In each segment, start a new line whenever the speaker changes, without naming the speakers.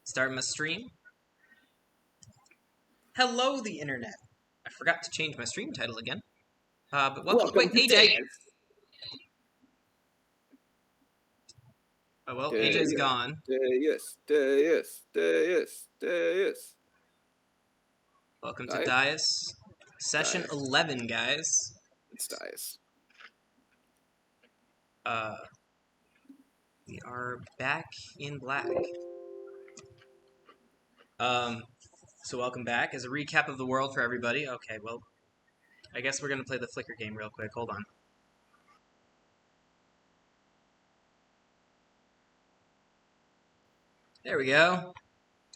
Start my stream. Hello, the internet. I forgot to change my stream title again. But welcome. Wait, AJ. Oh well, AJ's gone.
Yes.
Welcome to Dias. Session 11, guys.
It's Dias.
We are back in black. So welcome back. As a recap of the world for everybody. Okay, well, I guess we're gonna play the Flicker game real quick. Hold on. There we go.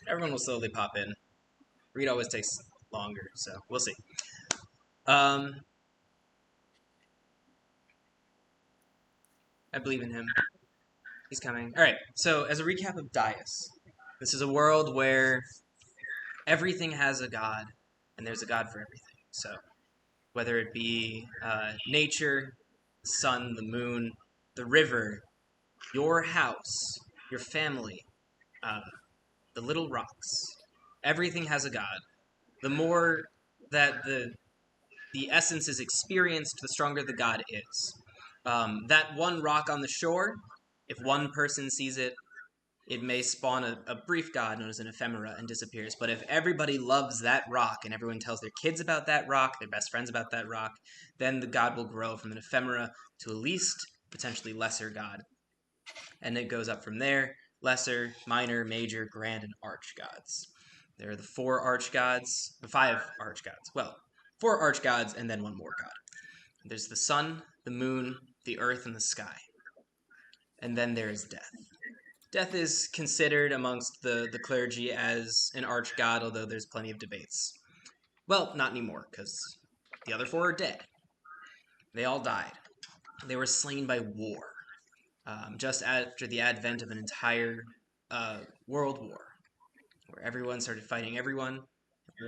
Everyone will slowly pop in. Read always takes longer, so we'll see. I believe in him. He's coming. Alright, so as a recap of Dias, this is a world where everything has a god, and there's a god for everything. So, whether it be nature, the sun, the moon, the river, your house, your family, the little rocks, everything has a god. The more that the essence is experienced, the stronger the god is. That one rock on the shore, if one person sees it, it may spawn a brief god known as an ephemera and disappears. But if everybody loves that rock and everyone tells their kids about that rock, their best friends about that rock, then the god will grow from an ephemera to a least, potentially lesser god. And it goes up from there: lesser, minor, major, grand, and arch gods. There are the 4 arch gods, the 5 arch gods. Well, 4 arch gods and then one more god. There's the sun, the moon, the earth, and the sky. And then there is death. Death is considered amongst the clergy as an arch god, although there's plenty of debates. Well, not anymore, because the other 4 are dead. They all died. They were slain by war, just after the advent of an entire world war, where everyone started fighting everyone.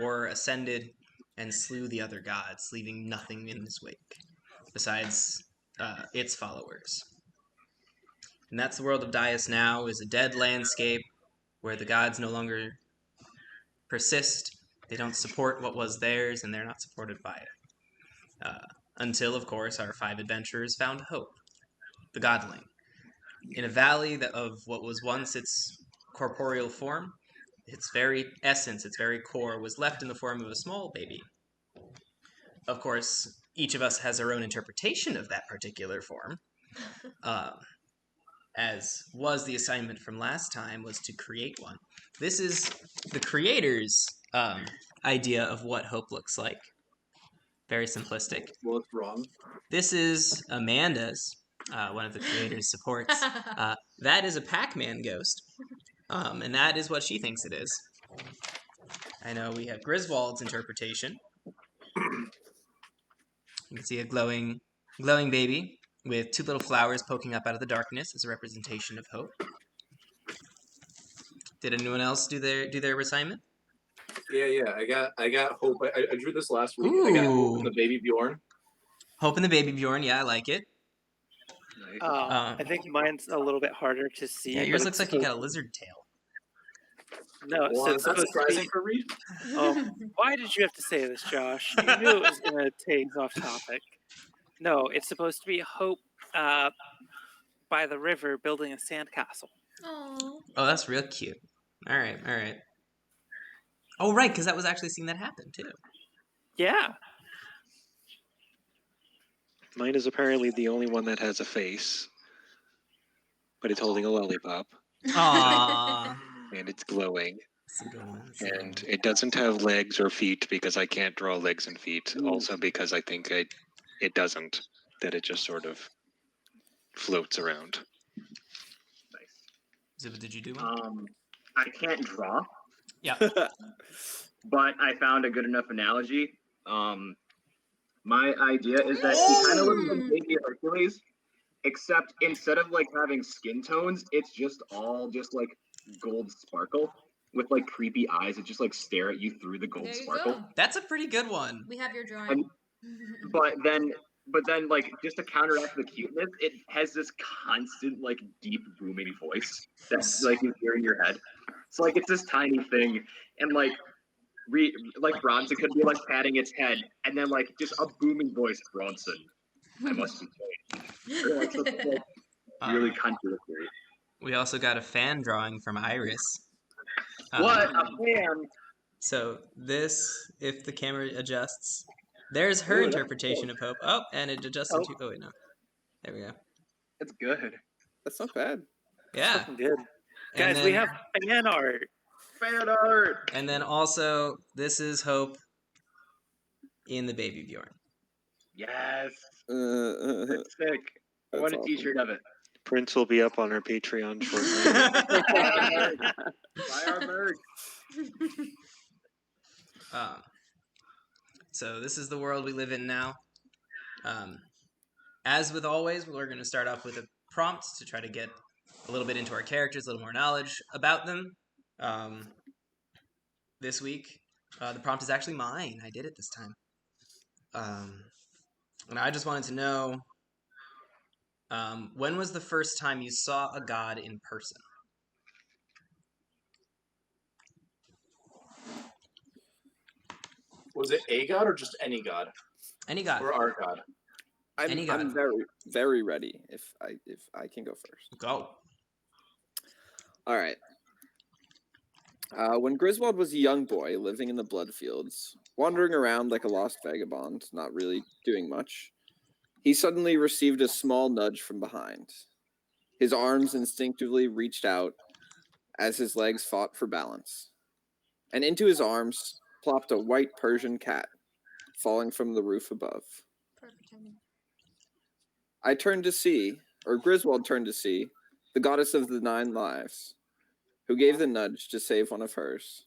War ascended and slew the other gods, leaving nothing in his wake, besides its followers. And that's the world of Dias now, is a dead landscape where the gods no longer persist. They don't support what was theirs, and they're not supported by it. Until, of course, our 5 adventurers found Hope, the godling, in a valley of what was once its corporeal form. Its very essence, its very core, was left in the form of a small baby. Of course, each of us has our own interpretation of that particular form. As was the assignment from last time, was to create one. This is the creator's idea of what Hope looks like. Very simplistic.
What's wrong?
This is Amanda's, one of the creator's supports. That is a Pac-Man ghost, and that is what she thinks it is. I know we have Griswold's interpretation. You can see a glowing baby with 2 little flowers poking up out of the darkness as a representation of Hope. Did anyone else do their assignment?
Yeah. I got Hope. I drew this last week.
Ooh.
I got Hope and the baby Bjorn.
Hope and the baby Bjorn. Yeah, I like it.
I think mine's a little bit harder to see.
Yeah, yours looks like you got a lizard tail.
No,
well,
so it's
that's
supposed
surprising
to be...
for Reed.
Why did you have to say this, Josh? You knew it was going to take off topic. No, it's supposed to be Hope by the river building a sandcastle.
Oh,
that's real cute. All right. Oh, right, because that was actually seeing that happen, too.
Yeah.
Mine is apparently the only one that has a face, but it's holding a lollipop.
Aww.
And it's glowing.
That's a good one.
And it doesn't have legs or feet because I can't draw legs and feet.
Ooh.
Also because I think it doesn't. That it just sort of floats around.
Nice.
Ziba, did you do one?
I can't draw.
Yeah.
But I found a good enough analogy. My idea is that he kind of looks like baby Hercules, except instead of like having skin tones, it's just all like gold sparkle with like creepy eyes that just like stare at you through the gold sparkle.
Go.
That's a pretty good one.
We have your drawing.
But then like just to counteract the cuteness, it has this constant like deep booming voice that's like you hear in your head. So like it's this tiny thing, and like like Bronson could be like patting its head, and then like just a booming voice, Bronson, I must be changed, or like something like really contradictory.
We also got a fan drawing from Iris.
What a fan!
So this, if the camera adjusts, there's her
Ooh, that's
interpretation
cool.
of Hope. Oh, and it adjusts into. Oh wait, no. There we go.
That's good.
That's not bad.
Yeah.
Fucking good.
And
Guys, we
then-
have fan art.
Fan art.
And then also, this is Hope in the Baby Bjorn.
Yes,
Uh,
that's sick. I
That's
want a
awesome.
T-shirt of it.
Prints will be up on our Patreon shortly.
Buy our merch.
So this is the world we live in now. As with always, we're going to start off with a prompt to try to get a little bit into our characters, a little more knowledge about them. This week, the prompt is actually mine. I did it this time. And I just wanted to know, when was the first time you saw a god in person?
Was it a god or just any god?
Any god.
Or our god?
Any god.
I'm very, very ready. If I can go first.
Go.
All right. When Griswold was a young boy living in the Bloodfields, wandering around like a lost vagabond, not really doing much, he suddenly received a small nudge from behind. His arms instinctively reached out as his legs fought for balance, and into his arms plopped a white Persian cat, falling from the roof above.
Perfect timing.
I turned to see, or Griswold turned to see, the goddess of the 9 lives, who gave the nudge to save one of hers.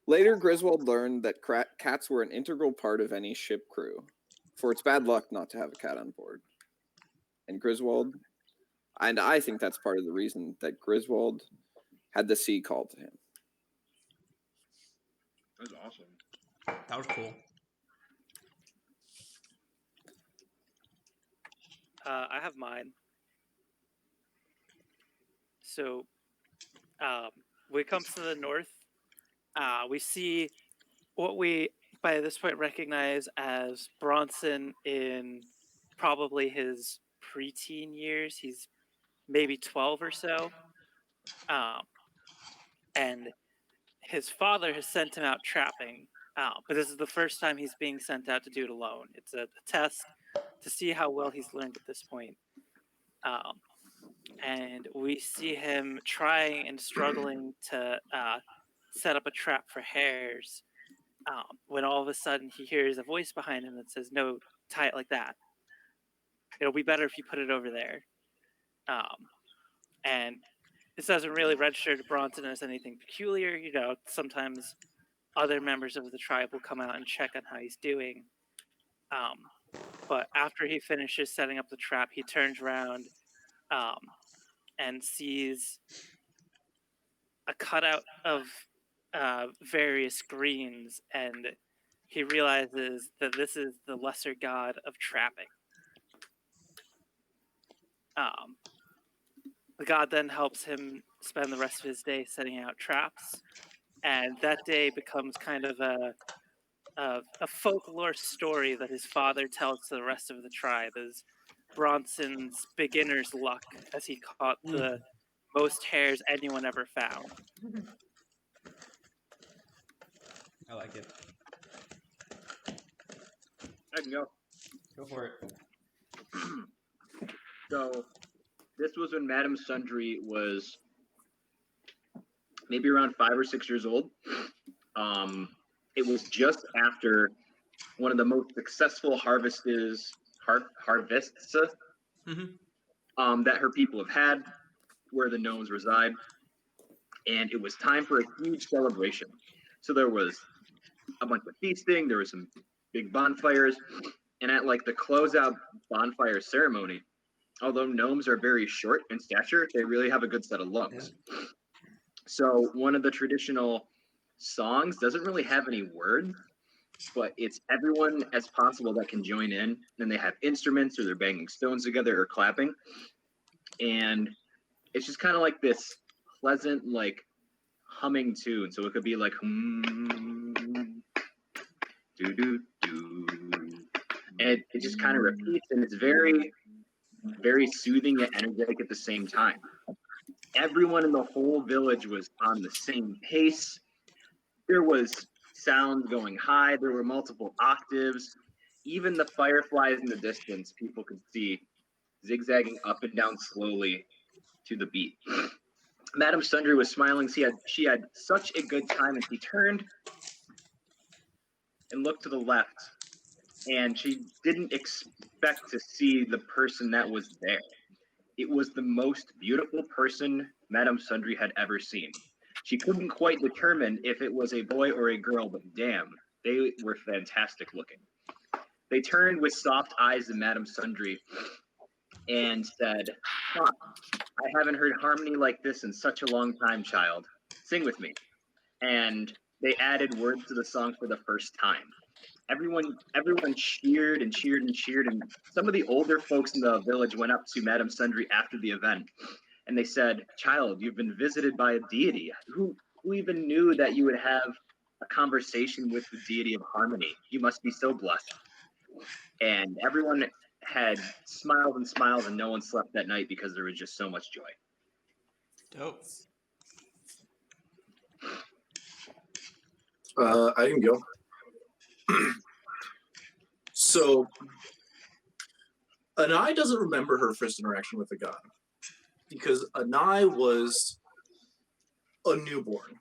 Later, Griswold learned that cats were an integral part of any ship crew, for it's bad luck not to have a cat on board. And I think that's part of the reason that Griswold had the sea called to him.
That was awesome.
That was cool.
I have mine. So, when it comes to the north, we see what we, by this point, recognize as Bronson in probably his preteen years. He's maybe 12 or so. And his father has sent him out trapping. But this is the first time he's being sent out to do it alone. It's a test to see how well he's learned at this point. And we see him trying and struggling to set up a trap for hares, when all of a sudden he hears a voice behind him that says, "No, tie it like that. It'll be better if you put it over there." And this doesn't really register to Bronson as anything peculiar. You know, sometimes other members of the tribe will come out and check on how he's doing. But after he finishes setting up the trap, he turns around and sees a cutout of various greens, and he realizes that this is the lesser god of trapping. The god then helps him spend the rest of his day setting out traps, and that day becomes kind of a folklore story that his father tells to the rest of the tribe as Bronson's beginner's luck, as he caught the most hares anyone ever found.
I like it.
I can go.
Go for it.
So, this was when Madame Sundry was maybe around 5 or 6 years old. It was just after one of the most successful harvests that her people have had, where the gnomes reside, and it was time for a huge celebration. So there was a bunch of feasting, there was some big bonfires, and at like the closeout bonfire ceremony, although gnomes are very short in stature, they really have a good set of lungs. Yeah. So one of the traditional songs doesn't really have any words, but it's everyone as possible that can join in, and they have instruments or they're banging stones together or clapping, and it's just kind of like this pleasant, like humming tune. So it could be like do do do, and it just kind of repeats, and it's very, very soothing and energetic at the same time. Everyone in the whole village was on the same pace. There was sounds going high. There were multiple octaves. Even the fireflies in the distance, people could see zigzagging up and down slowly to the beat. Madame Sundry was smiling. She had such a good time, and she turned and looked to the left, and she didn't expect to see the person that was there. It was the most beautiful person Madame Sundry had ever seen. She couldn't quite determine if it was a boy or a girl, but damn, they were fantastic looking. They turned with soft eyes to Madame Sundry and said, huh, I haven't heard harmony like this in such a long time, child. Sing with me. And they added words to the song for the first time. Everyone cheered and cheered and cheered, and some of the older folks in the village went up to Madame Sundry after the event, and they said, child, you've been visited by a deity. Who even knew that you would have a conversation with the deity of harmony? You must be so blessed. And everyone had smiled and smiled, and no one slept that night because there was just so much joy.
Dope.
I can go. So, Anai doesn't remember her first interaction with the god because Anai was a newborn.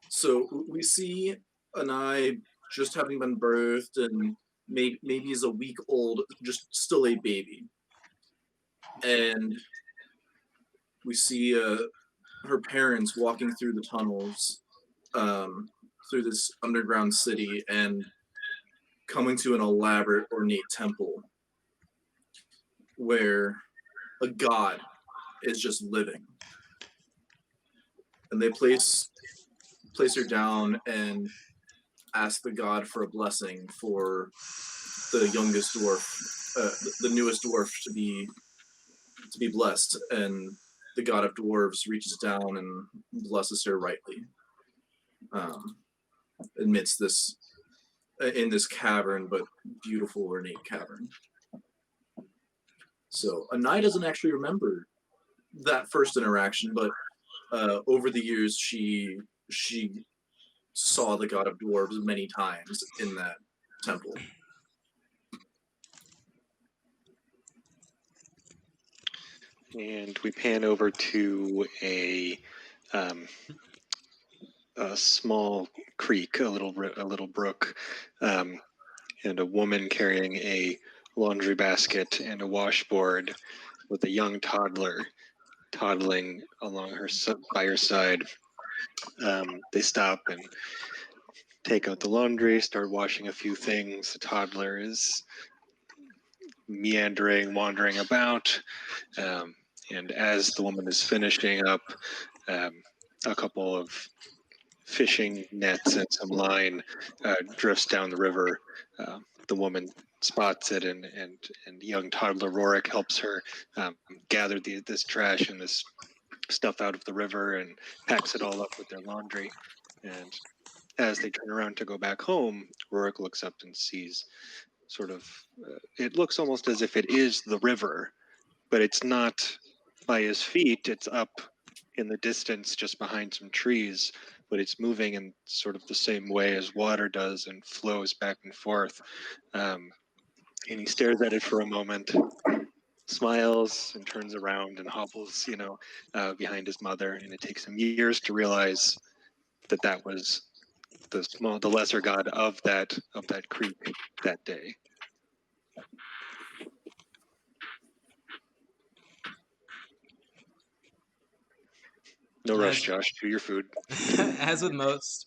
So we see Anai just having been birthed and maybe is a week old, just still a baby. And we see her parents walking through the tunnels through this underground city and coming to an elaborate, ornate temple where a god is just living. And they place her down and ask the god for a blessing for the youngest dwarf, the newest dwarf to be blessed. And the god of dwarves reaches down and blesses her rightly amidst this in this cavern, but beautiful ornate cavern. So Anai doesn't actually remember that first interaction, but over the years she saw the god of dwarves many times in that temple.
And we pan over to a small creek, a little brook, and a woman carrying a laundry basket and a washboard with a young toddler toddling along by her side. They stop and take out the laundry, start washing a few things. The toddler is meandering, wandering about, and as the woman is finishing up a couple of fishing nets and some line drifts down the river, the woman spots it, and young toddler Rorik helps her gather this trash and this stuff out of the river and packs it all up with their laundry. And as they turn around to go back home, Rorik looks up and sees sort of, it looks almost as if it is the river, but it's not by his feet. It's up in the distance just behind some trees, but it's moving in sort of the same way as water does and flows back and forth. And he stares at it for a moment, smiles, and turns around and hobbles, behind his mother. And it takes him years to realize that was the lesser god of that creek that day. No rush, Josh. Do your food.
As with most,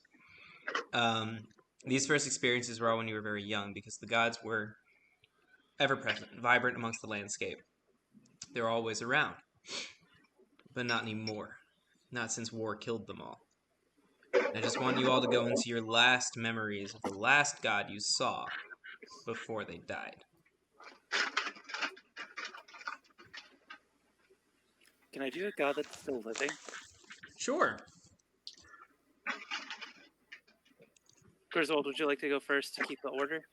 these first experiences were all when you were very young, because the gods were ever present, vibrant amongst the landscape. They're always around, but not anymore. Not since war killed them all. I just want you all to go into your last memories of the last god you saw before they died.
Can I do a god that's still living?
Sure.
Griswold, would you like to go first to keep the order?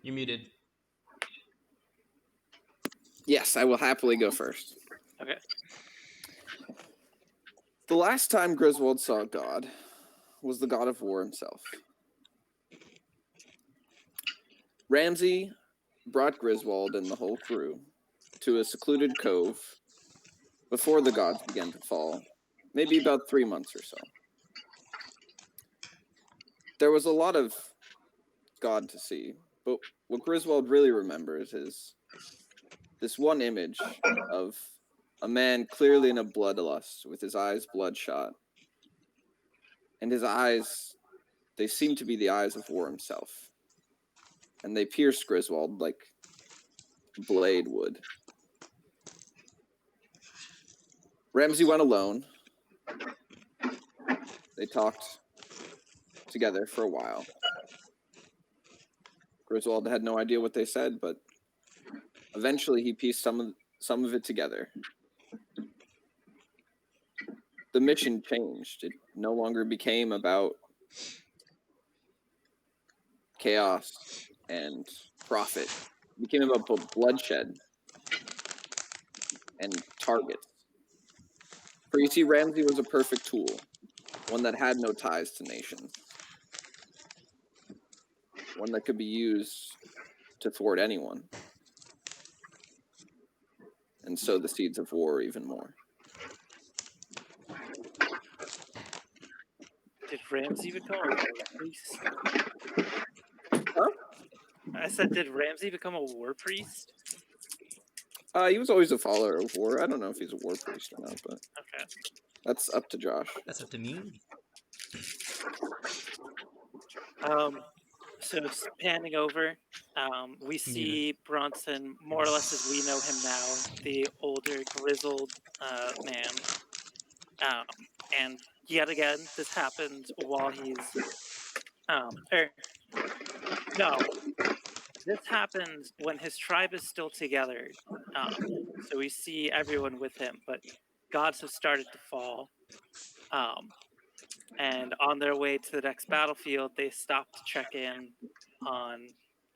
You muted.
Yes, I will happily go first.
Okay.
The last time Griswold saw God was the god of war himself. Ramsay brought Griswold and the whole crew to a secluded cove before the gods began to fall, maybe about 3 months or so. There was a lot of God to see, but what Griswold really remembers is this one image of a man clearly in a bloodlust with his eyes bloodshot. And his eyes, they seem to be the eyes of war himself. And they pierce Griswold like a blade would. Ramsay went alone. They talked together for a while. Griswold had no idea what they said, but eventually he pieced some of it together. The mission changed. It no longer became about chaos and profit. It became about bloodshed and targets. For you see, Ramsay was a perfect tool, one that had no ties to nations, one that could be used to thwart anyone, and sow the seeds of war even more.
Did Ramsay become a war priest?
Huh?
I said, did Ramsay become a war priest?
He was always a follower of war. I don't know if he's a war priest or not, but
Okay.
that's up to Josh.
That's up to me.
So panning over, we see Bronson more or less as we know him now, the older, grizzled man. And yet again, this happened while he's, no, this happens when his tribe is still together. So we see everyone with him, but gods have started to fall. And on their way to the next battlefield, they stop to check in on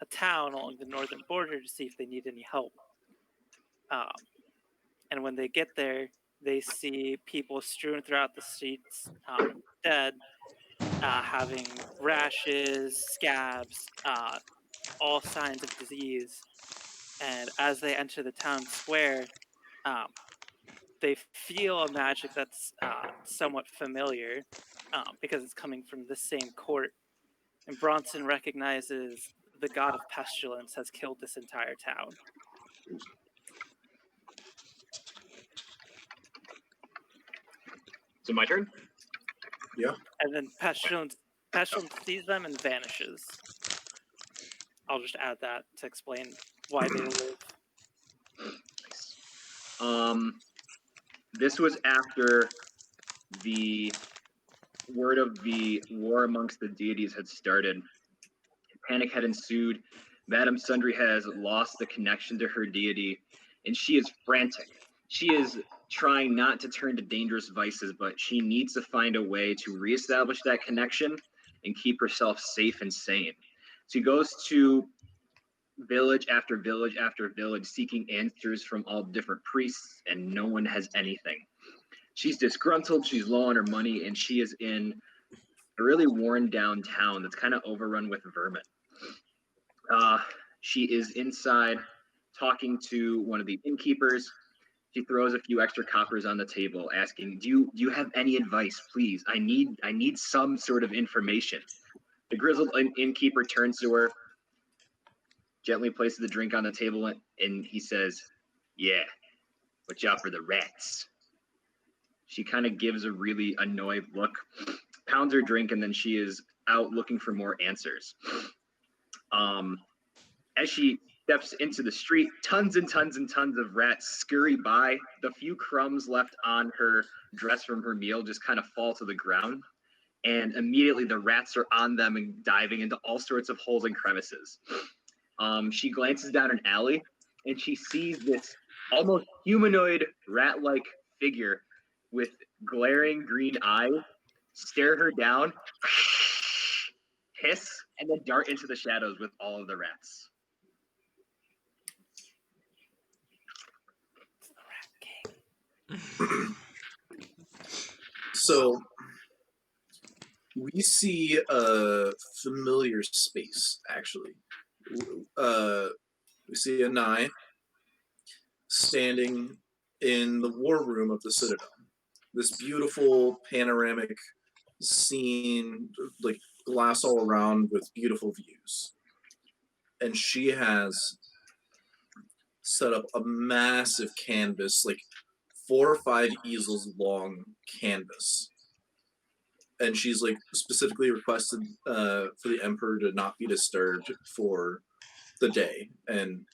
a town along the northern border to see if they need any help. And when they get there, they see people strewn throughout the streets, dead, having rashes, scabs, all signs of disease. And as they enter the town square, they feel a magic that's somewhat familiar because it's coming from the same court. And Bronson recognizes the god of pestilence has killed this entire town.
So my turn?
Yeah.
And then pestilence sees them and vanishes. I'll just add that to explain why they live.
This was after the word of the war amongst the deities had started. Panic had ensued. Madame Sundry has lost the connection to her deity, and she is frantic. She is trying not to turn to dangerous vices, but she needs to find a way to reestablish that connection and keep herself safe and sane. She goes to village after village after village seeking answers from all different priests, and no one has anything. She's disgruntled, she's low on her money, and she is in a really worn down town that's kind of overrun with vermin. She is inside talking to one of the innkeepers. She throws a few extra coppers on the table, asking, "Do you have any advice, please? I need some sort of information." The grizzled innkeeper turns to her, gently places the drink on the table, and he says, "Yeah, watch out for the rats." She kind of gives a really annoyed look, pounds her drink, and then she is out looking for more answers. As she steps into the street, tons and tons and tons of rats scurry by. The few crumbs left on her dress from her meal just kind of fall to the ground. And immediately the rats are on them and diving into all sorts of holes and crevices. She glances down an alley and she sees this almost humanoid rat-like figure with glaring green eyes stare her down, hiss, and then dart into the shadows with all of the rats.
So we see a familiar space, actually. We see Anai standing in the war room of the Citadel. This beautiful panoramic scene, like glass all around with beautiful views. And she has set up a massive canvas, like 4 or 5 easels long canvas. And she's like specifically requested for the Emperor to not be disturbed for the day, and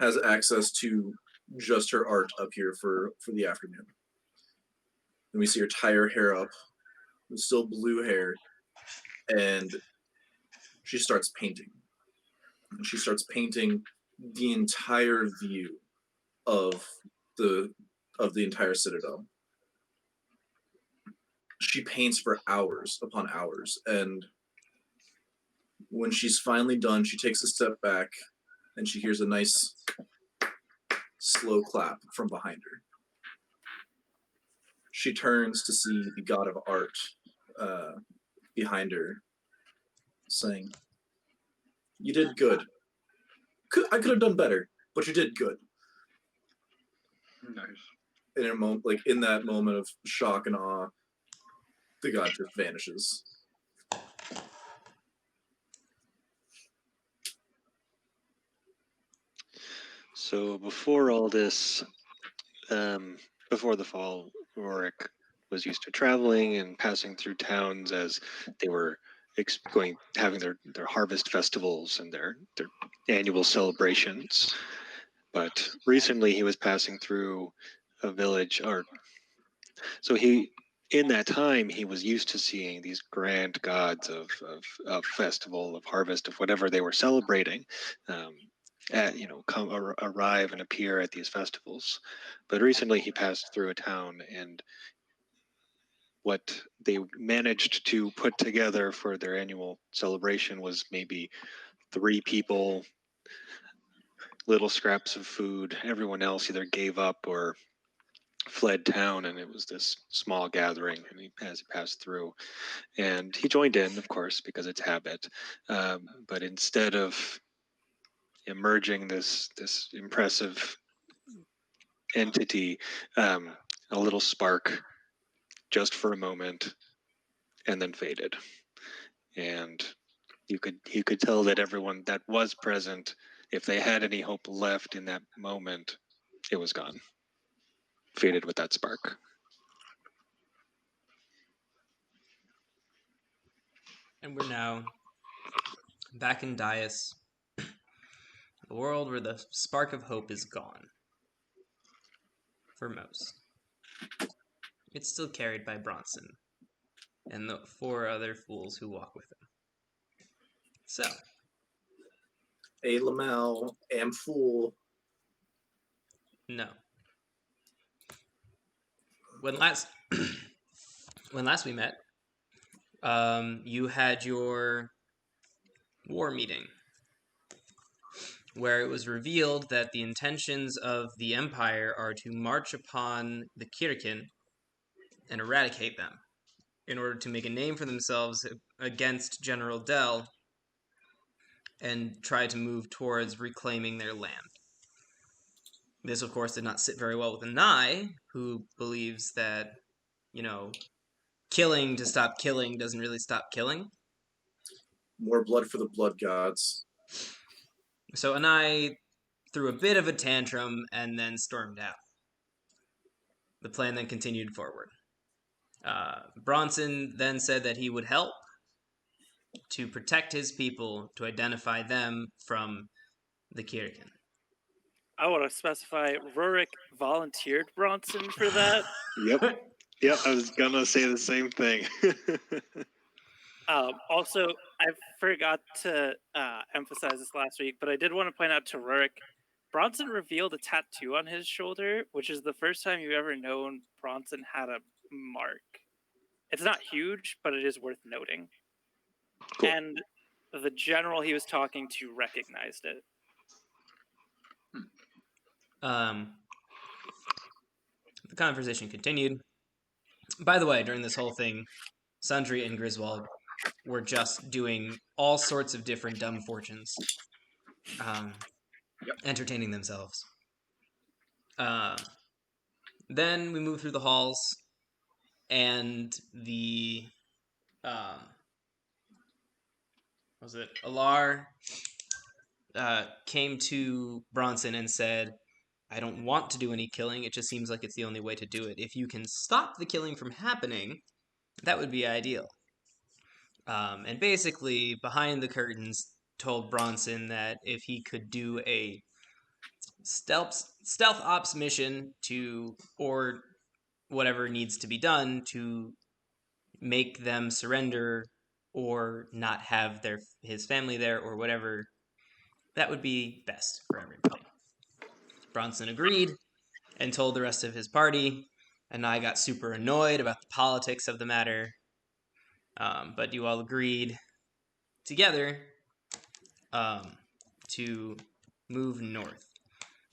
has access to just her art up here for the afternoon. And we see her tie her hair up, with still blue hair, and she starts painting. And she starts painting the entire view of the entire citadel. She paints for hours upon hours, and when she's finally done, she takes a step back, and she hears a nice slow clap from behind her. She turns to see the god of art behind her, saying, "You did good. I could have done better, but you did good."
Nice.
In a moment, like in that moment of shock and awe, the god just vanishes.
So before all this, before the fall, Rorik was used to traveling and passing through towns as they were having their harvest festivals and their annual celebrations. But recently he was passing through a village, in that time he was used to seeing these grand gods of festival, of harvest, of whatever they were celebrating. Arrive and appear at these festivals. But recently he passed through a town, and what they managed to put together for their annual celebration was maybe 3 people, little scraps of food. Everyone else either gave up or fled town, and it was this small gathering. And as he passed through, and he joined in, of course, because it's habit. But instead of emerging this impressive entity, a little spark just for a moment, and then faded. And you could tell that everyone that was present, if they had any hope left in that moment, it was gone, faded with that spark.
And we're now back in Dias, a world where the spark of hope is gone. For most. It's still carried by Bronson and the 4 other fools who walk with him. So,
A Lamel, am fool.
no. When last we met, you had your war meeting, where it was revealed that the intentions of the Empire are to march upon the Kirkin and eradicate them in order to make a name for themselves against General Dell and try to move towards reclaiming their land. This, of course, did not sit very well with Anai, who believes that, killing to stop killing doesn't really stop killing.
More blood for the blood gods.
So Anai threw a bit of a tantrum and then stormed out. The plan then continued forward. Bronson then said that he would help to protect his people, to identify them from the Kirkin.
I want to specify Rurik volunteered Bronson for that.
Yep, I was gonna say the same thing.
Also, I forgot to emphasize this last week, but I did want to point out to Rurik Bronson revealed a tattoo on his shoulder, which is the first time you've ever known Bronson had a mark. It's not huge, but it is worth noting.
Cool.
And the general he was talking to recognized it.
The conversation continued. By the way, during this whole thing, Sundry and Griswold were just doing all sorts of different dumb fortunes, entertaining themselves. Then we moved through the halls, and the was it Alar came to Bronson and said, I don't want to do any killing, it just seems like it's the only way to do it. If you can stop the killing from happening, that would be ideal. And basically, behind the curtains, told Bronson that if he could do a stealth ops mission or whatever needs to be done to make them surrender or not have his family there or whatever, that would be best for everybody. Bronson agreed and told the rest of his party, and I got super annoyed about the politics of the matter. But you all agreed together to move north.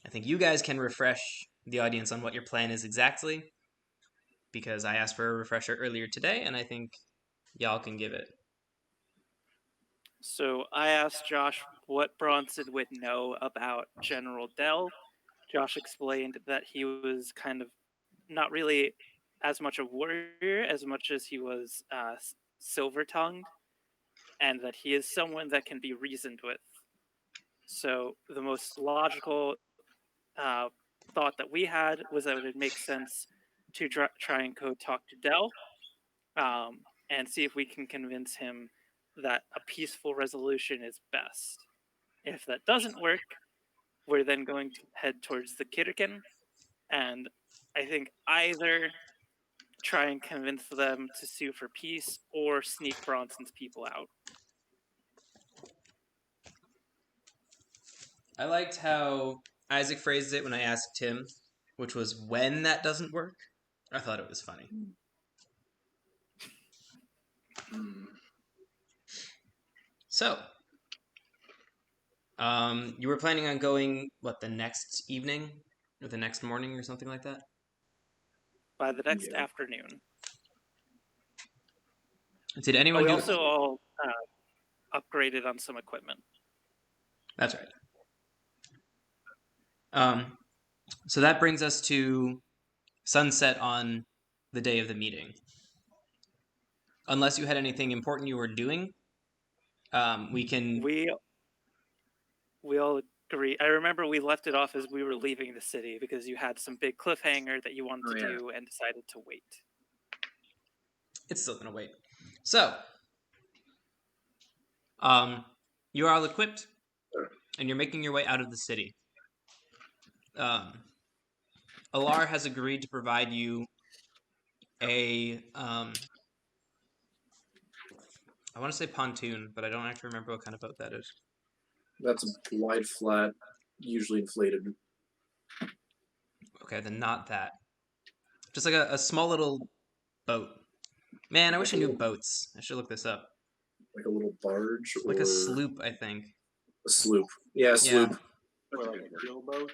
I think you guys can refresh the audience on what your plan is exactly, because I asked for a refresher earlier today, and I think y'all can give it.
So I asked Josh what Bronson would know about General Dell. Josh explained that he was kind of not really as much a warrior as much as he was silver-tongued, and that he is someone that can be reasoned with. So the most logical thought that we had was that it would make sense to try and go talk to Dell and see if we can convince him that a peaceful resolution is best. If that doesn't work, we're then going to head towards the Kirken, and I think either try and convince them to sue for peace or sneak Bronson's people out.
I liked how Isaac phrased it when I asked him, which was when that doesn't work. I thought it was funny. So, you were planning on going, the next evening? Or the next morning or something like that?
By the next afternoon.
Did anyone
we also all upgraded on some equipment.
That's right. So that brings us to sunset on the day of the meeting. Unless you had anything important you were doing, we can...
We all agree. I remember we left it off as we were leaving the city because you had some big cliffhanger that you wanted to do and decided to wait.
It's still gonna wait. So, you are all equipped, and you're making your way out of the city. Alar has agreed to provide you a, I want to say pontoon, but I don't actually remember what kind of boat that is.
That's a wide, flat, usually inflated.
Okay, then not that. Just like a small little boat. Man, I wish I knew boats. I should look this up.
Like a little barge?
Like a sloop, I think.
A sloop. Yeah, a sloop.
Or like a keelboat,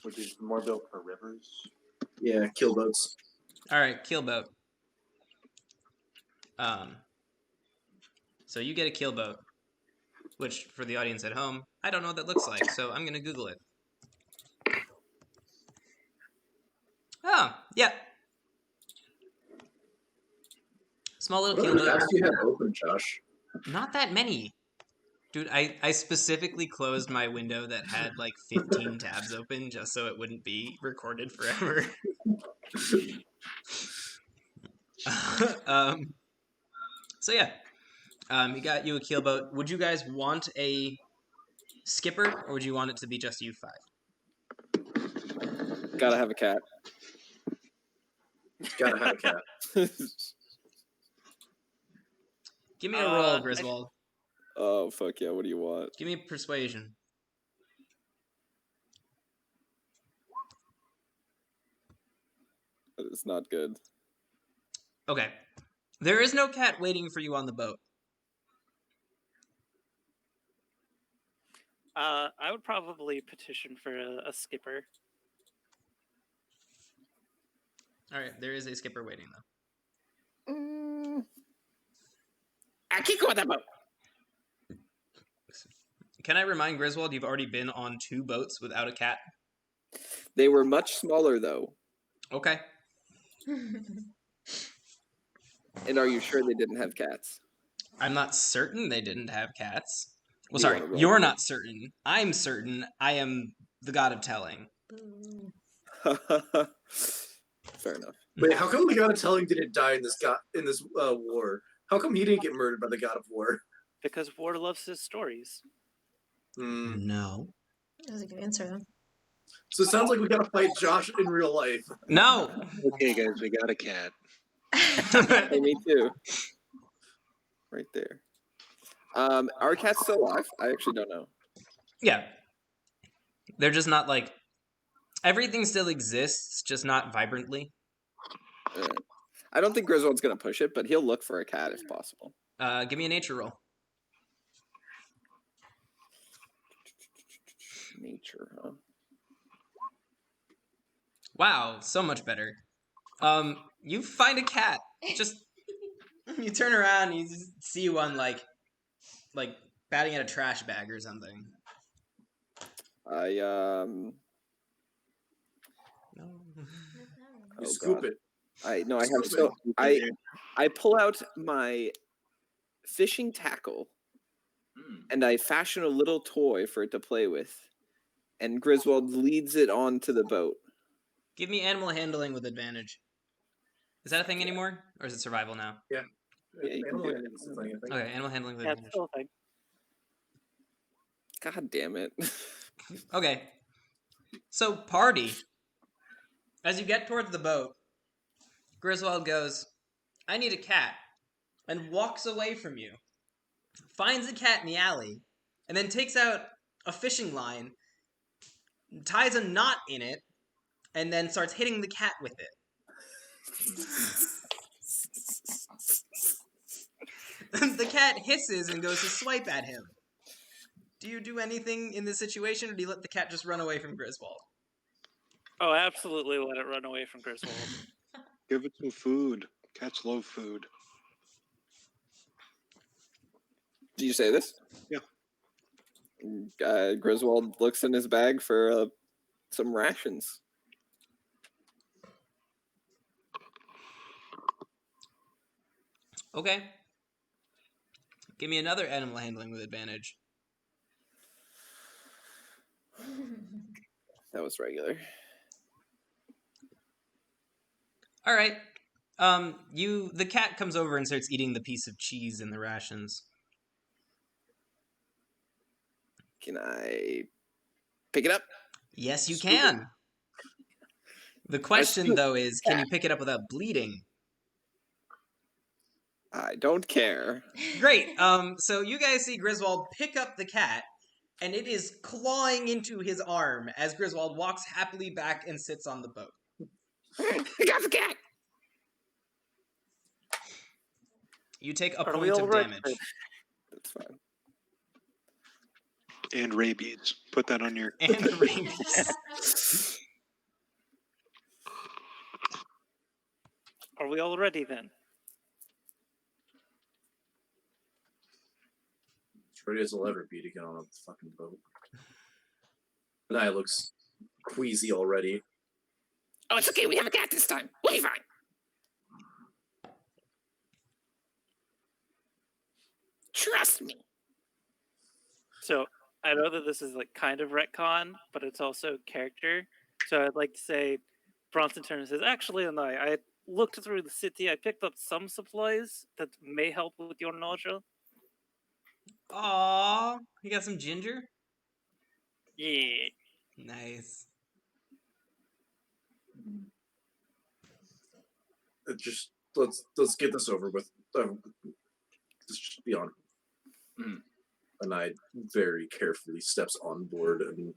which is more built for rivers.
Yeah, keelboats.
Alright, keelboat. So you get a keelboat, which, for the audience at home, I don't know what that looks like, so I'm gonna Google it. Oh, yeah. Small little keelboat.
What tabs do you have open, Josh?
Not that many. Dude, I specifically closed my window that had like 15 tabs open just so it wouldn't be recorded forever. So yeah, he got you a keelboat. Would you guys want a skipper, or would you want it to be just you five?
Gotta have a cat.
Gotta have a cat.
Give me a roll, Griswold.
Oh, fuck yeah, what do you want?
Give me a persuasion.
It's not good.
Okay. There is no cat waiting for you on the boat.
I would probably petition for a skipper.
All right, there is a skipper waiting though.
I can't go on that boat.
Can I remind Griswold you've already been on 2 boats without a cat?
They were much smaller though.
Okay.
And are you sure they didn't have cats?
I'm not certain they didn't have cats. Well,
You
sorry,
wanna roll
you're
for
not certain. I'm certain. I am the god of telling.
Fair enough.
Wait, how come the god of telling didn't die in this war? How come he didn't get murdered by the god of war?
Because War loves his stories.
No.
That's a good answer, though.
So it sounds like we gotta fight Josh in real life.
No.
Okay, guys, we got a cat.
Hey, me too. Right there. Are cats still alive? I actually don't know.
Yeah. They're just not like everything still exists, just not vibrantly.
I don't think Griswold's gonna push it, but he'll look for a cat if possible.
Give me a nature roll.
Nature, huh?
Wow, so much better. You find a cat. Just you turn around and you just see one like batting at a trash bag or something.
You
Oh,
scoop
God.
it.
I have
Scoop
so I pull out my fishing tackle and I fashion a little toy for it to play with, and Griswold leads it onto the boat.
Give me animal handling with advantage. Is that a thing anymore, or is it survival now?
Yeah.
Yeah, you can
Animal
do it.
handling is a thing, I think.
Okay, animal handling with
Yeah, it's
advantage.
still a thing.
God damn it!
Okay. So party. As you get towards the boat, Griswold goes, "I need a cat," and walks away from you. Finds a cat in the alley, and then takes out a fishing line, ties a knot in it, and then starts hitting the cat with it. The cat hisses and goes to swipe at him. Do you do anything in this situation, or do you let the cat just run away from Griswold?
Oh, absolutely let it run away from Griswold.
Give it some food. Cats love food.
Do you say this?
Yeah.
Griswold looks in his bag for some rations.
Okay. Give me another animal handling with advantage.
That was regular.
All right. The cat comes over and starts eating the piece of cheese in the rations.
Can I pick it up?
Yes, you can. The question, though, is can you pick it up without bleeding?
I don't care.
Great. So you guys see Griswold pick up the cat, and it is clawing into his arm as Griswold walks happily back and sits on the boat.
I got the cat.
You take a
Are we
point
all
of
right?
damage.
That's fine.
And rabies. Put that on your.
And rabies.
Are we all ready then?
As ready as I'll ever be to get on a fucking boat. And I looks queasy already.
Oh, it's okay. We have a cat this time. We'll be fine. Trust me.
So I know that this is like kind of retcon, but it's also character. So I'd like to say Bronson turns and says, actually, and I looked through the city. I picked up some supplies that may help with your nausea.
Aww. You got some ginger?
Yeah.
Nice.
Let's get this over with. Let's just be on. And I very carefully steps on board and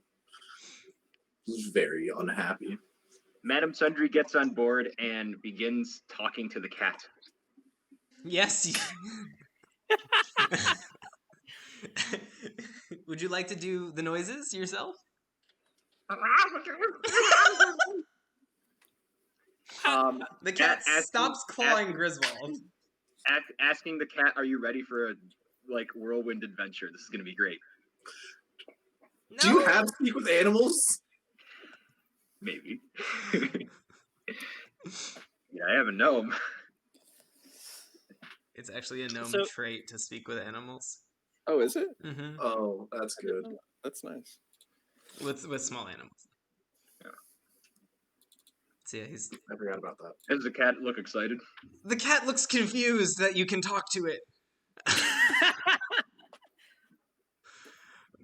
is very unhappy.
Madam Sundry gets on board and begins talking to the cat.
Yes. Would you like to do the noises yourself? The cat stops clawing Griswold.
Asking the cat, "Are you ready for a whirlwind adventure? This is gonna be great."
No.
Do you have speak with animals?
Maybe. Yeah, I have a gnome.
It's actually a gnome trait to speak with animals.
Oh, is it?
Mm-hmm.
Oh, that's good.
That's nice.
With small animals.
Yeah.
So yeah,
I forgot about that.
Does the cat look excited?
The cat looks confused that you can talk to it.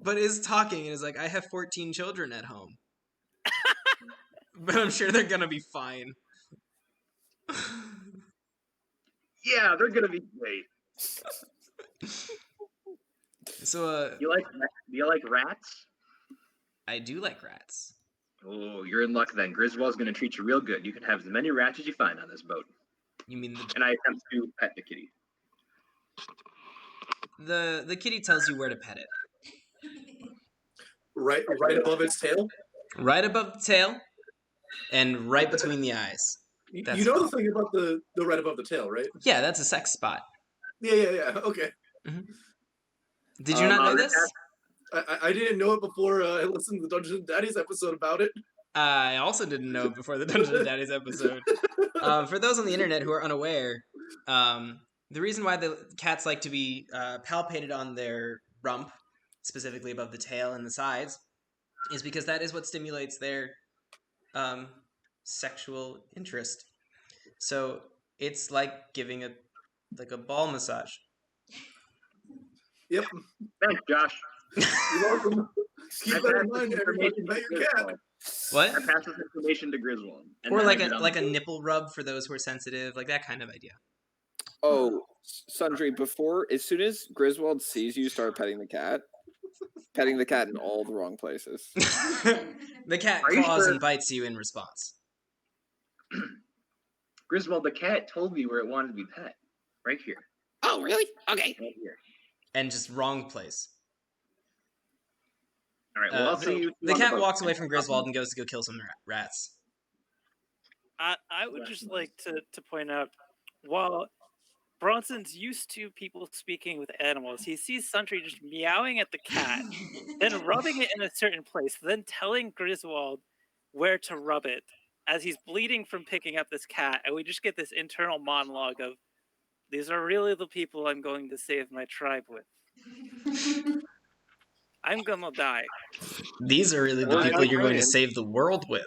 But is talking and is like, I have 14 children at home. But I'm sure they're gonna be fine.
Yeah, they're gonna be great.
So,
do you like rats?
I do like rats.
Oh, you're in luck then. Griswold's gonna treat you real good. You can have as many rats as you find on this boat.
You mean
And I attempt to pet the kitty.
the kitty tells you where to pet it.
Right above its tail?
Right above the tail, and right between the eyes.
You know the thing about the right above the tail, right?
Yeah, that's a sex spot.
Yeah. Okay.
Mm-hmm. Did you not know this?
I didn't know it before I listened to the Dungeons and Daddies episode about it.
I also didn't know before the Dungeons and Daddies episode. For those on the internet who are unaware, the reason why the cats like to be palpated on their rump, specifically above the tail and the sides, is because that is what stimulates their sexual interest. So it's like giving a ball massage.
Yep.
Thanks, Josh.
You're welcome. Keep that in mind, everybody. Pet your cat.
What?
I pass this information to Griswold.
Or like a nipple rub for those who are sensitive, like that kind of idea.
Oh, Sundry, as soon as Griswold sees you start petting the cat in all the wrong places.
The cat claws and bites you in response.
Griswold, the cat told me where it wanted to be pet. Right here.
Oh, really? Okay.
Right here.
And just wrong place.
All right, well, I'll see you.
The cat walks away from Griswold and goes to go kill some rats.
I would just like to point out, while Bronson's used to people speaking with animals, he sees Sundry just meowing at the cat, then rubbing it in a certain place, then telling Griswold where to rub it as he's bleeding from picking up this cat, and we just get this internal monologue of, these are really the people I'm going to save my tribe with. I'm gonna die.
These are really the people you're going to save the world with.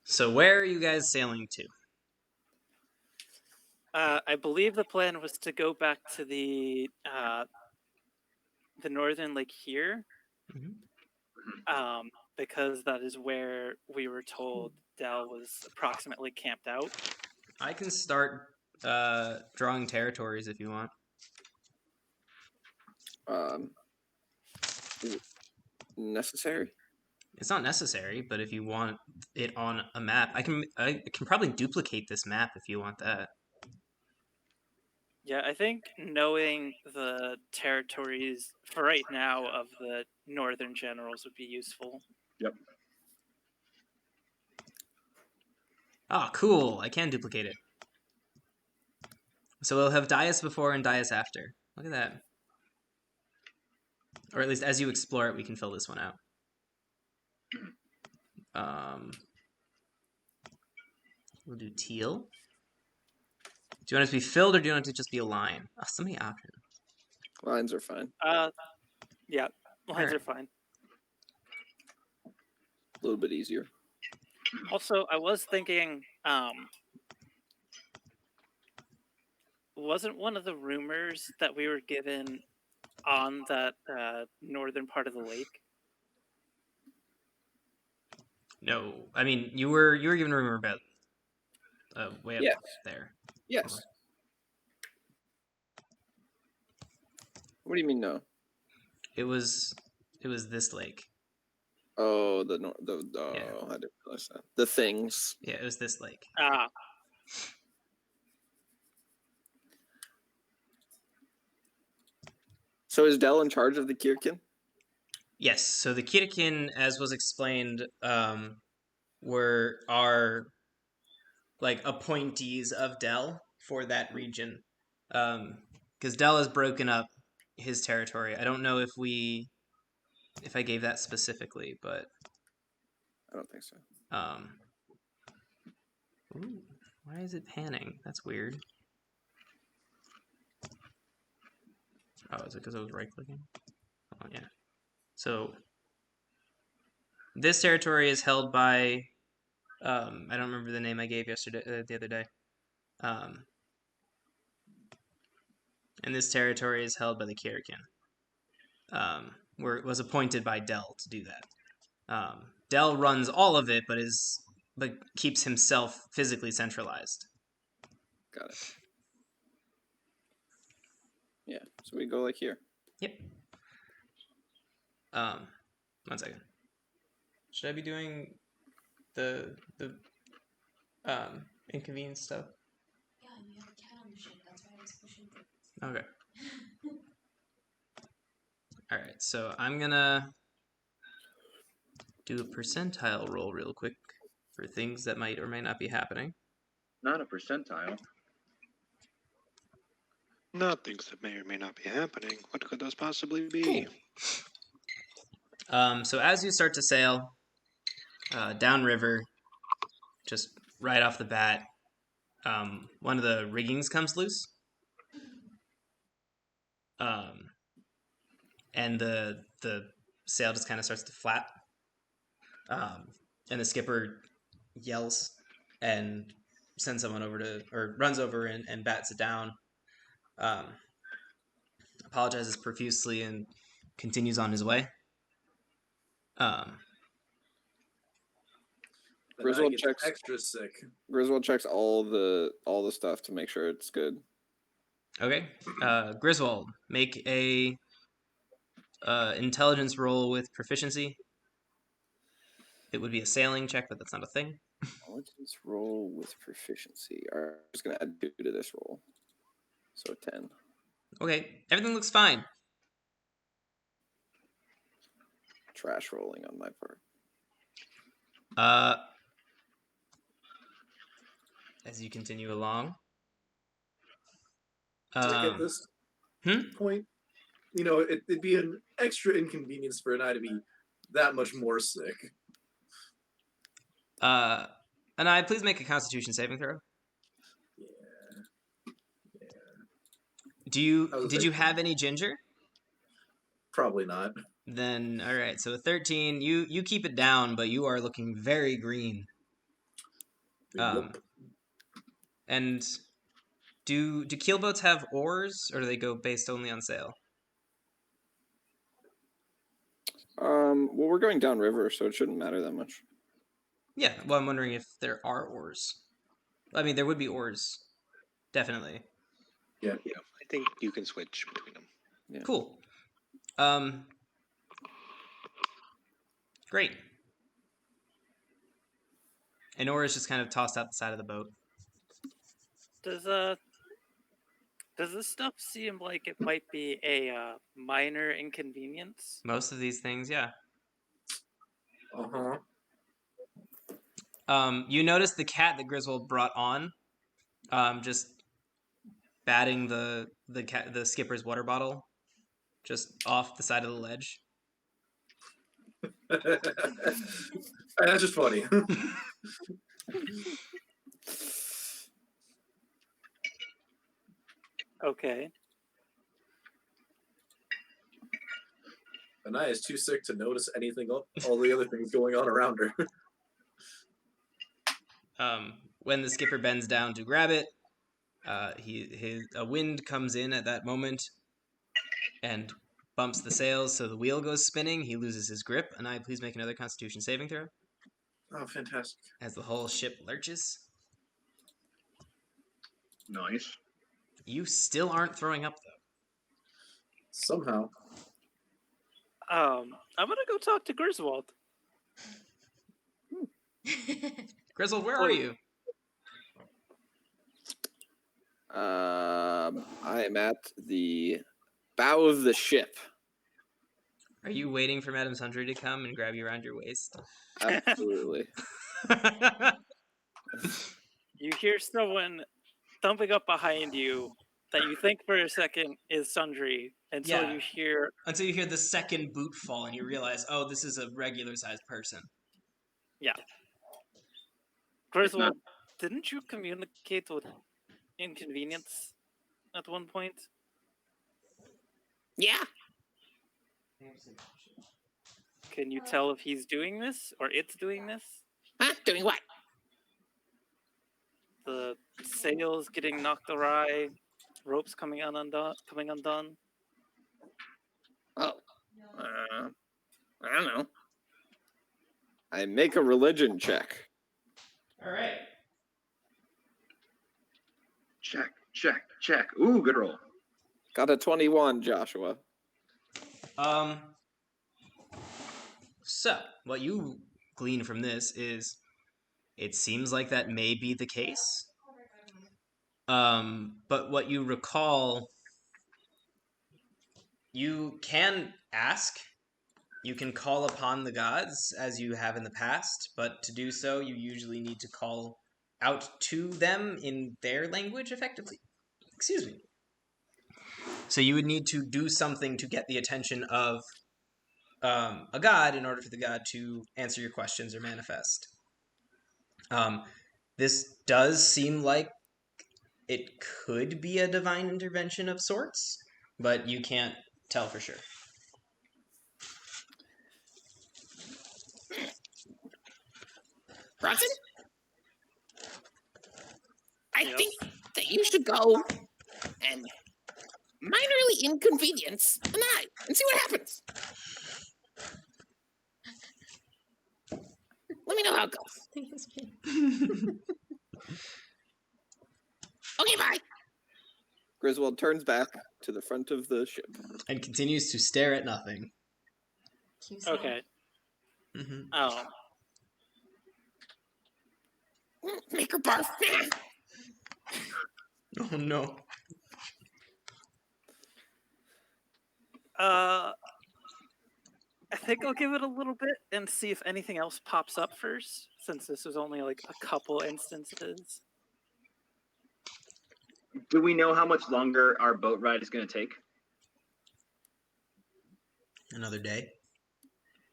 So where are you guys sailing to?
I believe the plan was to go back to the northern lake here, because that is where we were told Dell was approximately camped out.
I can start drawing territories if you want.
Is it necessary?
It's not necessary, but if you want it on a map, I can probably duplicate this map if you want that.
Yeah, I think knowing the territories for right now of the northern generals would be useful.
Yep.
Oh, cool. I can duplicate it. So we'll have Dias before and Dias after. Look at that. Or at least as you explore it, we can fill this one out. We'll do teal. Do you want it to be filled or do you want it to just be a line? Oh, so many options.
Lines are fine.
Yeah, lines are fine.
A little bit easier.
Also, I was thinking, wasn't one of the rumors that we were given on that northern part of the lake?
No, I mean you were given a rumor about way up there.
Yes. What do you mean no?
It was this lake.
Oh, I didn't realize that. The things.
Yeah, it was this lake.
Ah,
So is Dell in charge of the Kirkin?
Yes. So the Kitakin, as was explained, are like appointees of Dell for that region, because Dell has broken up his territory. I don't know if I gave that specifically, but
I don't think so.
Ooh, why is it panning? That's weird. Oh, is it because I was right clicking? Oh yeah. So this territory is held by I don't remember the name I gave the other day. And this territory is held by the Kirakin. Where it was appointed by Dell to do that. Dell runs all of it, but keeps himself physically centralized.
Got it. Yeah, so we go like here.
Yep. 1 second. Should I be doing the inconvenience stuff?
Yeah, and you have a cat on the ship. That's why I was pushing things.
Okay. All right, so I'm gonna do a percentile roll real quick for things that might or might not be happening.
Not a percentile.
Not things that may or may not be happening. What could those possibly be?
Cool. So as you start to sail downriver, just right off the bat, one of the riggings comes loose. And the sail just kind of starts to flap. And the skipper yells and sends someone runs over and bats it down. Apologizes profusely and continues on his way.
Griswold
gets
checks
extra sick.
Griswold checks all the stuff to make sure it's good.
Okay. Griswold, make a intelligence roll with proficiency. It would be a sailing check, but that's not a thing.
Intelligence roll with proficiency. All right, I'm just gonna add 2 to this roll, so 10.
Okay, everything looks fine.
Trash rolling on my part.
As you continue along.
At this point, it'd be an extra inconvenience for an eye to be that much more sick.
And I please make a Constitution saving throw.
Yeah.
Did you have any ginger?
Probably not.
Then all right. So 13. You keep it down, but you are looking very green.
Yep.
And do keelboats have oars, or do they go based only on sail?
Well, we're going downriver, so it shouldn't matter that much.
Yeah. Well, I'm wondering if there are oars. I mean, there would be oars, definitely.
Yeah.
I think you can switch between them.
Yeah.
Cool. Great. An oar is just kind of tossed out the side of the boat.
Does this stuff seem like it might be a minor inconvenience?
Most of these things, yeah.
Uh-huh.
You notice the cat that Griswold brought on, just batting the skipper's water bottle just off the side of the ledge.
That's just funny.
Okay.
Anaya is too sick to notice anything, all the other things going on around her.
When the skipper bends down to grab it, a wind comes in at that moment and bumps the sails, so the wheel goes spinning. He loses his grip. Anaya, please make another Constitution saving throw.
Oh, fantastic.
As the whole ship lurches.
I'm gonna go talk to Griswold.
Griswold, where are you?
I am at the bow of the ship.
Are you waiting for Madame Sundry to come and grab you around your waist?
Absolutely.
You hear someone thumping up behind you that you think for a second is Sundry until
Yeah.
you hear
Until you hear the second boot fall and you realize, oh, this is a regular-sized person.
Griswold. Didn't you communicate with Inconvenience at one point?
Yeah.
Can you tell if he's doing this or it's doing this?
Huh? Doing what?
The sails getting knocked awry, ropes coming undone.
Oh. I don't know. I make a religion check.
All right.
Check. Ooh, good roll.
Got a 21, Joshua.
So, what you glean from this is it seems like that may be the case. But what you recall, you can ask, you can call upon the gods as you have in the past, but to do so, you usually need to call out to them in their language effectively. Excuse me. So you would need to do something to get the attention of a god in order for the god to answer your questions or manifest. This does seem like it could be a divine intervention of sorts, but you can't tell for sure.
Bronson? I think that you should go and minorly inconvenience an eye and see what happens. Let me know how it goes. Okay, bye.
Griswold turns back to the front of the ship.
And continues to stare at nothing.
Okay.
Mm-hmm.
Oh.
Make her barf.
Oh no.
I think I'll give it a little bit and see if anything else pops up first, since this was only like a couple instances.
Do we know how much longer our boat ride is going to take?
Another day.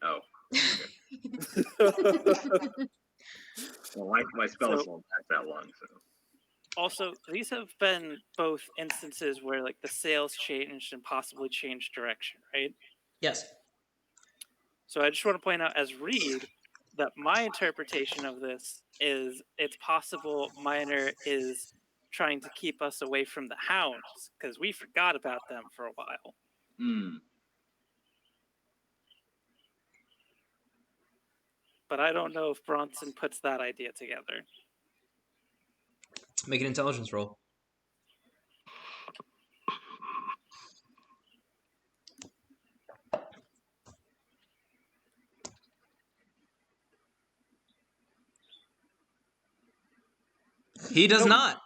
Oh. Well, my spells won't last that long, so.
Also, these have been both instances where like the sails changed and possibly changed direction, right?
Yes.
So I just want to point out as Reed that my interpretation of this is it's possible Minor is trying to keep us away from the hounds because we forgot about them for a while.
Hmm.
But I don't know if Bronson puts that idea together.
Make an intelligence roll. He does not.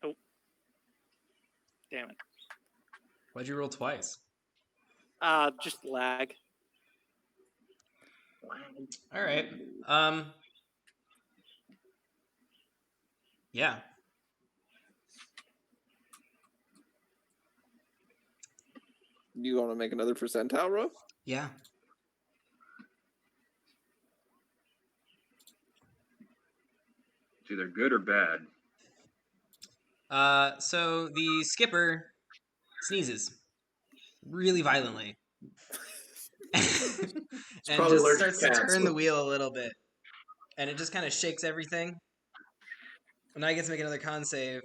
Oh. Damn it.
Why'd you roll twice?
Just lag.
All right. Yeah.
You want to make another percentile roll?
Yeah.
It's either good or bad.
So the skipper sneezes really violently. And
probably
just
allergic
starts
to
to
cats.
turn the wheel a little bit. And it just kind of shakes everything. And I get to make another con save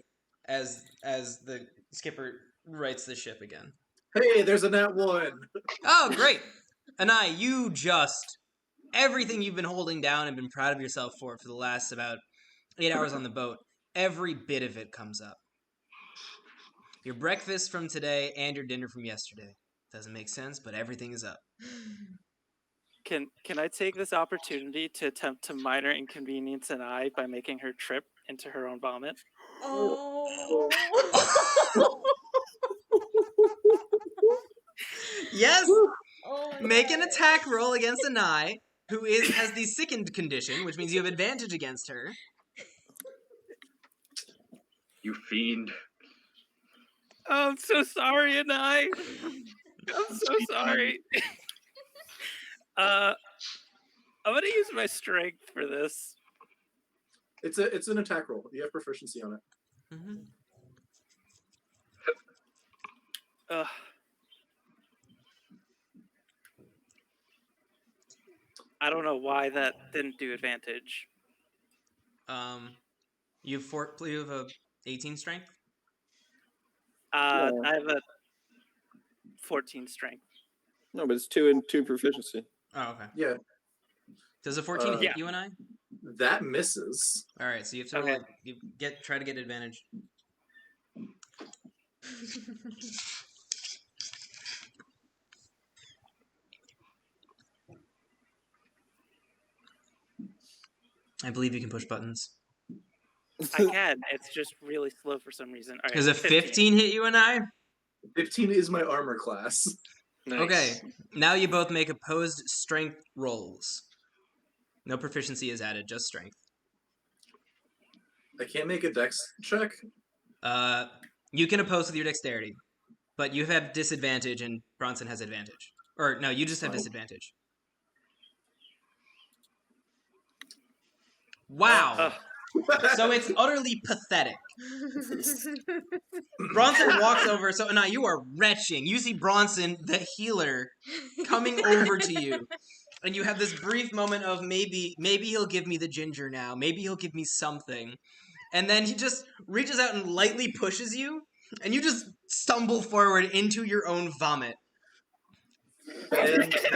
as the skipper rights the ship again.
Hey, there's a nat 1.
Oh, great! Anai, you just... Everything you've been holding down and been proud of yourself for the last about 8 hours on the boat, every bit of it comes up. Your breakfast from today and your dinner from yesterday. Doesn't make sense, but everything is up.
Can I take this opportunity to attempt to minor inconvenience an eye by making her trip into her own vomit?
Oh.
Yes!
Oh my
Make an
God.
attack roll against Anai, who has the sickened condition, which means you have advantage against her.
You fiend.
Oh, I'm so sorry, Anai. I'm so sorry. I'm gonna use my strength for this.
It's an attack roll. You have proficiency on it.
Mm-hmm.
I don't know why that didn't do advantage.
You have a 18 strength.
I have a 14 strength.
No, but it's 2 and 2 proficiency.
Oh, okay.
Yeah.
Does a 14 hit
Yeah.
you and I?
That misses.
All right, so you have to roll try to get advantage. I believe you can push buttons.
I can. It's just really slow for some reason. All right,
Does a 15 hit you and I?
15 is my armor class.
Nice.
Okay, now you both make opposed strength rolls. No proficiency is added, just strength.
I can't make a dex check.
You can oppose with your dexterity, but you have disadvantage and Bronson has advantage. Or no, you just have disadvantage. Wow. So it's utterly pathetic. Bronson walks over. So now you are retching. You see Bronson, the healer, coming over to you. And you have this brief moment of maybe he'll give me the ginger now. Maybe he'll give me something. And then he just reaches out and lightly pushes you. And you just stumble forward into your own vomit.
Fantastic.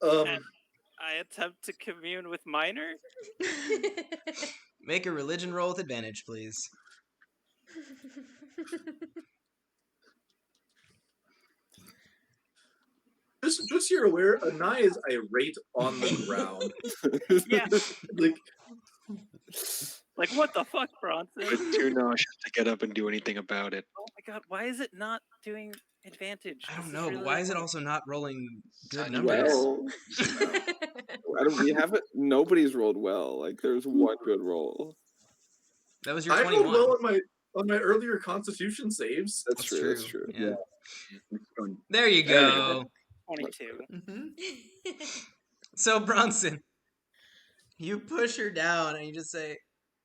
I attempt to commune with Minor.
Make a religion roll with advantage, please.
Just so you're aware, Anai is irate on the ground.
Yeah.
Like
what the fuck, Bronson?
But too nauseous to get up and do anything about it.
Oh my god, why is it not doing advantage?
I don't know, but why is it also not rolling good numbers?
Well, we haven't. Nobody's rolled well. Like there's one good roll.
That was your
I
21.
rolled well on my earlier Constitution saves.
That's true. That's true.
Yeah. There you go.
22.
Mm-hmm. So Bronson, you push her down and you just say,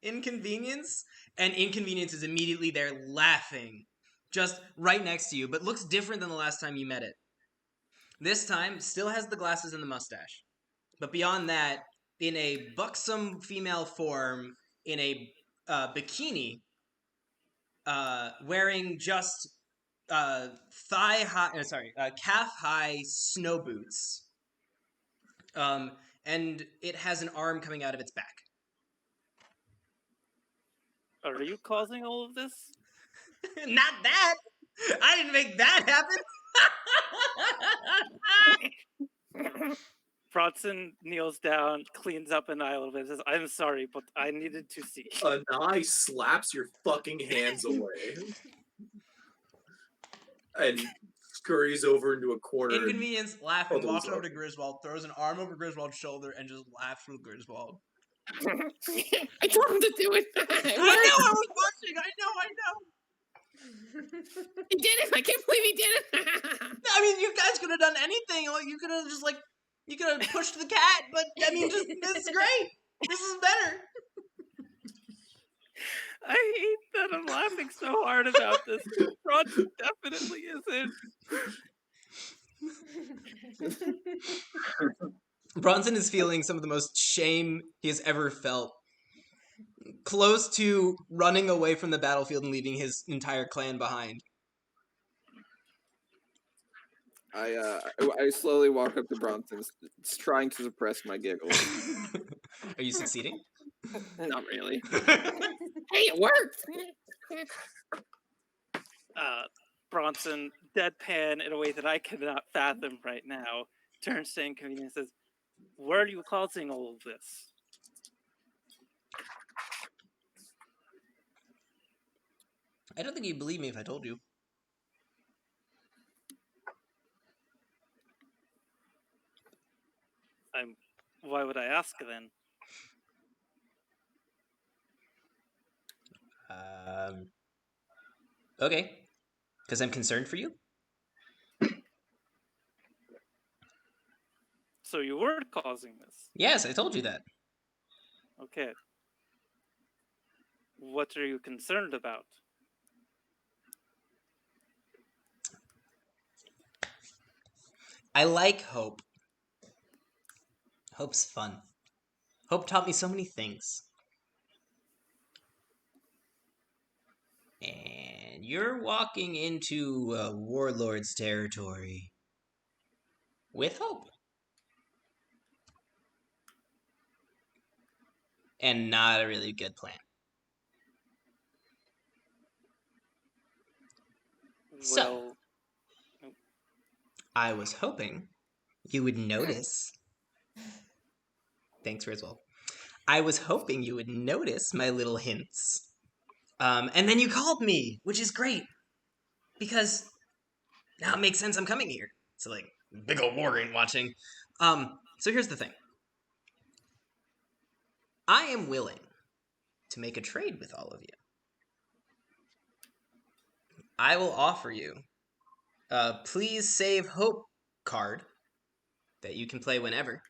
"Inconvenience," and Inconvenience is immediately there laughing, just right next to you, but looks different than the last time you met it. This time, still has the glasses and the mustache. But beyond that, in a buxom female form, in a bikini, wearing just calf-high snow boots. And it has an arm coming out of its back.
Are you causing all of this?
Not that! I didn't make that happen!
Bronson kneels down, cleans up an eye a little bit, and says, "I'm sorry, but I needed to see."
Anai slaps your fucking hands away. And scurries over into a corner.
Inconvenience laughing, walks over to Griswold, throws an arm over Griswold's shoulder, and just laughs with Griswold.
I told him to do it.
I know, I was watching. I know.
He did it. I can't believe he did it.
I mean, you guys could have done anything. You could have just you could have pushed the cat. But I mean, this is great. This is better.
I hate that I'm laughing so hard about this. Bronson definitely isn't.
Bronson is feeling some of the most shame he has ever felt. Close to running away from the battlefield and leaving his entire clan behind.
I slowly walk up to Bronson, trying to suppress my giggles.
Are you succeeding?
Not really.
Hey, it worked.
Bronson, deadpan in a way that I cannot fathom right now, turns to Inconvenience and says, "Where are you causing all of this?"
I don't think you'd believe me if I told you.
Why would I ask then?
Okay. Because I'm concerned for you?
So you were causing this.
Yes, I told you that.
Okay. What are you concerned about?
I like Hope. Hope's fun. Hope taught me so many things. And you're walking into a warlord's territory with Hope. And not a really good plan. So, I was hoping you would notice. Thanks, Griswold. I was hoping you would notice my little hints. And then you called me, which is great. Because now it makes sense I'm coming here. It's like big old war ain't watching. So here's the thing. I am willing to make a trade with all of you. I will offer you a Please Save Hope card that you can play whenever.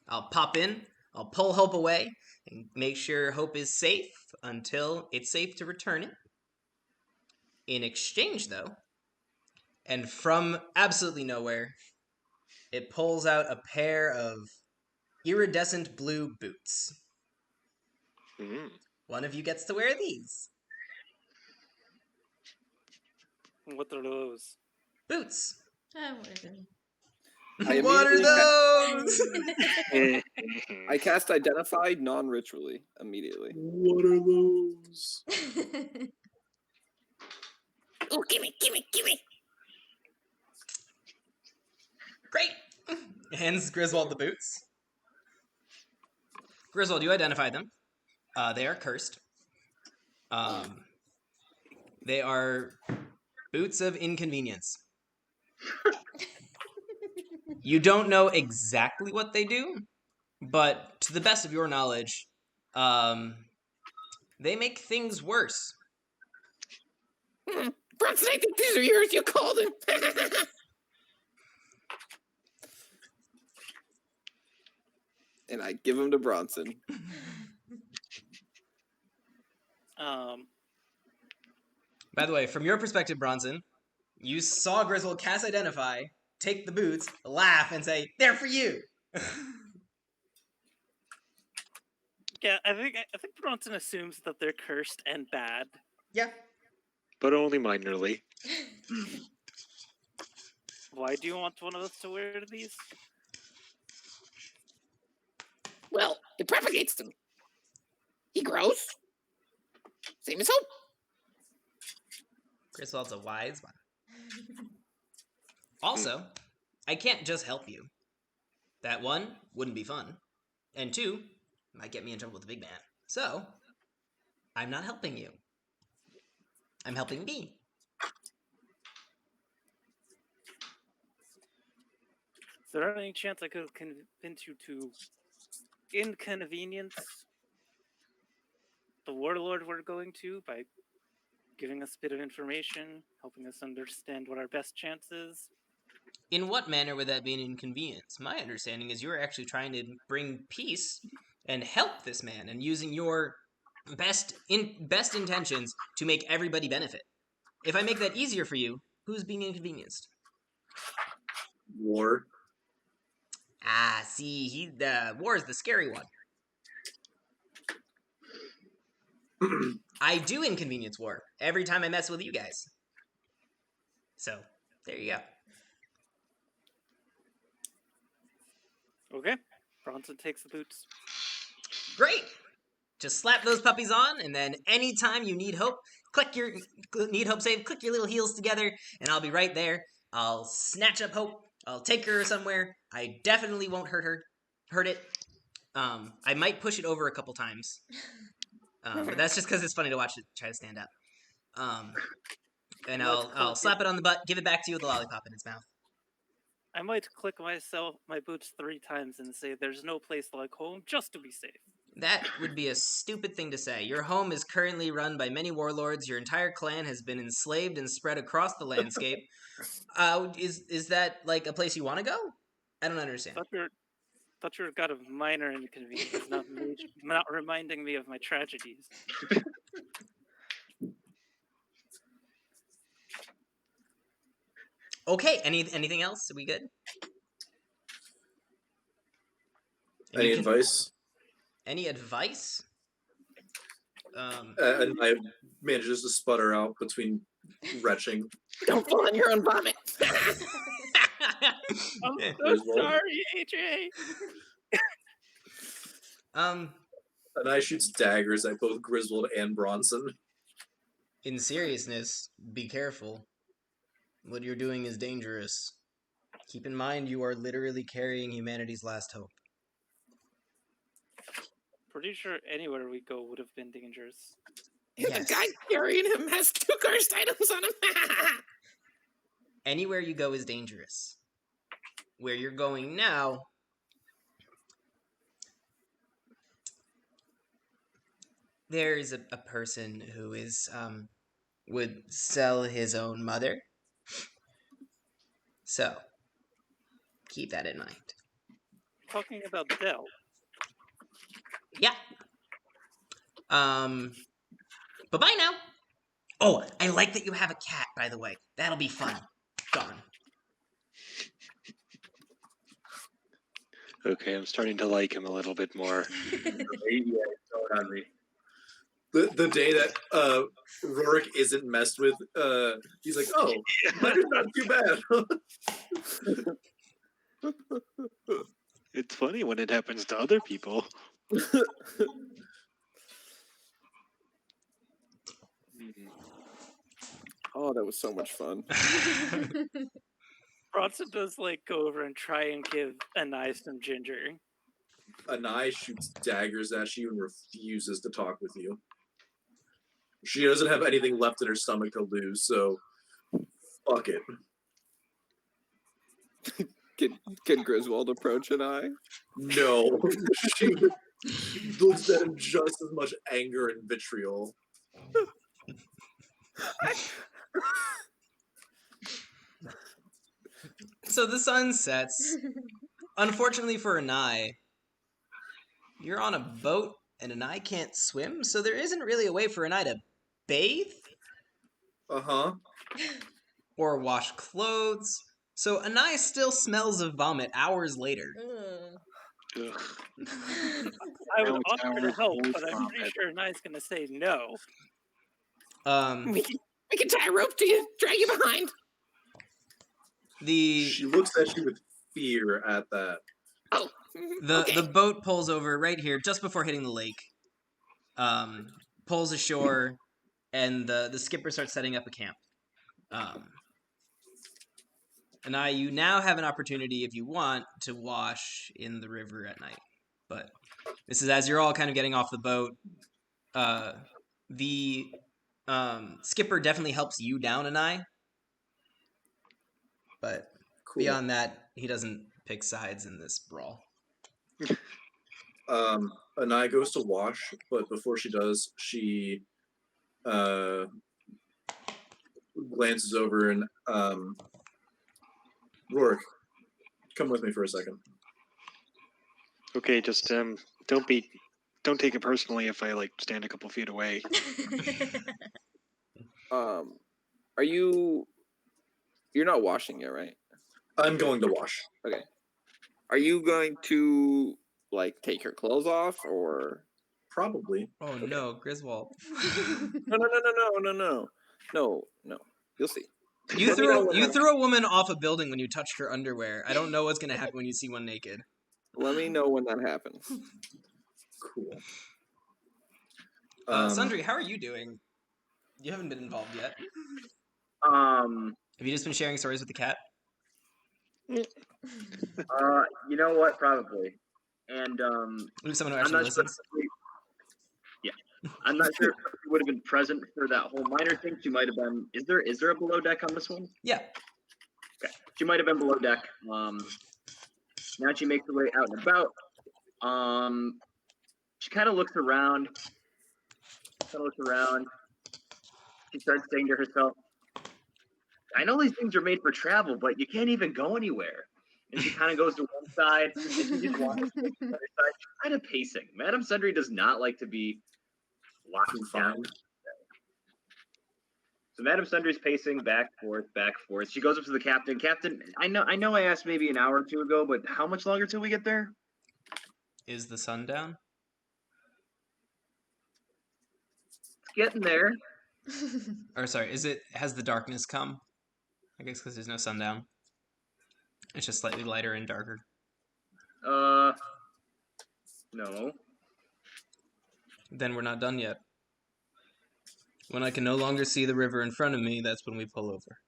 I'll pop in, I'll pull Hope away, and make sure Hope is safe until it's safe to return it. In exchange, though, and from absolutely nowhere, it pulls out a pair of iridescent blue boots. One of you gets to wear these.
What are those?
Boots.
What are they?
What are those?
I cast Identify non-ritually immediately.
What are those?
Oh, gimme.
Great. Hands Griswold the boots. Griswold, you identify them. They are cursed. They are boots of inconvenience. You don't know exactly what they do, but to the best of your knowledge, they make things worse.
Bronson, I think these are yours. You called him.
And I give them to Bronson.
By the way, from your perspective, Bronson, you saw Griswold cast Identify, take the boots, laugh, and say, "They're for you."
Yeah, I think Bronson assumes that they're cursed and bad.
Yeah.
But only minorly.
Why do you want one of us to wear these?
Well, it propagates them. He grows. Same as Hope.
Griswold's a wise one. Also, I can't just help you. That one, wouldn't be fun. And two, might get me in trouble with the big man. So, I'm not helping you. I'm helping me.
Is there any chance I could convince you to inconvenience the warlord we're going to by giving us a bit of information, helping us understand what our best chance is?
In what manner would that be an inconvenience? My understanding is you're actually trying to bring peace and help this man and using your best intentions to make everybody benefit. If I make that easier for you, who's being inconvenienced?
War.
Ah, see, war is the scary one. I do inconvenience war every time I mess with you guys. So, there you go.
Okay. Bronson takes the boots.
Great. Just slap those puppies on, and then anytime you need hope, click your save, click your little heels together, and I'll be right there. I'll snatch up Hope. I'll take her somewhere. I definitely won't hurt it. I might push it over a couple times. But that's just because it's funny to watch it try to stand up. And I'll slap it on the butt, give it back to you with a lollipop in its mouth.
I might click my boots 3 times and say there's no place like home just to be safe.
That would be a stupid thing to say. Your home is currently run by many warlords. Your entire clan has been enslaved and spread across the landscape. Is that like a place you want to go? I don't understand.
Thought you were god of minor inconvenience, not reminding me of my tragedies.
Okay. Anything else? Are we good?
Any advice?
Any advice?
And I manages to sputter out between retching.
Don't fall on your own vomit.
I'm so sorry, AJ.
And I shoots daggers at both Griswold and Bronson.
In seriousness, be careful. What you're doing is dangerous. Keep in mind you are literally carrying humanity's last hope.
Pretty sure anywhere we go would have been dangerous.
The guy carrying him has 2 cursed items on him.
Anywhere you go is dangerous. Where you're going now, there's a person who is would sell his own mother. So keep that in mind.
Talking about Dell.
Yeah. Bye-bye now. Oh, I like that you have a cat, by the way. That'll be fun. Gone.
Okay, I'm starting to like him a little bit more.
The day that Rorik isn't messed with, he's like, oh, mine's not too bad.
It's funny when it happens to other people.
Oh, that was so much fun.
Bronson does go over and try and give Anai some ginger.
Anai shoots daggers at you and refuses to talk with you. She doesn't have anything left in her stomach to lose, so fuck it.
Can Griswold approach an eye?
No. She looks at him just as much anger and vitriol.
So the sun sets. Unfortunately for Anai, you're on a boat and Anai can't swim, so there isn't really a way for Anai to bathe.
Uh-huh.
Or wash clothes. So Anai still smells of vomit hours later.
Ugh.
I would offer to help, but I'm pretty sure Anai's going to say no.
We can tie a rope to you, drag you behind.
She looks at you with fear at that.
Oh, okay.
The boat pulls over right here, just before hitting the lake. Pulls ashore, and the skipper starts setting up a camp. And you now have an opportunity, if you want, to wash in the river at night. But this is as you're all kind of getting off the boat. The skipper definitely helps you down, Anai. But beyond that, he doesn't pick sides in this brawl.
Anai goes to wash, but before she does, she glances over and Rorik, come with me for a second.
Okay, just don't take it personally if I stand a couple feet away.
Are you're not washing yet, right?
I'm going to wash.
Okay. Are you going to take your clothes off or?
Probably.
Oh okay. No, Griswold.
No. You'll see.
You threw a woman off a building when you touched her underwear. I don't know what's gonna happen when you see one naked.
Let me know when that happens.
Cool.
Sundry, how are you doing? You haven't been involved yet.
Um.
Have you just been sharing stories with the cat?
You know what? Probably. And
Someone who
I'm
actually
not sure.
listens.
Yeah, I'm not sure if she would have been present for that whole minor thing. She might have been. Is there a below deck on this one?
Yeah.
Okay. She might have been below deck. Now she makes her way out and about. She kind of looks around. She starts saying to herself, I know these things are made for travel, but you can't even go anywhere. And she kind of goes to one side, and she just walks to the other side, kind of pacing. Madame Sundry does not like to be locked down.
Confined.
So Madame Sundry's pacing back, forth. She goes up to the captain. Captain, I know I asked maybe an hour or two ago, but how much longer till we get there?
Is the sun down?
It's getting there.
Or sorry, has the darkness come? I guess because there's no sundown. It's just slightly lighter and darker.
No.
Then we're not done yet. When I can no longer see the river in front of me, that's when we pull over.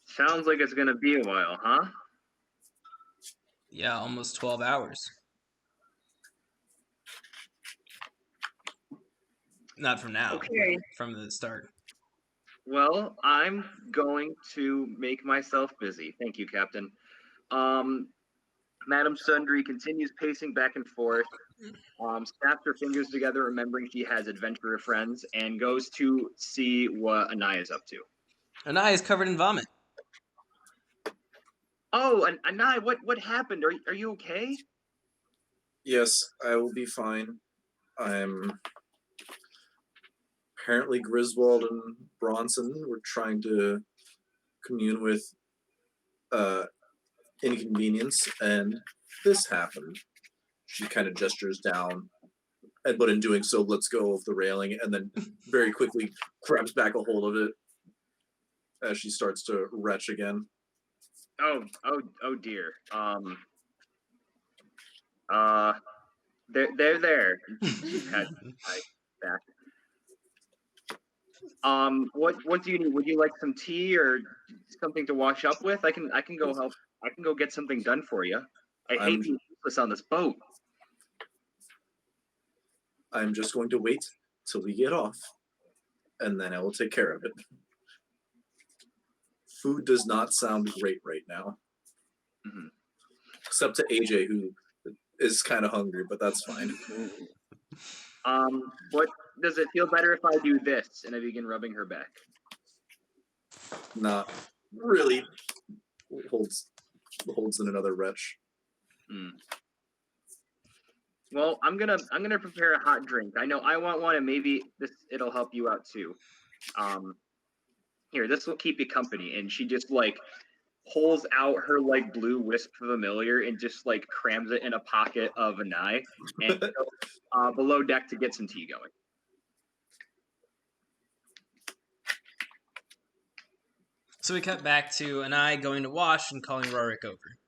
Sounds like it's gonna be a while, huh?
Yeah, almost 12 hours. Not from now.
Okay.
From the start.
Well, I'm going to make myself busy. Thank you, Captain. Madame Sundry continues pacing back and forth, snaps her fingers together, remembering she has adventurer friends, and goes to see what Anaya is up to.
Anaya is covered in vomit.
Oh, Anaya, what happened? Are you okay?
Yes, I will be fine. I'm apparently Griswold and Bronson were trying to commune with inconvenience, and this happened. She kind of gestures down, but in doing so, lets go of the railing, and then very quickly grabs back a hold of it as she starts to retch again.
Oh dear. They're there. She pats my back. What do you need? Would you like some tea or something to wash up with? I can go help. I can go get something done for you. I hate being useless on this boat.
I'm just going to wait till we get off, and then I will take care of it. Food does not sound great right now.
Mm-hmm.
Except to AJ, who is kind of hungry, but that's fine.
What does it feel better if I do this? And I begin rubbing her back.
Not really. Holds in another retch.
Well, I'm gonna prepare a hot drink. I know I want one, and maybe it'll help you out too. Here, this will keep you company. And she just like pulls out her like blue wisp familiar and just like crams it in a pocket of Anai and goes below deck to get some tea going.
So we cut back to Anai going to wash and calling Rorik over.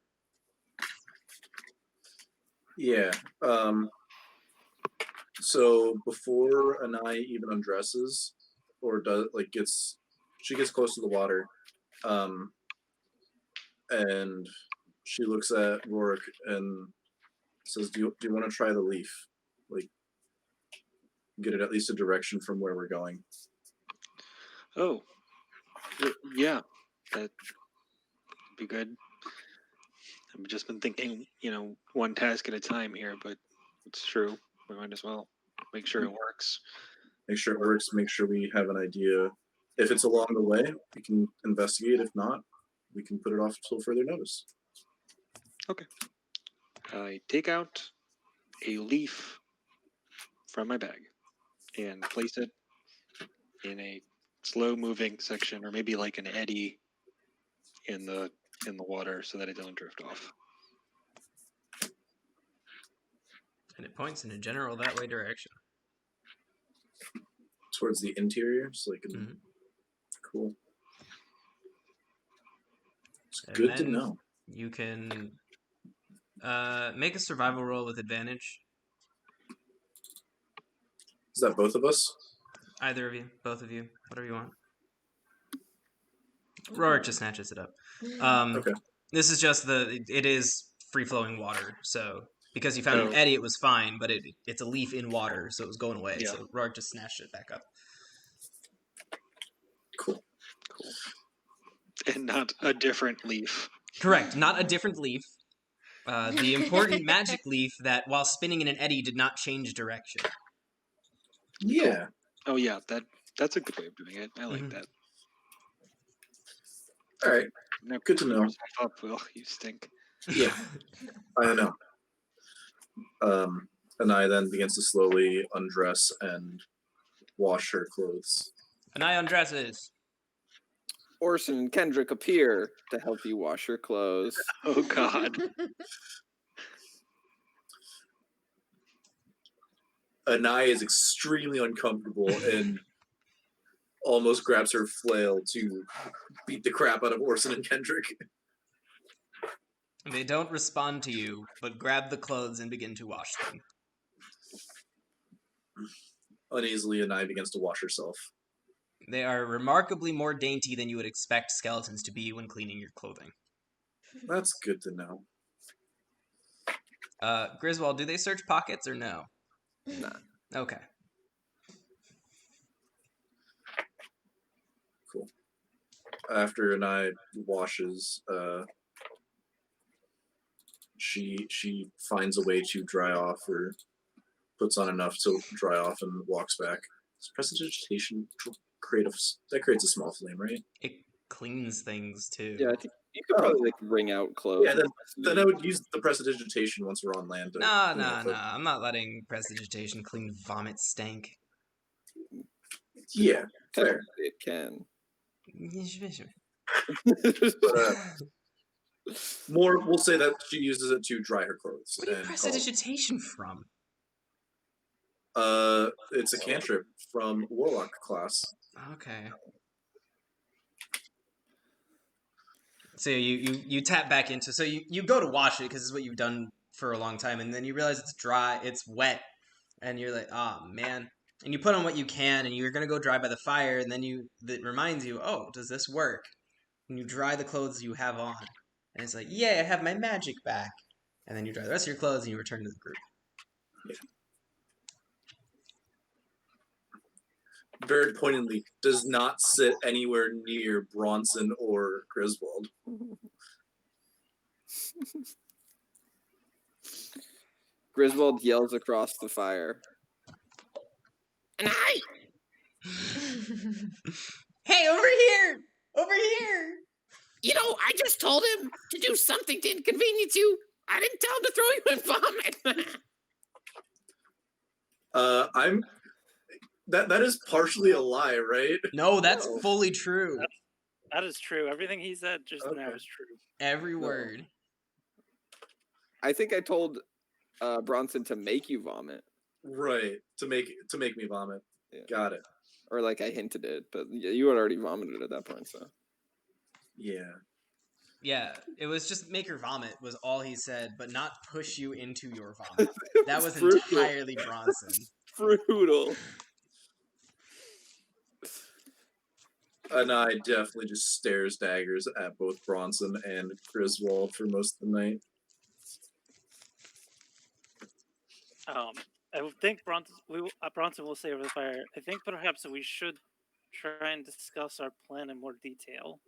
Yeah. So before Anai even undresses or she gets close to the water, and she looks at Rorik and says, "Do you want to try the leaf? Like, get it at least a direction from where we're going."
Oh, yeah, that'd be good. I've just been thinking, one task at a time here, but it's true. We might as well make sure it works.
Make sure it works. Make sure we have an idea. If it's along the way, we can investigate. If not, we can put it off till further notice.
Okay. I take out a leaf from my bag and place it in a slow-moving section, or maybe like an eddy in the water, so that it doesn't drift off.
And it points in a general that way direction.
Towards the interior, so like, cool. It's
And
good to
then
know.
you can make a survival roll with advantage.
Is that both of us?
Either of you, both of you, whatever you want. Rorik just snatches it up.
Okay.
This is just it is free-flowing water, so because you found an
So-
eddy, it was fine, but it's a leaf in water, so it was going away.
Yeah.
So Rorik just snatched it back up.
Cool.
And not a different leaf.
Correct, not a different leaf. The important magic leaf that, while spinning in an eddy, did not change direction.
Yeah.
Oh yeah, that's a good way of doing it. I like
Mhm.
that.
All right.
Now
Good to
clean
know.
yourself up, Will. You stink.
Yeah. I know. And I then begins to slowly undress and wash her clothes.
And I undresses.
Orson and Kendrick appear to help you wash your clothes.
Oh God.
Anai is extremely uncomfortable and almost grabs her flail to beat the crap out of Orson and Kendrick.
They don't respond to you, but grab the clothes and begin to wash them.
Uneasily, Anai begins to wash herself.
They are remarkably more dainty than you would expect skeletons to be when cleaning your clothing.
That's good to know.
Griswold, do they search pockets or no?
Nah.
Okay.
Cool. After Anai washes, she finds a way to dry off, or puts on enough to dry off, and walks back. Does prestidigitation creates a small flame, right?
It cleans things too.
Yeah, I think you could probably like wring out clothes.
Yeah, then I would use the prestidigitation once we're on land. To
Nah.
clean it, but-
I'm not letting prestidigitation clean vomit stank.
Yeah, fair.
It can.
But, more, we'll say that she uses it to dry her clothes.
What are you
and
prestidigitation from?
it's a cantrip from Warlock class.
Okay. So you tap back into, so you go to wash it because it's what you've done for a long time, and then you realize it's dry, it's wet, and you're like, oh man. And you put on what you can, and you're gonna go dry by the fire, and then that reminds you, oh, does this work? And you dry the clothes you have on, and it's like, yay, I have my magic back. And then you dry the rest of your clothes, and you return to the group.
Very pointedly, does not sit anywhere near Bronson or Griswold.
Griswold yells across the fire.
And I,
Hey, over here! Over here!
you know, I just told him to do something to inconvenience you. I didn't tell him to throw you in vomit.
That is partially a lie, right?
No, that's fully true.
That is true. Everything he said just now
Okay.
is true.
Every word.
I think I told Bronson to make you vomit,
Right. To make me vomit.
Yeah.
Got it.
or like I hinted it, but you had already vomited at that point. So
Yeah.
Yeah, it was just make her vomit was all he said, but not push you into your vomit. That was
Brutal.
entirely Bronson.
Brutal.
And I definitely just stares daggers at both Bronson and Griswold for most of the night.
I would think Bronson will say over the fire. I think perhaps we should try and discuss our plan in more detail.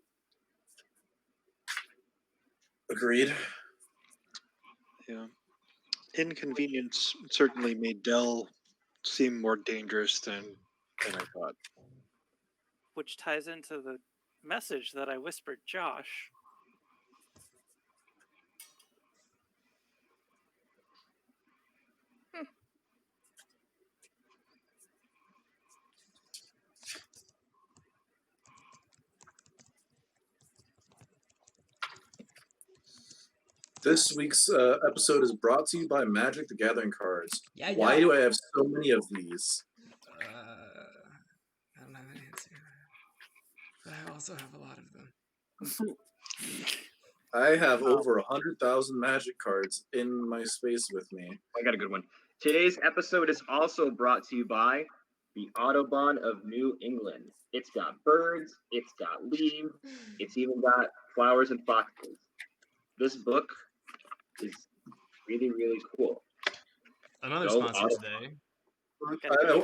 Agreed.
Yeah. Inconvenience certainly made Dell seem more dangerous than I thought.
Which ties into the message that I whispered Josh.
This week's episode is brought to you by Magic the Gathering cards.
Yeah,
Why do I have so many of these?
I don't have an answer. But I also have a lot of them.
I have over 100,000 magic cards in my space with me.
I got a good one. Today's episode is also brought to you by the Audubon of New England. It's got birds, it's got leaves, it's even got flowers and foxes. This book is really, really cool.
Another
Go
sponsor
Audubon.
today.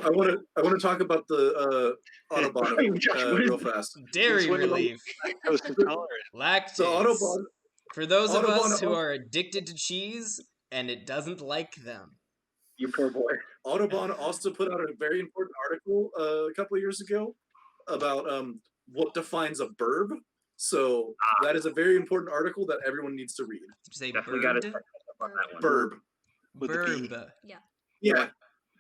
I want to talk about the Audubon real fast.
Dairy relief.
Lactose intolerant.
Lactase.
So Audubon,
For those of
Audubon
us who are addicted to cheese and it doesn't like them.
You poor boy.
Audubon also put out a very important article a couple of years ago about what defines a burb. So that is a very important article that everyone needs to read.
Did you say
Definitely got to
bird?
check on that one.
Burb.
With a B.
Burb.
Yeah.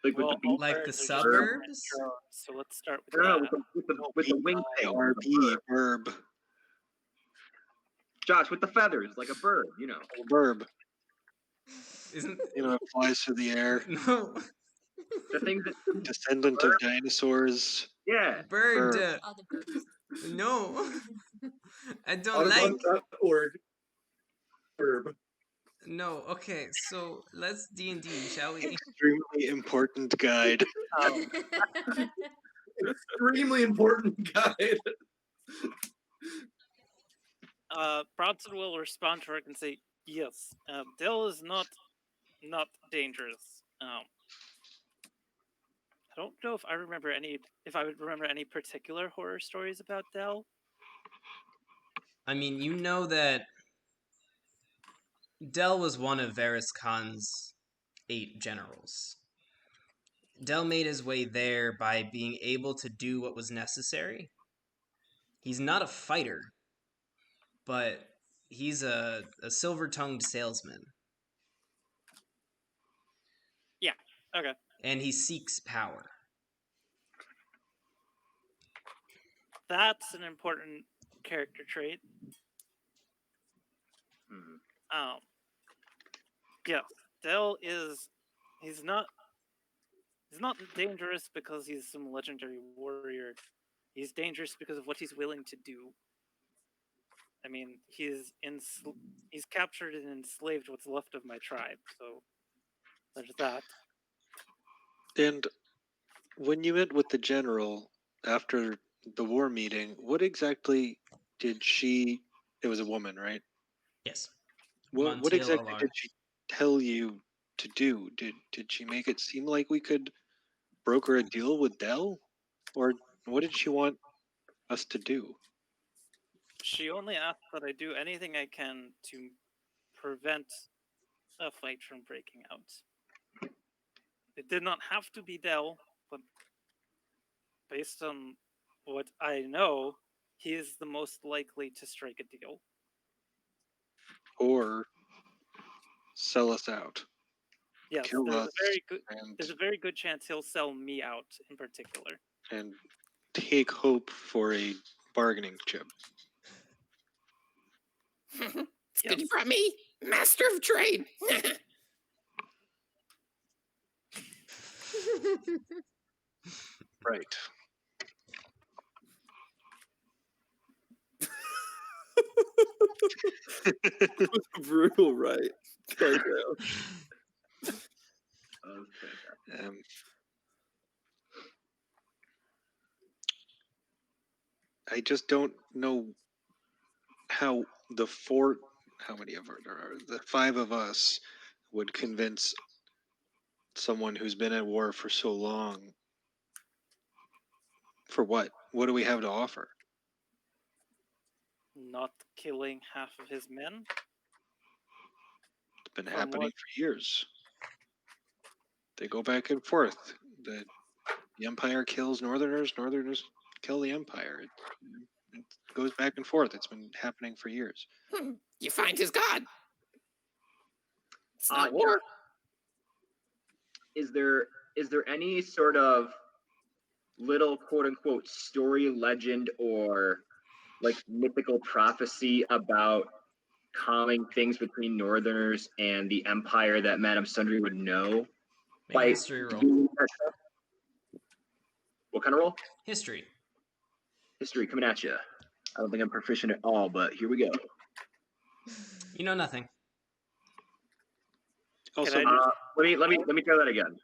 Like with
Well,
the beak.
all
Like
birds
the
are just
suburbs?
drones, so let's start with
No,
that.
with the wing tail.
B-I-R-B, verb.
Josh, with the feathers, like a bird, you know.
Verb.
Isn't
You know, it flies through the air.
no
The things that,
Descendant of dinosaurs.
yeah.
bird?
Other birds.
No, I don't like.
Audubon.org. Burb.
No, okay. So let's D&D, shall we?
Extremely important guide.
Extremely important guide.
Bronson will respond to her and say, "Yes, Dell is not dangerous. I don't know if I remember any. If I would remember any particular horror stories about Dell.
I mean, you know that Del was one of Varys Khan's 8 generals. Del made his way there by being able to do what was necessary. He's not a fighter, but he's a silver-tongued salesman.
Yeah. Okay.
And he seeks power.
That's an important character trait. Yeah, Dell is he's not dangerous because he's some legendary warrior. He's dangerous because of what he's willing to do. I mean, he's captured and enslaved what's left of my tribe, so there's that.
And when you met with the general after the war meeting, what exactly did she... It was a woman, right?
Yes.
What
Montiel
exactly
Alar.
did she tell you to do? Did she make it seem like we could broker a deal with Dell? Or what did she want us to do?
She only asked that I do anything I can to prevent a fight from breaking out. It did not have to be Dell, but based on what I know, he is the most likely to strike a deal.
Or sell us out?
Yes,
Kill us
there's a very good chance he'll sell me out in particular.
and take hope for a bargaining chip.
It's good you brought me master of trade.
Right.
Brutal, right?
Okay.
I just don't know how how many of there are, the 5 of us would convince someone who's been at war for so long. For what? What do we have to offer?
Not killing half of his men?
It's been
From
happening
what?
for years. They go back and forth. The Empire kills Northerners, Northerners kill the Empire. It goes back and forth. It's been happening for years.
You find his god. It's not
Yeah.
war.
Is there any sort of little quote unquote story, legend, or like mythical prophecy about calming things between Northerners and the Empire that Madame Sundry would know?
Make a history roll.
What kind of roll?
History.
History coming at you. I don't think I'm proficient at all, but here we go.
You know nothing.
Also,
Can I
Let me try that again.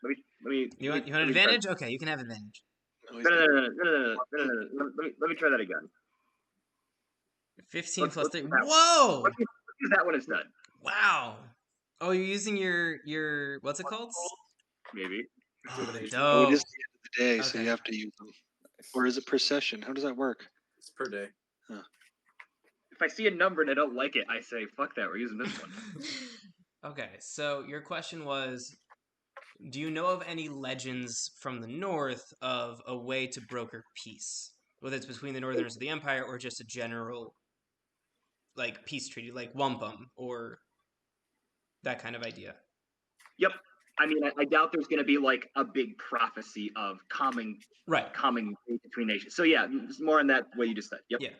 You want
let me
advantage? Okay, you can have advantage.
no,
Let me try that again.
15 plus
Let's
3.
do that one.
Whoa!
Let's use that one instead.
Wow. Oh, you're using your what's it called?
Maybe.
Oh, they're
oh, it
dope.
is the end of the day, so you
Okay.
have to use them. Or is it per session? How does that work?
It's per day.
If I see a number and I don't like it, I say, fuck that, we're using this one.
Okay, so your question was, do you know of any legends from the north of a way to broker peace? Whether it's between the Northerners of the Empire or just a general, like, peace treaty, like wampum, or that kind of idea.
Yep. I mean, I doubt there's going to be like a big prophecy of calming
Right.
between nations. So yeah, it's more in that way you just said. Yep.
Yeah.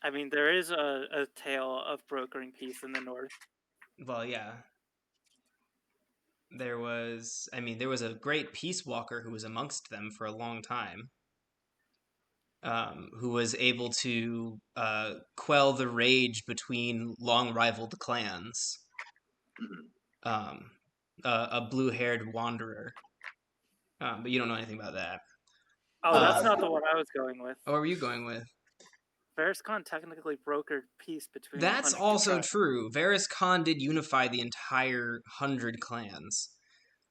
I mean, there is a tale of brokering peace in the north.
Well, yeah. There was a great peace walker who was amongst them for a long time, who was able to quell the rage between long rivaled clans.
Mhm.
A blue-haired wanderer. But you don't know anything about that.
Oh, that's not the one I was going with.
What were you going with?
Varys Khan technically brokered peace between.
That's
100
also
tribes.
true. Varys Khan did unify the entire 100 clans.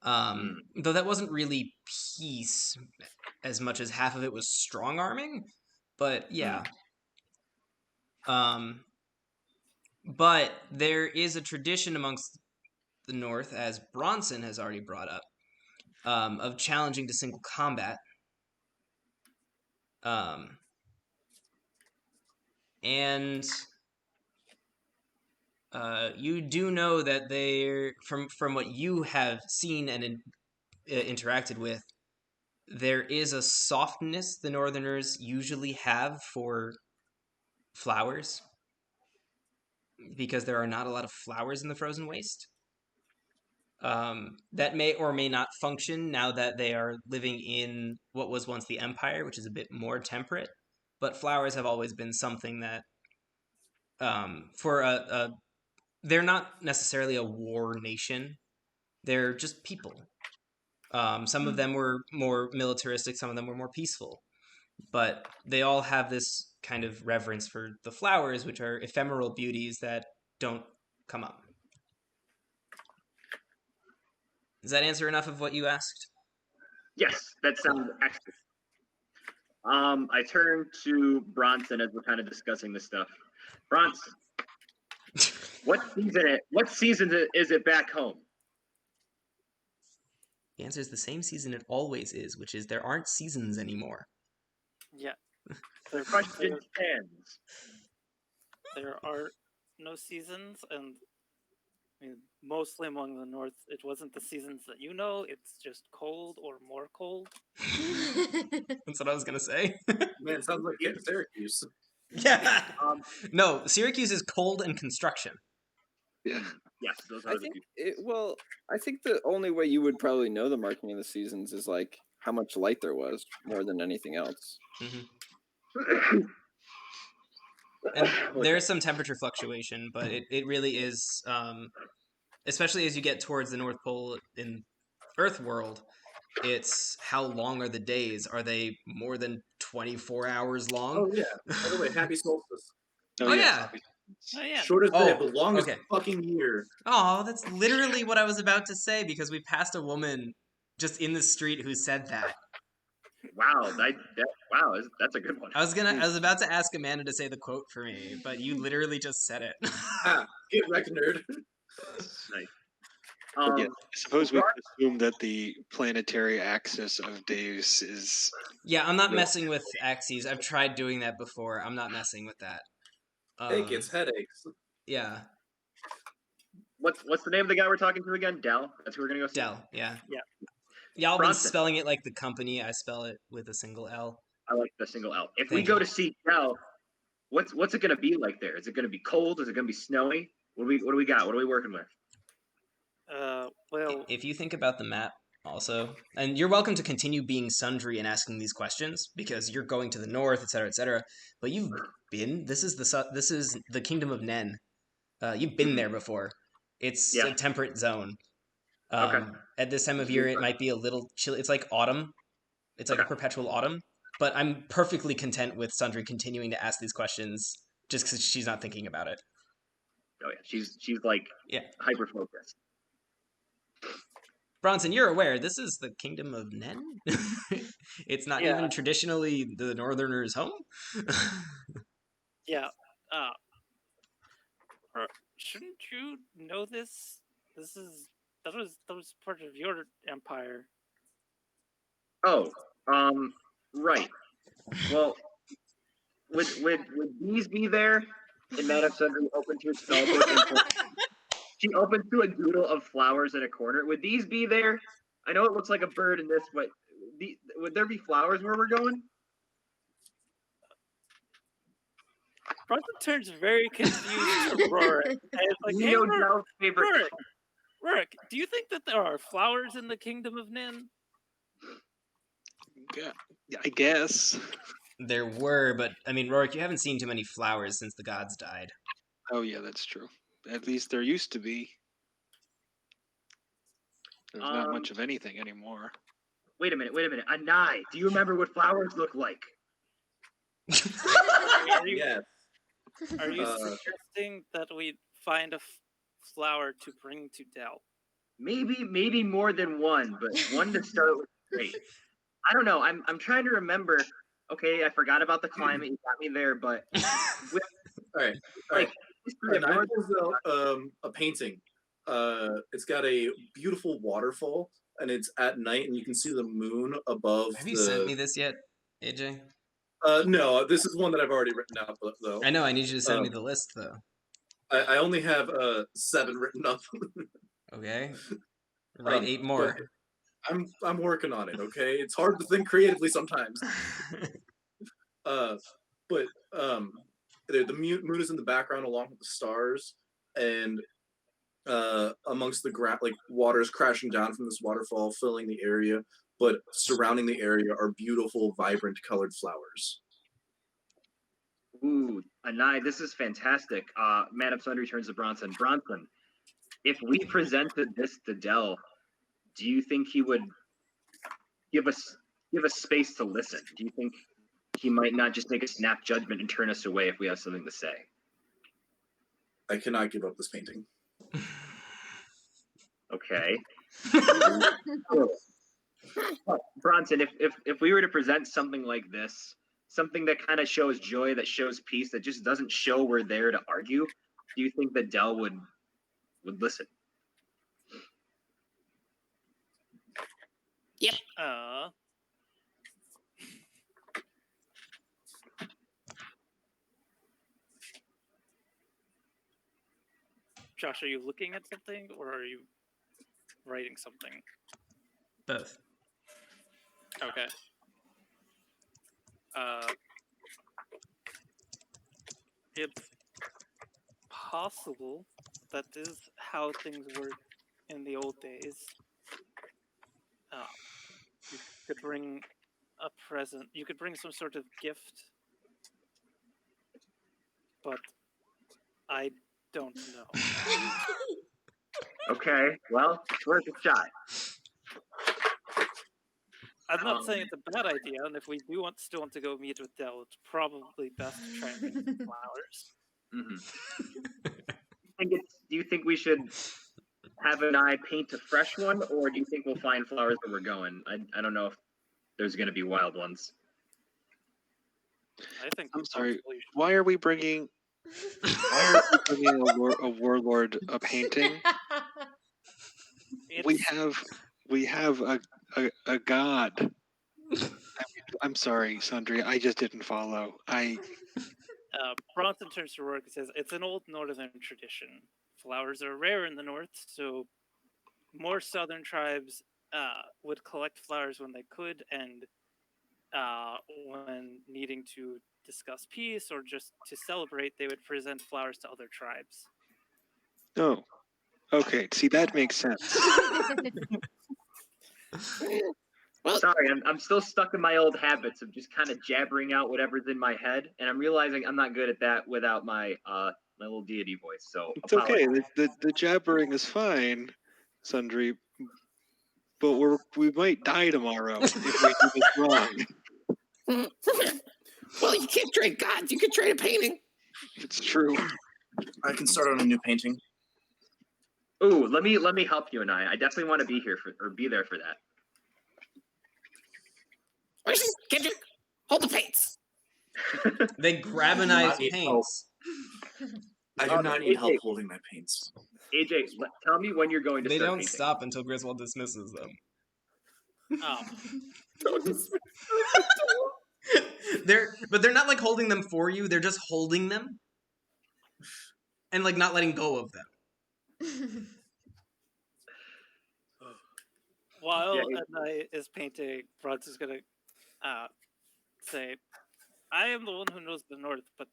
Though that wasn't really peace as much as half of it was strong arming. But yeah. But there is a tradition amongst the North, as Bronson has already brought up, of challenging to single combat. And you do know that they're from what you have seen and interacted with, there is a softness the Northerners usually have for flowers, because there are not a lot of flowers in the frozen waste. That may or may not function now that they are living in what was once the Empire, which is a bit more temperate. But flowers have always been something that, they're not necessarily a war nation. They're just people. Some of them were more militaristic, some of them were more peaceful. But they all have this kind of reverence for the flowers, which are ephemeral beauties that don't come up. Does that answer enough of what you asked?
Yes, that sounds excellent. I turn to Bronson as we're kind of discussing this stuff. Bronson, what season is it back home?
The answer is the same season it always is, which is there aren't seasons anymore.
Yeah.
Question stands.
There are no seasons, and I mean, mostly among the north, it wasn't the seasons that you know. It's just cold or more cold.
That's what I was gonna say.
Man, it sounds like Syracuse.
Yeah. No, Syracuse is cold and construction.
Yeah.
Yes, those are
I
the
think
people.
I think the only way you would probably know the marking of the seasons is like how much light there was more than anything else.
And there is some temperature fluctuation, but it really is, especially as you get towards the North Pole in Earth world, it's how long are the days? Are they more than 24 hours long?
Oh yeah. By the way, happy solstice.
Oh yeah.
Oh yeah.
Shortest day, but longest
okay.
fucking year.
Oh, that's literally what I was about to say, because we passed a woman just in the street who said that.
Wow, that's a good one.
I was about to ask Amanda to say the quote for me, but you literally just said it.
Get wrecked, nerd.
Nice.
Yeah, I suppose we could assume that the planetary axis of days is.
Yeah, I'm not messing with axes. I've tried doing that before. I'm not messing with that.
It gets headaches.
Yeah.
What's the name of the guy we're talking to again? Dell. That's who we're gonna go see.
Dell. Yeah.
Yeah.
Y'all been
Bronson.
spelling it like the company. I spell it with a single L.
I like the single L. If we
Thank
go
you.
to see Dell, what's it gonna be like there? Is it gonna be cold? Is it gonna be snowy? What do we got? What are we working with?
Well,
If you think about the map also. And you're welcome to continue being Sundry and asking these questions because you're going to the north, etc., etc. But you've been. This is the kingdom of Nen. You've been there before. It's
Yeah.
a temperate zone.
Okay.
At this time of year, it might be a little chilly. It's like autumn. It's like a perpetual autumn. But I'm perfectly content with Sundry continuing to ask these questions just because she's not thinking about it.
Oh yeah, she's like hyper focused.
Bronson, you're aware this is the kingdom of Nen. It's not even traditionally the Northerners' home.
Yeah. Shouldn't you know this? That was part of your empire.
Oh, right. Well, would these be there? And Madame Sundry opened her spell book and she opened to a doodle of flowers in a corner. Would these be there? I know it looks like a bird in this, but would there be flowers where we're going?
Bronson turns very confused to Rorik. And it's like, hey, Rorik, do you think that there are flowers in the kingdom of Nin?
Yeah, I guess.
There were, but I mean, Rorik, you haven't seen too many flowers since the gods died.
Oh yeah, that's true. At least there used to be. There's not much of anything anymore.
Wait a minute. Anai, do you remember what flowers look like?
Yes. Are you suggesting that we find a flower to bring to Dell?
Maybe more than one, but one to start with is great. I don't know. I'm trying to remember. Okay, I forgot about the climate. You got me there, but
all right. I pulls out a painting. It's got a beautiful waterfall, and it's at night, and you can see the moon above.
Have you sent me this yet, AJ?
No, this is one that I've already written out, though.
I know. I need you to send me the list, though.
I only have 7 written up.
Okay. Write 8 more.
I'm working on it. Okay, it's hard to think creatively sometimes. But the moon is in the background along with the stars, and amongst the like water's crashing down from this waterfall, filling the area. But surrounding the area are beautiful, vibrant, colored flowers.
Ooh, Anai, this is fantastic. Madame Sundry turns to Bronson. Bronson, if we presented this to Dell, do you think he would give us space to listen? Do you think he might not just make a snap judgment and turn us away if we have something to say?
I cannot give up this painting.
Okay. Bronson, if we were to present something like this, something that kind of shows joy, that shows peace, that just doesn't show we're there to argue, do you think that Dell would listen?
Yep.
Josh, are you looking at something or are you writing something?
Both.
Okay. It's possible that is how things work in the old days. You could bring a present. You could bring some sort of gift, but I don't know.
Okay, well, it's worth a shot.
I'm not saying it's a bad idea, and if we still want to go meet with Dell, it's probably best to try and bring some flowers.
Mm-hmm. Do you think we should have Anai paint a fresh one, or do you think we'll find flowers where we're going? I don't know if there's going to be wild ones.
I think.
I'm sorry. Why are we bringing a warlord a painting? We have a god. I'm sorry, Sundry. I just didn't follow.
Bronson turns to Rorik and says, "It's an old northern tradition. Flowers are rare in the north, so more southern tribes would collect flowers when they could, and when needing to discuss peace or just to celebrate, they would present flowers to other tribes."
Oh, okay. See, that makes sense.
Well,
Sorry, I'm still stuck in my old habits of just kind of jabbering out whatever's in my head, and I'm realizing I'm not good at that without my my little deity voice. So
It's okay.
apologize.
The jabbering is fine, Sundry. But we might die tomorrow if we do this wrong.
well, you can't trade gods. You can trade a painting.
It's true.
I can start on a new painting.
Ooh, let me help you, and I definitely want to be here or be there for that.
Listen, Kendrick, hold the paints.
They grab an eye's paints.
I do not need help
AJ,
holding my paints.
AJ, tell me when you're going to
They
start
don't
painting.
stop until Griswold dismisses them. They're not like holding them for you. They're just holding them and like not letting go of them.
While
Yeah,
Anai is painting, Bronze is gonna say, "I am the one who knows the North, but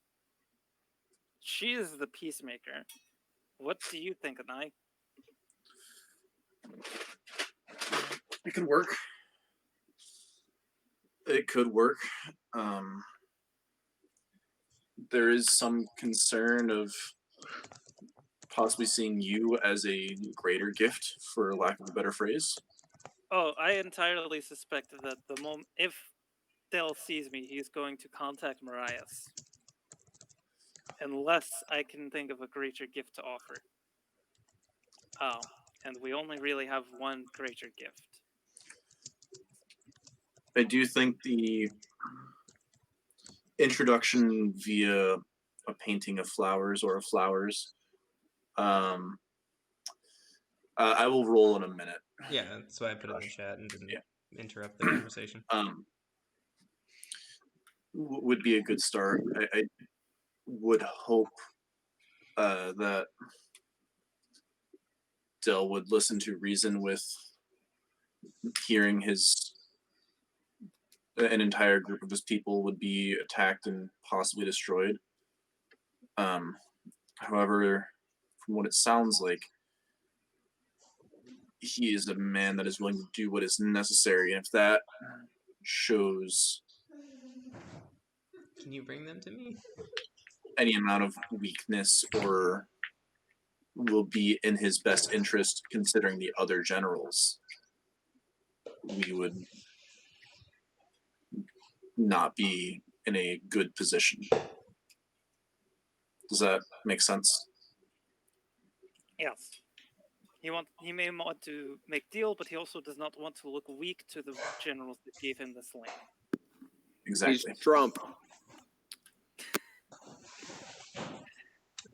she is the peacemaker. What do you think, Anai?"
It could work. It could work. There is some concern of possibly seeing you as a greater gift, for lack of a better phrase.
Oh, I entirely suspect that the moment if Dell sees me, he's going to contact Marias. Unless I can think of a greater gift to offer. And we only really have one greater gift.
I do think the introduction via a painting of flowers or of flowers. I will roll in a minute.
Yeah, that's why I put it in the chat and didn't interrupt the conversation.
Would be a good start. I would hope that Dell would listen to reason with hearing an entire group of his people would be attacked and possibly destroyed. However, from what it sounds like, he is a man that is willing to do what is necessary, and if that shows
Can you bring them to me?
any amount of weakness or will be in his best interest considering the other generals, we would not be in a good position. Does that make sense?
Yes. He may want to make deal, but he also does not want to look weak to the generals that gave him this land.
Exactly.
He's Trump.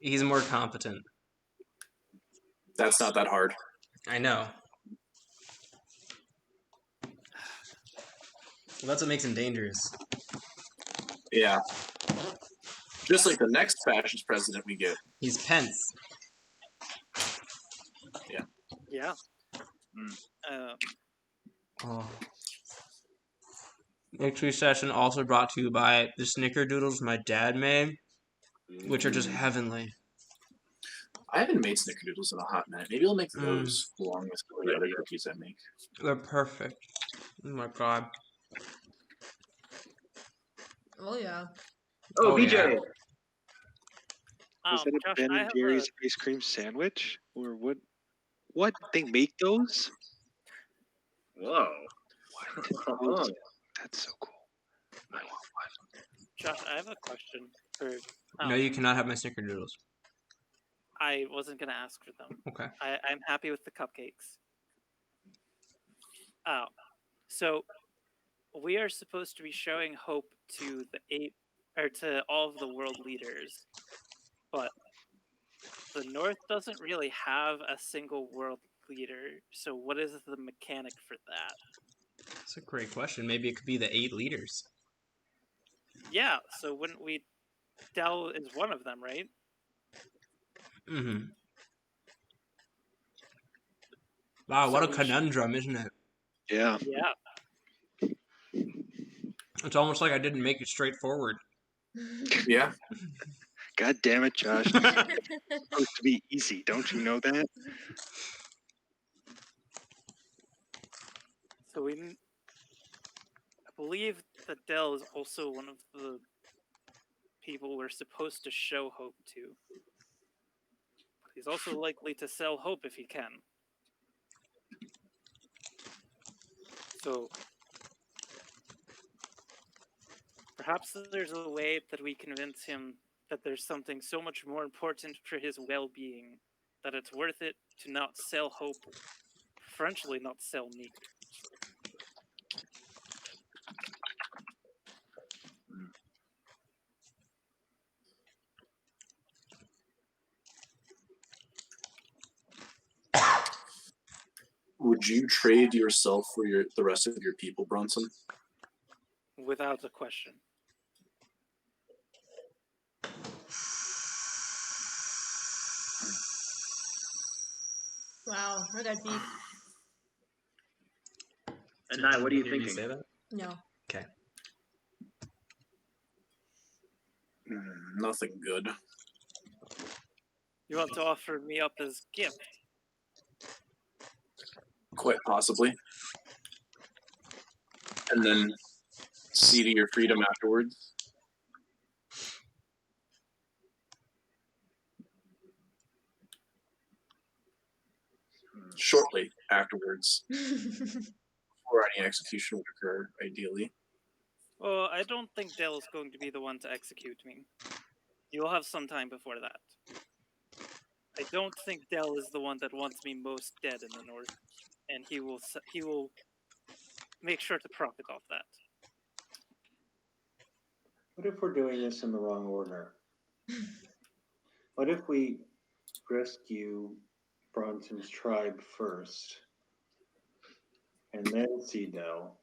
He's more competent.
That's not that hard.
I know. Well, that's what makes him dangerous.
Yeah. Just like the next fascist president we get.
He's Pence.
Yeah.
Yeah.
Oh. Next week's session also brought to you by the snickerdoodles my dad made, which are just heavenly.
I haven't made snickerdoodles in a hot minute. Maybe I'll make those along with the other cookies I make.
They're perfect. Oh my god.
Oh yeah.
Oh, BJ.
Yeah.
Is that a
Josh,
Ben
I
and
have
Jerry's ice cream sandwich? Or what? What? They make those?
Whoa.
What? That's so cool. I want one.
Josh, I have a question for.
No, you cannot have my snickerdoodles.
I wasn't going to ask for them.
Okay.
I'm happy with the cupcakes. So we are supposed to be showing hope to to all of the world leaders, but the North doesn't really have a single world leader. So what is the mechanic for that?
That's a great question. Maybe it could be the 8 leaders.
Yeah. So wouldn't we? Dell is one of them, right?
Mm-hmm. Wow,
So
what a
we
conundrum, isn't it?
Yeah.
Yeah.
It's almost like I didn't make it straightforward.
Yeah.
God damn it, Josh. It's supposed to be easy. Don't you know that?
So I believe that Dell is also one of the people we're supposed to show hope to. But he's also likely to sell hope if he can. So perhaps there's a way that we convince him that there's something so much more important for his well-being that it's worth it to not sell hope, preferentially not sell me.
Would you trade yourself for the rest of your people, Bronson?
Without a question.
Wow, I got deep.
And Nye, what are you
Did you
thinking?
say that?
No.
Okay.
Nothing good.
You want to offer me up as gift?
Quite possibly. And then see to your freedom afterwards. Shortly afterwards, before any execution would occur, ideally.
Well, I don't think Dell is going to be the one to execute me. You'll have some time before that. I don't think Dell is the one that wants me most dead in the north, and he will make sure to profit off that.
What if we're doing this in the wrong order? What if we rescue Bronson's tribe first, and then see Dell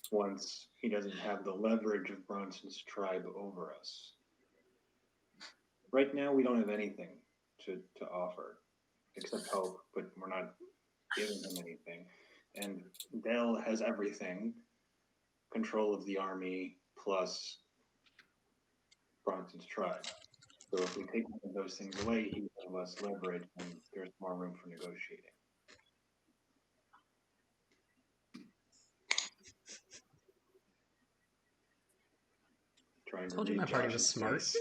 once he doesn't have the leverage of Bronson's tribe over us? Right now, we don't have anything to offer except hope, but we're not giving him anything. And Dell has everything, control of the army plus Bronson's tribe. So if we take one of those things away, he has less leverage and there's more room for negotiating. Trying to
Told you my
read
party was
Josh's
smart.
face.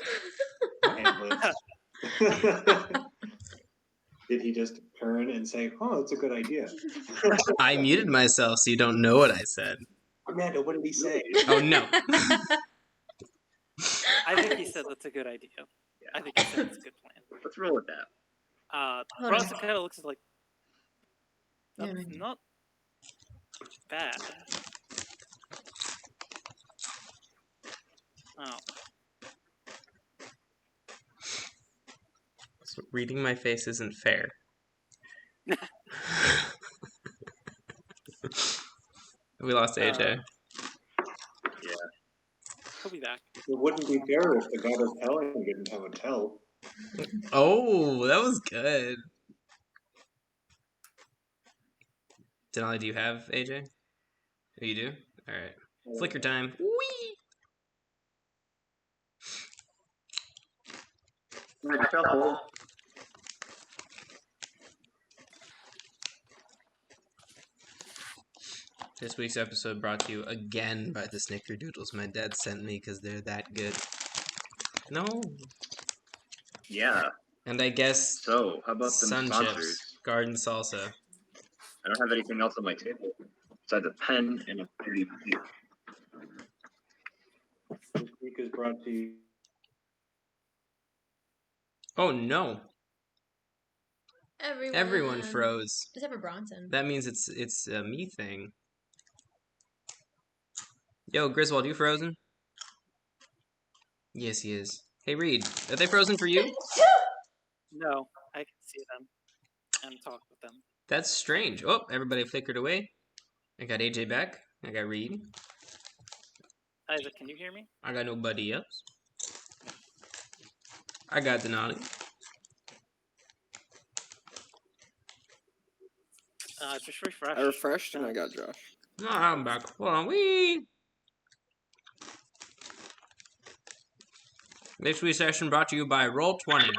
Did he just turn and say, "Oh, that's a good idea"?
I muted myself so you don't know what I said.
Amanda, what did he say?
Oh, no.
I think he said that's a good idea.
Yeah.
I think he said it's a good plan.
Let's roll with that.
Hold
Bronson
on.
kind of looks like
Yeah,
that's
man.
not bad. Oh,
So reading my face isn't fair. We lost AJ.
Yeah.
he'll be back.
It wouldn't be fair if the god of telling didn't have a tell.
Oh, that was good. Denali, do you have AJ? Oh, you do? Alright. Flicker time. Whee!
Shuffle.
This week's episode brought to you again by the Snickerdoodles my dad sent me because they're that good. No.
Yeah.
And I guess
So, how about them
Sun
sponsors?
Chips, Garden Salsa.
I don't have anything else on my table besides a pen and a pretty paper.
This week is brought to you.
Oh no.
Everyone.
Everyone froze.
Except for Bronson.
That means it's a me thing. Yo, Griswold, you frozen? Yes, he is. Hey, Reed, are they frozen for you?
No, I can see them and talk with them.
That's strange. Oh, everybody flickered away. I got AJ back. I got Reed.
Isaac, can you hear me?
I got nobody else. I got Denali.
Just refresh.
I refreshed and I got Josh.
Oh, I'm back. Hold on. Wee! This week's session brought to you by Roll20,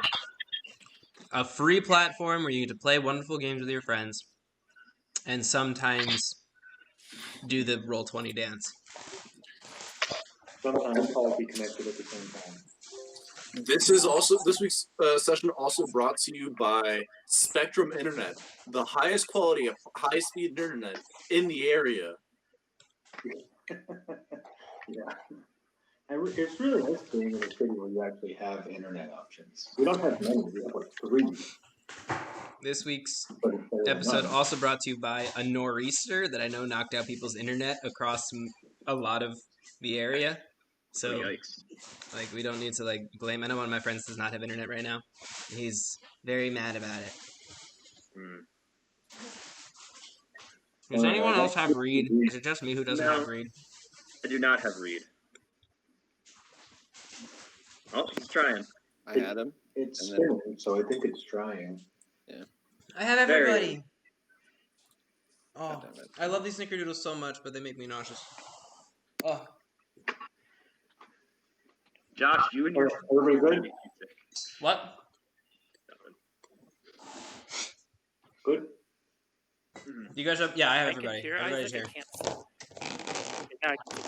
a free platform where you get to play wonderful games with your friends and sometimes do the Roll20 dance.
Sometimes all be connected at the same time.
This week's session also brought to you by Spectrum Internet, the highest quality of high-speed internet in the area.
Yeah. It's really nice being in a city where you actually have internet options. We don't have many, we have like 3.
This week's
But it's better than
episode
none.
also brought to you by a nor'easter that I know knocked out people's internet across a lot of the area. So,
Yikes.
like, we don't need to, like, blame anyone. One of my friends does not have internet right now. He's very mad about it. Does anyone else have Reed? Is it just me who doesn't have Reed?
I do not have Reed. Oh, he's trying.
I had him.
It's
And
spinning, so I think it's trying.
I have
There he
everybody. Oh,
God damn it.
I love these snickerdoodles so much, but they make me nauseous. Oh,
Josh, you and your
Everybody good?
what?
Good?
You guys have? Yeah, I have
I can
everybody.
hear
Everybody's
Isaac.
here.
I can't. Okay, now I can.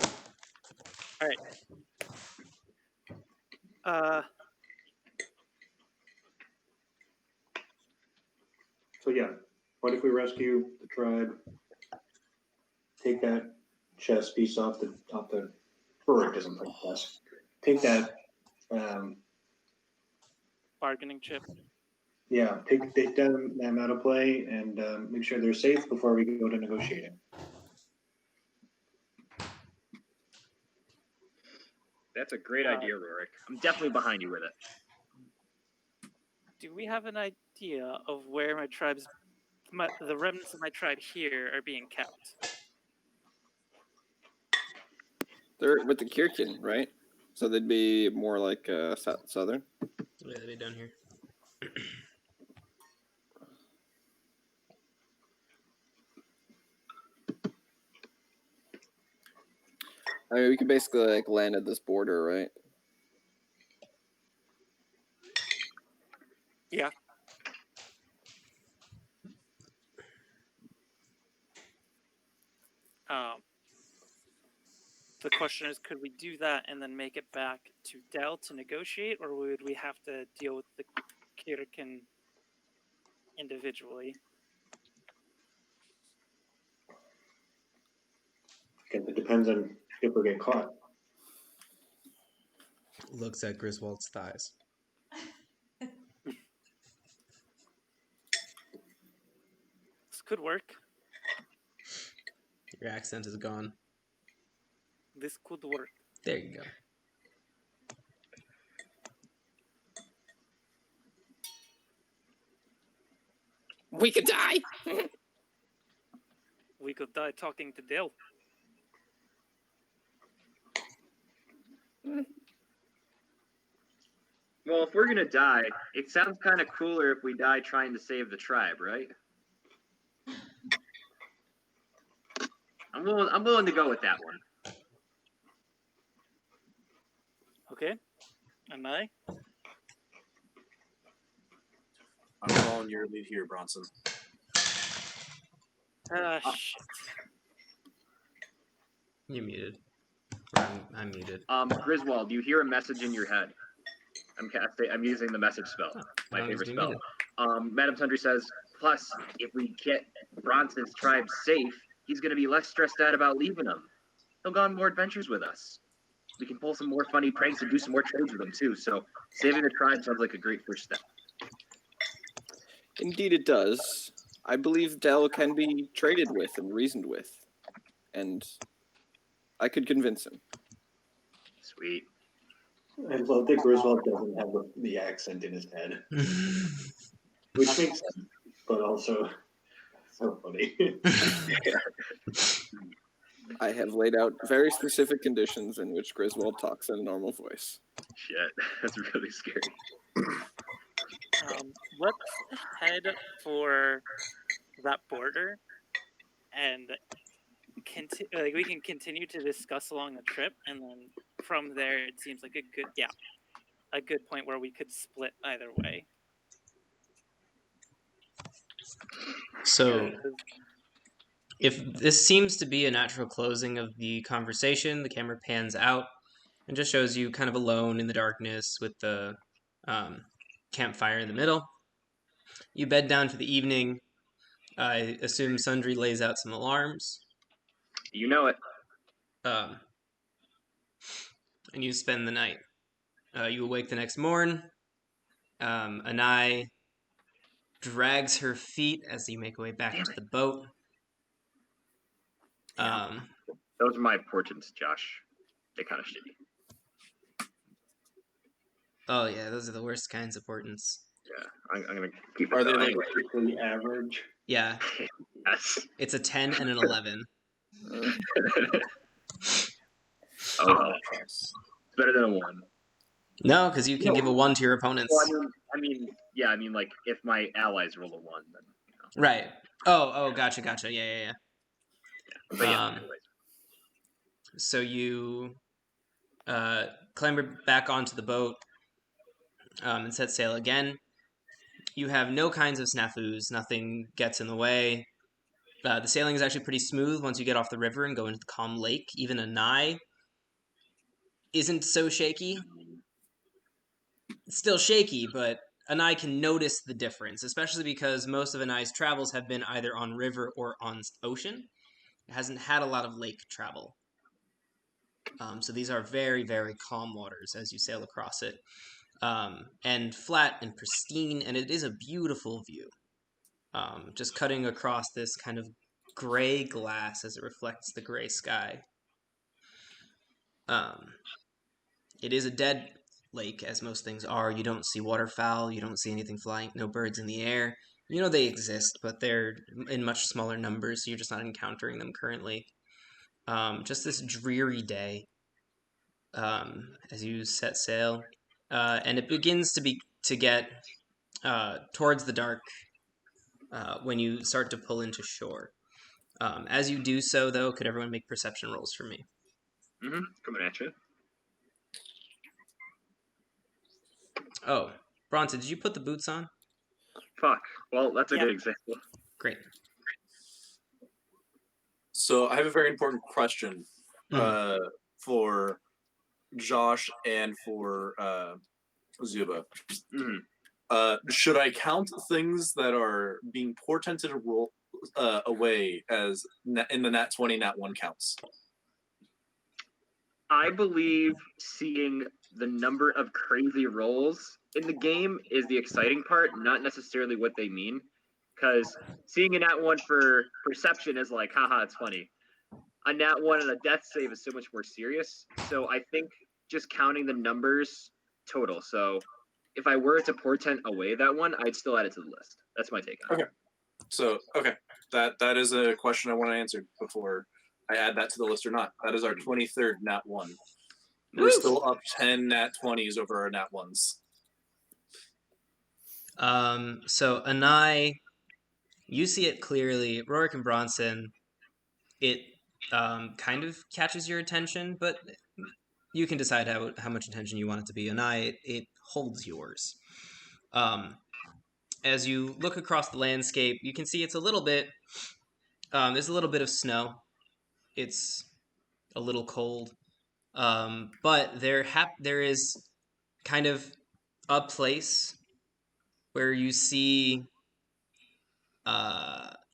All right.
So yeah, what if we rescue the tribe? Take that chess piece off the or it doesn't play chess. Take that
Bargaining chip.
yeah, take them out of play and make sure they're safe before we go to negotiating.
That's a great idea, Rorik. I'm definitely behind you with it.
Do we have an idea of where my tribe's, the remnants of my tribe here are being kept?
They're with the Kirkin, right? So they'd be more like southern.
Yeah, they'll be down here.
I mean, we could basically like land at this border, right?
Yeah. The question is, could we do that and then make it back to Dell to negotiate, or would we have to deal with the Kirkin individually?
Guess it depends on if we get caught.
Looks at Griswold's thighs.
This could work.
Your accent is gone.
This could work.
There you go.
We could die.
We could die talking to Dell.
Well, if we're gonna die, it sounds kind of cooler if we die trying to save the tribe, right? I'm willing to go with that one.
Okay. Am I?
I'm following your lead here, Bronson.
Shit.
You're muted. I'm muted.
Griswold, you hear a message in your head. I'm using the message spell, my favorite spell. Madame Tundra says, plus, if we get Bronson's tribe safe, he's going to be less stressed out about leaving them. He'll go on more adventures with us. We can pull some more funny pranks and do some more trades with him, too. So saving the tribe sounds like a great first step.
Indeed, it does. I believe Dell can be traded with and reasoned with, and I could convince him.
Sweet.
I love that Griswold doesn't have the accent in his head, which makes sense, but also so funny.
I have laid out very specific conditions in which Griswold talks in a normal voice.
Shit, that's really scary.
Let's head for that border, and we can continue to discuss along the trip, and then from there, it seems like a good point where we could split either way.
So, If this seems to be a natural closing of the conversation, the camera pans out and just shows you kind of alone in the darkness with the campfire in the middle. You bed down for the evening. I assume Sundry lays out some alarms.
You know it.
And you spend the night. You awake the next morn. Anai drags her feet as you make your way back to the boat.
Those are my portents, Josh. They're kind of shitty.
Oh yeah, those are the worst kinds of portents.
Yeah, I'm gonna keep it.
Are they like
anyway.
strictly average?
Yeah.
Yes.
It's a 10 and an 11.
Oh, it's better than a 1.
No, because you can give a 1 to your opponents.
Well, I mean, like if my allies roll a 1, then
Right. Oh, gotcha. Yeah.
But yeah. Anyways.
So you clamber back onto the boat and set sail again. You have no kinds of snafus. Nothing gets in the way. The sailing is actually pretty smooth once you get off the river and go into the calm lake. Even Anai isn't so shaky. It's still shaky, but Anai can notice the difference, especially because most of Anai's travels have been either on river or on ocean. It hasn't had a lot of lake travel. So these are very, very calm waters as you sail across it. And flat and pristine, and it is a beautiful view. Just cutting across this kind of gray glass as it reflects the gray sky. It is a dead lake, as most things are. You don't see waterfowl, you don't see anything flying, no birds in the air. You know they exist, but they're in much smaller numbers, so you're just not encountering them currently. Just this dreary day as you set sail, and it begins to get towards the dark when you start to pull into shore. As you do so, though, could everyone make perception rolls for me?
Coming at you.
Oh, Bronson, did you put the boots on?
Fuck. Well, that's a good example.
Great.
So I have a very important question for Josh and for Zuba. Should I count things that are being portented away as in the nat 20, nat 1 counts?
I believe seeing the number of crazy rolls in the game is the exciting part, not necessarily what they mean. Because seeing a nat 1 for perception is like, haha, it's funny. A nat 1 and a death save is so much more serious. So I think just counting the numbers total. So if I were to portent away that one, I'd still add it to the list. That's my take on it.
Okay. So, that is a question I want to answer before I add that to the list or not. That is our 23rd nat 1. We're still up 10 nat 20s over our nat 1s.
So Anai, you see it clearly. Rorik and Bronson, it kind of catches your attention, but you can decide how much attention you want it to be. Anai, it holds yours. As you look across the landscape, you can see it's a little bit. There's a little bit of snow. It's a little cold, but there is kind of a place where you see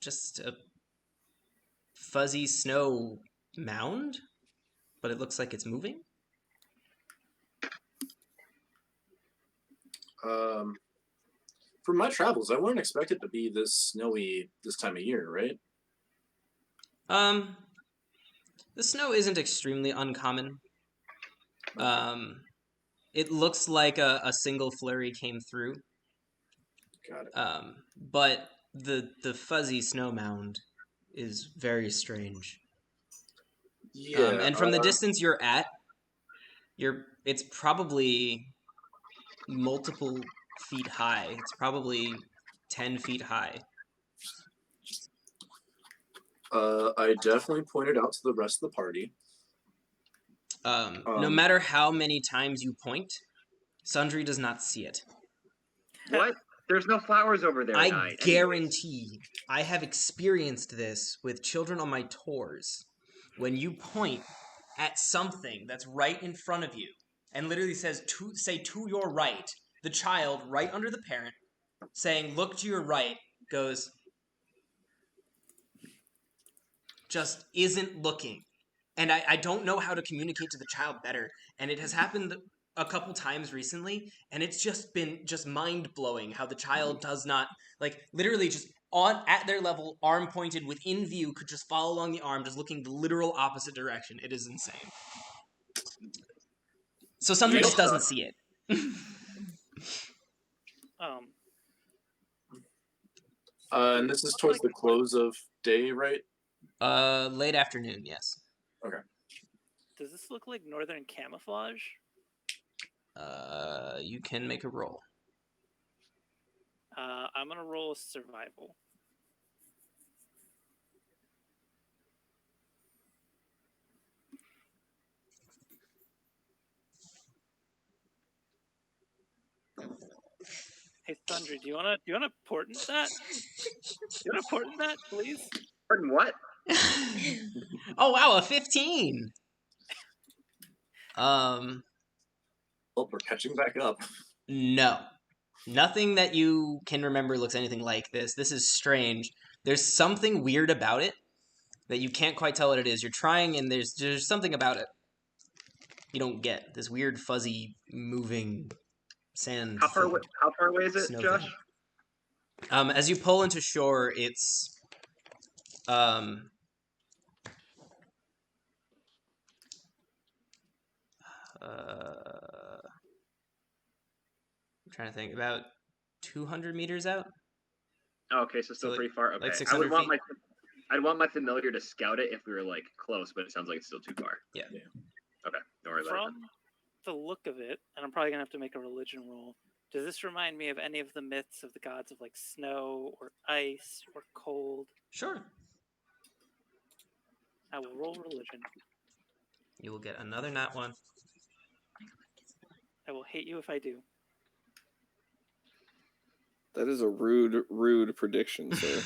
just a fuzzy snow mound, but it looks like it's moving.
For my travels, I wouldn't expect it to be this snowy this time of year, right?
The snow isn't extremely uncommon. It looks like a single flurry came through.
Got it.
But the fuzzy snow mound is very strange.
Yeah.
And from the distance you're at, it's probably multiple feet high. It's probably 10 feet high.
I definitely pointed out to the rest of the party.
No matter how many times you point, Sundry does not see it.
What? There's no flowers over there at
I
night.
guarantee I have experienced this with children on my tours. When you point at something that's right in front of you and literally says, say to your right, the child right under the parent saying, look to your right, goes, just isn't looking. And I don't know how to communicate to the child better. And it has happened a couple times recently, and it's just been just mind-blowing how the child does not, like, literally just at their level, arm pointed within view, could just follow along the arm, just looking the literal opposite direction. It is insane. So something just doesn't see it.
And this is towards the close of day, right?
Late afternoon, yes.
Okay.
Does this look like northern camouflage?
You can make a roll.
I'm gonna roll survival. Hey Thunder, do you wanna portent that? Do you wanna portent that, please?
Pardon what?
Oh wow, a 15.
Oh, we're catching back up.
No. Nothing that you can remember looks anything like this. This is strange. There's something weird about it that you can't quite tell what it is. You're trying, and there's something about it you don't get. This weird, fuzzy, moving sand.
How far away is it, Josh?
Thing. As you pull into shore, it's I'm trying to think, about 200 meters out.
Oh, okay, so still pretty far. Okay,
like 600 feet.
I'd want my familiar to scout it if we were like close, but it sounds like it's still too far.
Yeah.
Okay, don't worry about it.
From the look of it, and I'm probably gonna have to make a religion roll. Does this remind me of any of the myths of the gods of like snow or ice or cold?
Sure.
I will roll religion.
You will get another nat 1.
I will hate you if I do.
That is a rude prediction, sir.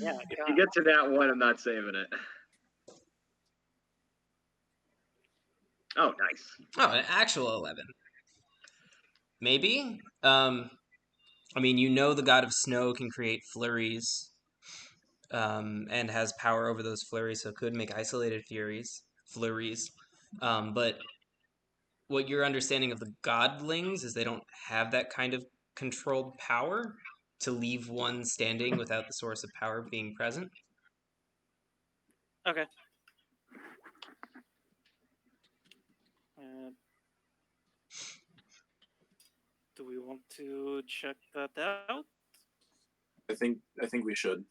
Yeah,
if you get to that one, I'm not saving it. Oh, nice.
Oh, an actual 11. Maybe. I mean, you know the god of snow can create flurries, and has power over those flurries, so could make isolated flurries. But what your understanding of the godlings is, they don't have that kind of controlled power to leave one standing without the source of power being present.
Okay. Do we want to check that out?
I think we should.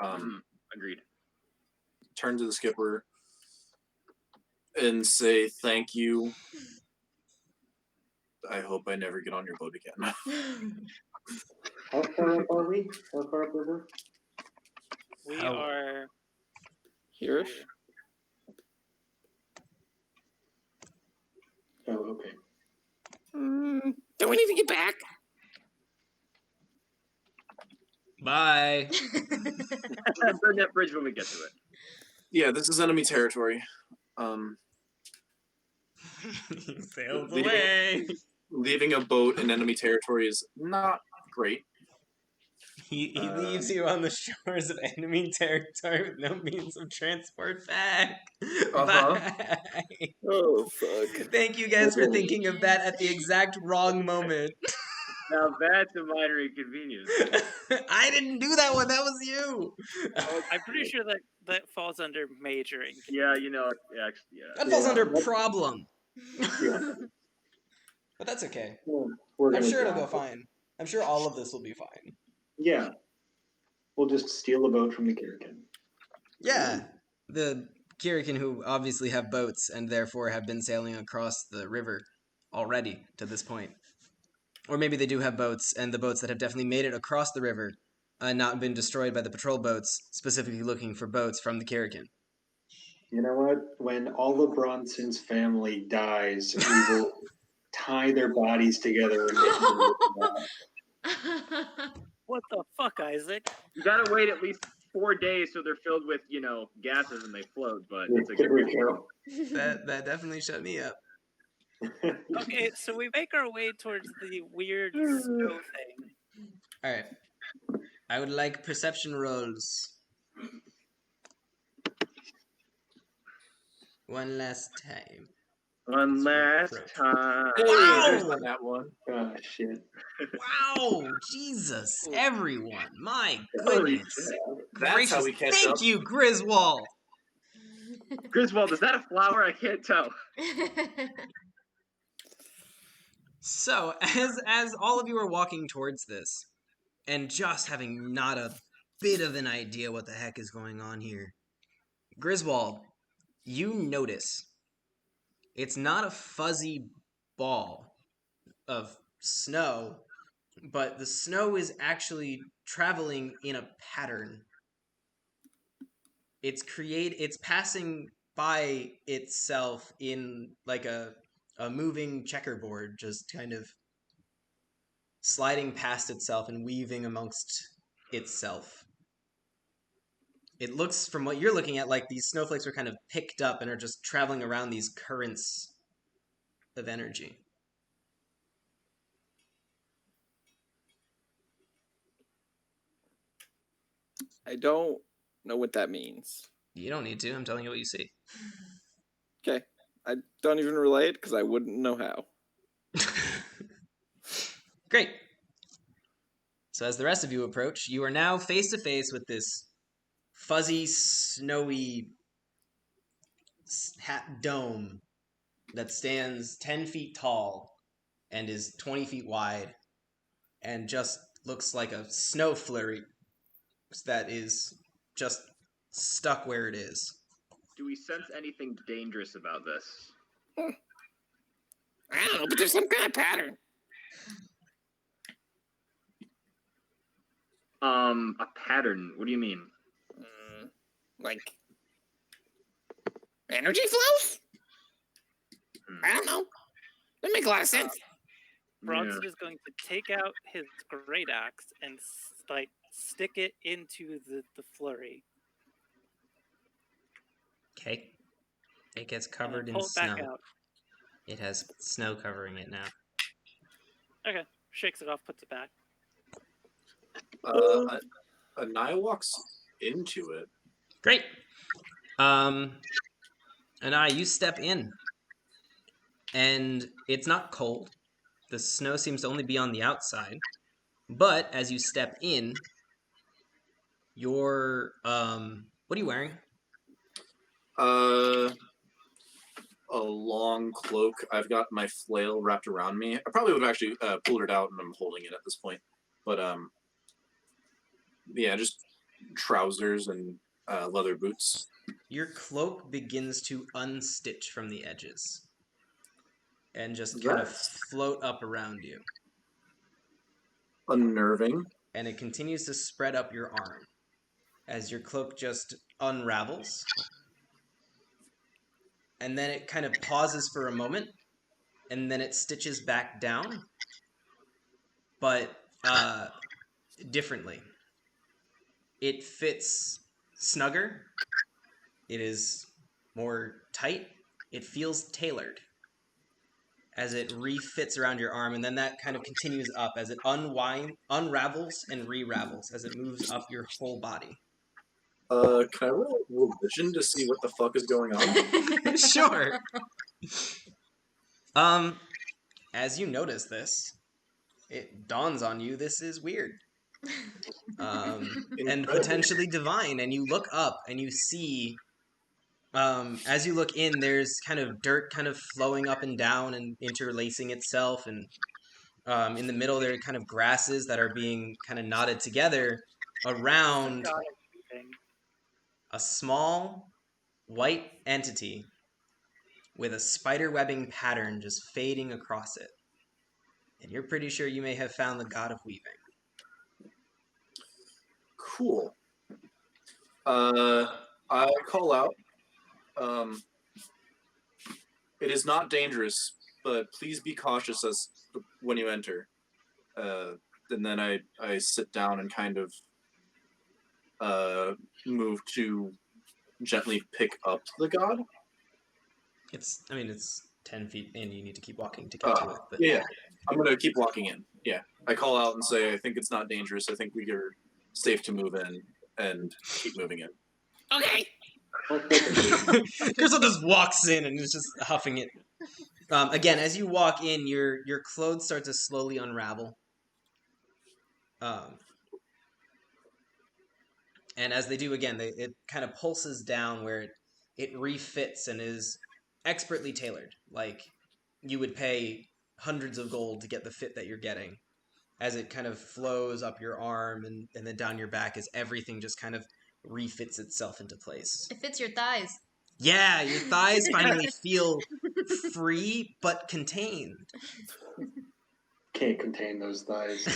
Agreed.
Turn to the skipper and say thank you. I hope I never get on your boat again.
How far up are we? How far up river?
We are
here.
Oh, okay.
Don't we need to get back?
Bye.
Burn that bridge when we get to it.
Yeah, this is enemy territory.
Sails away.
Leaving a boat in enemy territory is not great.
He leaves you on the shores of enemy territory with no means of transport back. Bye.
Oh, fuck.
Thank you guys for thinking of that at the exact wrong moment.
Now that's a minor inconvenience.
I didn't do that one. That was you.
I'm pretty sure that falls under majoring.
Yeah, you know, actually, yeah.
That falls under problem.
Yeah.
But that's okay.
We're
I'm
gonna
sure it'll
try.
go fine. I'm sure all of this will be fine.
Yeah. We'll just steal a boat from the Kirikin.
Yeah. The Kirikin, who obviously have boats and therefore have been sailing across the river already to this point. Or maybe they do have boats, and the boats that have definitely made it across the river and not been destroyed by the patrol boats, specifically looking for boats from the Kirikin.
You know what? When all of Bronson's family dies, we will tie their bodies together and make them
What the fuck, Isaac?
You gotta wait at least 4 days so they're filled with, gases and they float, but it's a
There
good
we
reason.
go.
That definitely shut me up.
Okay, so we make our way towards the weird snow thing.
All right. I would like perception rolls. One last time.
One last
Approach.
time.
Hey,
Wow!
there's not that one.
Oh, shit.
Wow! Jesus, everyone! My
Holy
goodness!
shit. That's how we catch
Thank
up.
you, Griswold.
Griswold, is that a flower? I can't tell.
So, as all of you are walking towards this, and just having not a bit of an idea what the heck is going on here, Griswold, you notice it's not a fuzzy ball of snow, but the snow is actually traveling in a pattern. It's passing by itself in like a moving checkerboard, just kind of sliding past itself and weaving amongst itself. It looks, from what you're looking at, like these snowflakes are kind of picked up and are just traveling around these currents of energy.
I don't know what that means.
You don't need to. I'm telling you what you see.
Okay. I don't even relate because I wouldn't know how.
Great. So as the rest of you approach, you are now face to face with this fuzzy, snowy hat dome that stands 10 feet tall and is 20 feet wide and just looks like a snow flurry that is just stuck where it is.
Do we sense anything dangerous about this?
I don't know, but there's some kind of pattern.
A pattern. What do you mean?
Like energy flows? I don't know. That make a lot of sense.
Bronson is going to take out his great axe and stick it into the flurry.
Okay. It gets covered in
pull it back
snow.
out.
It has snow covering it now.
Okay, shakes it off, puts it back.
Anaya walks into it.
Great. You step in. And it's not cold. The snow seems to only be on the outside. But as you step in, you're what are you wearing?
A long cloak. I've got my flail wrapped around me. I probably would have actually pulled it out, and I'm holding it at this point. But yeah, just trousers and leather boots.
Your cloak begins to unstitch from the edges and just kind of float up around you.
Unnerving.
And it continues to spread up your arm as your cloak just unravels. And then it kind of pauses for a moment, and then it stitches back down, but differently. It fits snugger. It is more tight. It feels tailored as it refits around your arm, and then that kind of continues up as it unravels and re-ravels as it moves up your whole body.
Can I roll religion to see what the fuck is going on?
Sure. As you notice this, it dawns on you this is weird. And potentially divine, and you look up and you see, as you look in, there's kind of dirt kind of flowing up and down and interlacing itself, and in the middle there are kind of grasses that are being kind of knotted together around a small white entity with a spider webbing pattern just fading across it. And you're pretty sure you may have found the god of weaving.
Cool. I call out. It is not dangerous, but please be cautious when you enter. then I sit down and kind of move to gently pick up the god.
It's 10 feet in. You need to keep walking to get to it. But
Yeah, I'm gonna keep walking in. Yeah, I call out and say, I think it's not dangerous. I think we are safe to move in, and keep moving in.
Okay.
Crystal just walks in and is just huffing it. Again, as you walk in, your clothes start to slowly unravel. And as they do again, it kind of pulses down where it refits and is expertly tailored. Like you would pay hundreds of gold to get the fit that you're getting. As it kind of flows up your arm and then down your back, as everything just kind of refits itself into place.
It fits your thighs.
Yeah, your thighs finally feel free but contained.
Can't contain those thighs.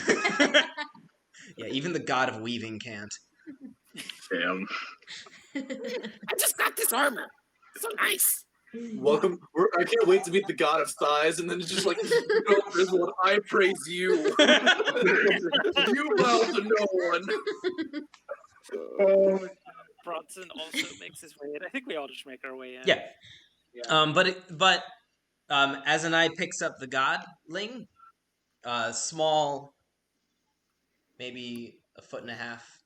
Yeah, even the god of weaving can't.
Damn.
I just got this armor. So nice.
Welcome. I can't wait to meet the god of thighs, and then it's just like, no, Griswold, I praise you. You bow to no one.
Bronson also makes his way in. I think we all just make our way in.
Yeah. But Azanai picks up the godling, small, maybe a foot and a half.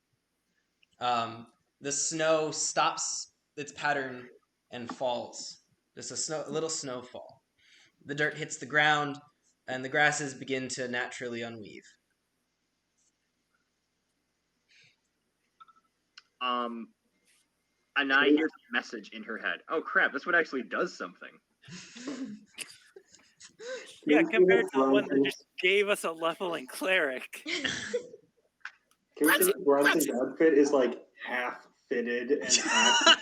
The snow stops its pattern and falls. Just a little snowfall. The dirt hits the ground, and the grasses begin to naturally unweave.
Anai hears a message in her head. Oh crap! This one actually does something.
Yeah, compared to the one that just gave us a leveling cleric.
Can we say that Bronson's outfit is like half fitted and half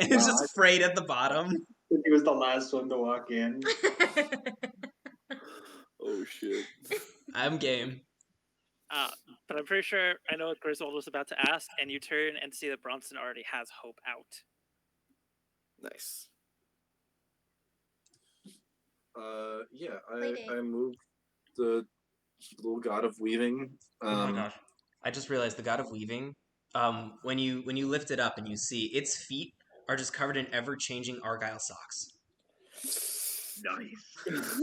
And it's just frayed at the bottom.
he was the last one to walk in.
Oh shit.
I'm game.
But I'm pretty sure I know what Griswold was about to ask, and you turn and see that Bronson already has Hope out.
Nice.
Yeah, I moved the little god of weaving.
Oh my gosh. I just realized the god of weaving, when you lift it up and you see its feet are just covered in ever-changing argyle socks.
Nice.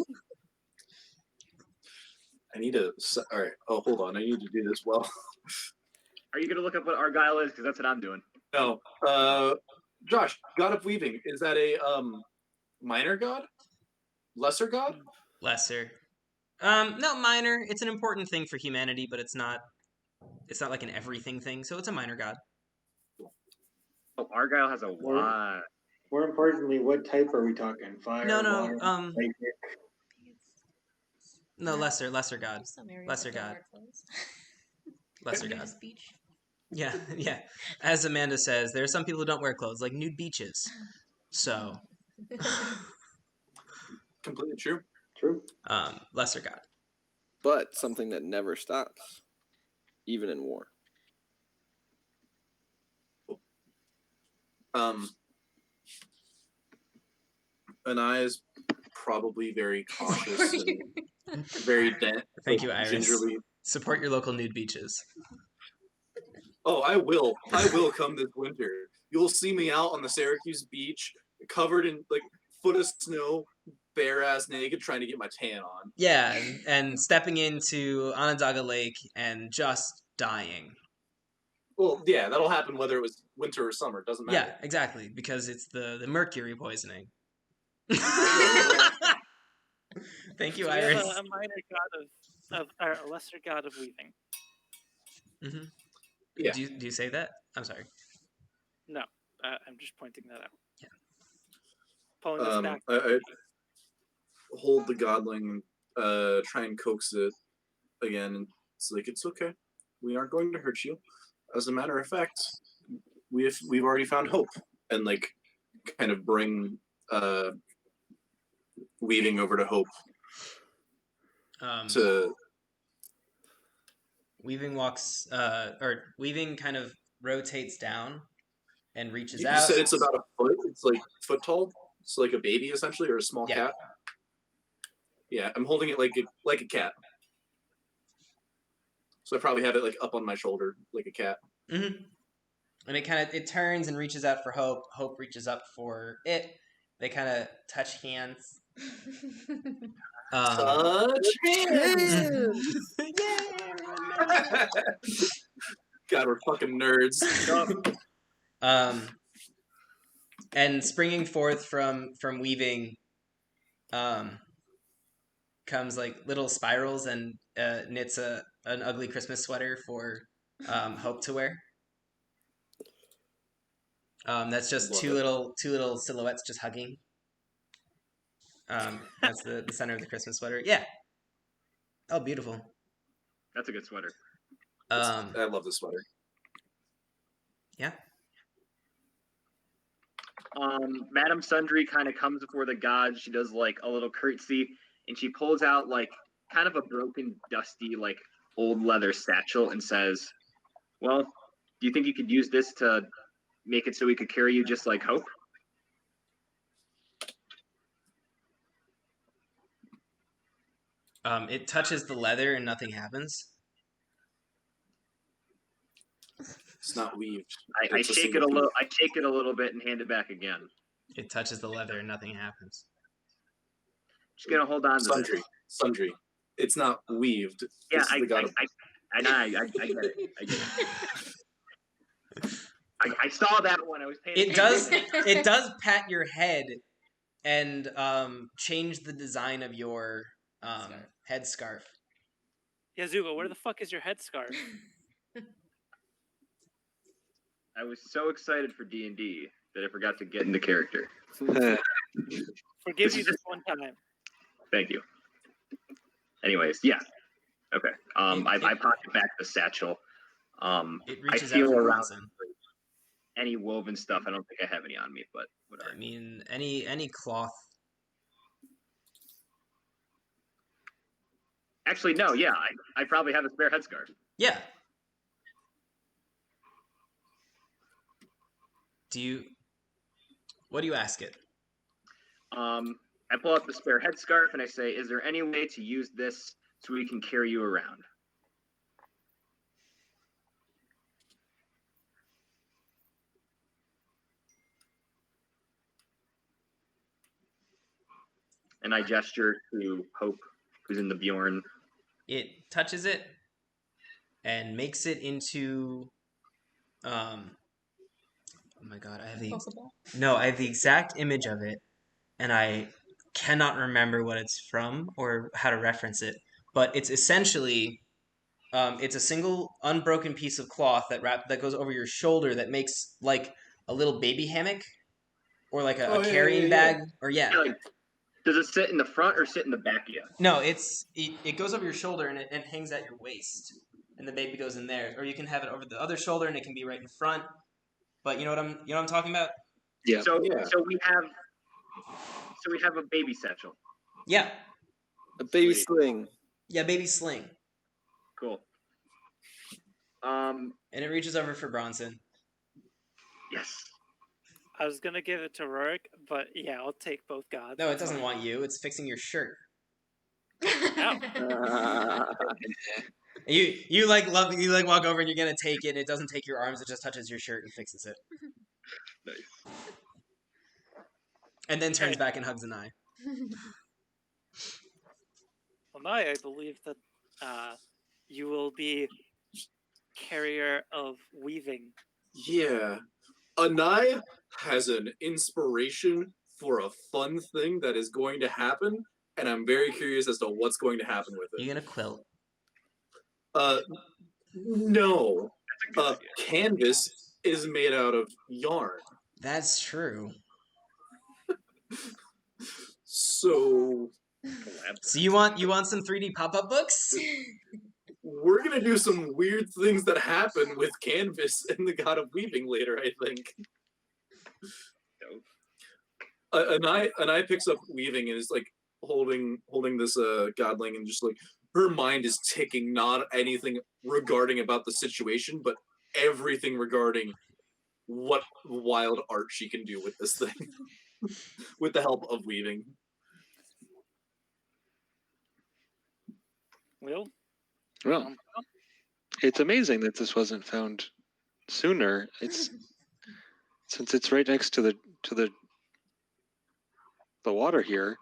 I need to. All right. Oh, hold on. I need to do this well.
Are you gonna look up what Argyle is? Because that's what I'm doing.
No. Josh, god of weaving, is that a minor god? Lesser god?
Lesser. No, minor. It's an important thing for humanity, but it's not like an everything thing, so it's a minor god.
Oh, Argyle has a lot.
More importantly, what type are we talking? Fire,
No,
water, lightning?
no, lesser god.
Some areas
Lesser
that don't
god.
wear clothes.
Lesser
Nude
god.
beach.
Yeah, yeah. As Amanda says, there are some people who don't wear clothes, like nude beaches. So,
Completely true.
True.
lesser god.
But something that never stops, even in war.
Anai is probably very cautious and very
Thank you, Iris.
gingerly.
Support your local nude beaches.
Oh, I will. I will come this winter. You'll see me out on the Syracuse beach, covered in like foot of snow, bare ass naked, trying to get my tan on.
Yeah, and stepping into Onondaga Lake and just dying.
Well, yeah, that'll happen whether it was winter or summer. Doesn't matter.
Yeah, exactly, because it's the mercury poisoning. Thank you,
So we
Iris.
have a minor god or a lesser god of weaving.
Mm-hmm.
Yeah.
Do you say that? I'm sorry.
No, I'm just pointing that out.
Yeah.
Pulling this back.
I hold the godling, try and coax it again, and it's like, it's okay. We aren't going to hurt you. As a matter of fact, we've already found hope, and like kind of bring weaving over to Hope. To
Weaving walks, or Weaving kind of rotates down and reaches
you
out.
said it's about a foot. It's like foot tall. It's like a baby essentially, or a small cat. Yeah, I'm holding it like a cat. So I probably have it like up on my shoulder like a cat.
Mm-hmm. And it turns and reaches out for Hope. Hope reaches up for it. They kind of touch hands.
Touch hands. God, we're fucking nerds.
And springing forth from weaving, comes like little spirals and knits an ugly Christmas sweater for Hope to wear. That's just
Love
two
it.
little silhouettes just hugging. That's the center of the Christmas sweater. Yeah. Oh, beautiful.
That's a good sweater.
I love this sweater.
Yeah.
Madame Sundry kind of comes before the gods. She does like a little curtsy, and she pulls out like kind of a broken, dusty, like old leather satchel and says, "Well, do you think you could use this to make it so we could carry you just like Hope?"
It touches the leather and nothing happens.
It's not weaved.
I
It's a
shake it
single
a little.
piece.
I shake it a little bit and hand it back again.
It touches the leather and nothing happens.
Just gonna hold on to
Sundry.
this.
Sundry. It's not weaved.
Yeah,
This is
I
the god of-
get it. I get it. I saw that one. I was paying
It
attention.
does pat your head and change the design of your headscarf.
Yeah, Zuko, where the fuck is your headscarf?
I was so excited for D&D that I forgot to get into character.
Forgive you this one time.
Thank you. Anyways, yeah. Okay. I pocket back the satchel.
It
I
reaches out
feel
for
around
Bronson.
any woven stuff. I don't think I have any on me, but whatever.
I mean, any cloth.
Actually, no. Yeah, I probably have a spare headscarf.
Yeah. What do you ask it?
I pull out the spare headscarf and I say, "Is there any way to use this so we can carry you around?" And I gesture to Hope, who's in the Bjorn.
It touches it and makes it into oh my god, I have the exact image of it, and I cannot remember what it's from or how to reference it, but it's essentially it's a single unbroken piece of cloth that goes over your shoulder that makes like a little baby hammock or like a carrying bag or
Like, does it sit in the front or sit in the back of you?
No, it goes over your shoulder and it hangs at your waist, and the baby goes in there. Or you can have it over the other shoulder and it can be right in front. But you know what I'm talking about?
Yeah.
So we have a baby satchel.
Yeah.
A baby
Sweet.
sling.
Yeah, baby sling.
Cool.
And it reaches over for Bronson.
Yes.
I was gonna give it to Rorik, but yeah, I'll take both gods.
No, it doesn't want you. It's fixing your shirt. You walk over and you're gonna take it. And it doesn't take your arms. It just touches your shirt and fixes it.
Nice.
And then turns back and hugs an eye.
Well, now I believe that you will be carrier of weaving.
Yeah. Anai has an inspiration for a fun thing that is going to happen, and I'm very curious as to what's going to happen with it.
You gonna quilt?
No. Canvas is made out of yarn.
That's true.
So
you want some 3D pop-up books?
we're gonna do some weird things that happen with canvas and the God of Weaving later, I think. Anai picks up weaving and is like holding this godling and just like her mind is ticking, not anything regarding about the situation, but everything regarding what wild art she can do with this thing with the help of weaving.
Well,
Well,
It's amazing that this wasn't found sooner. Since it's right next to the water here.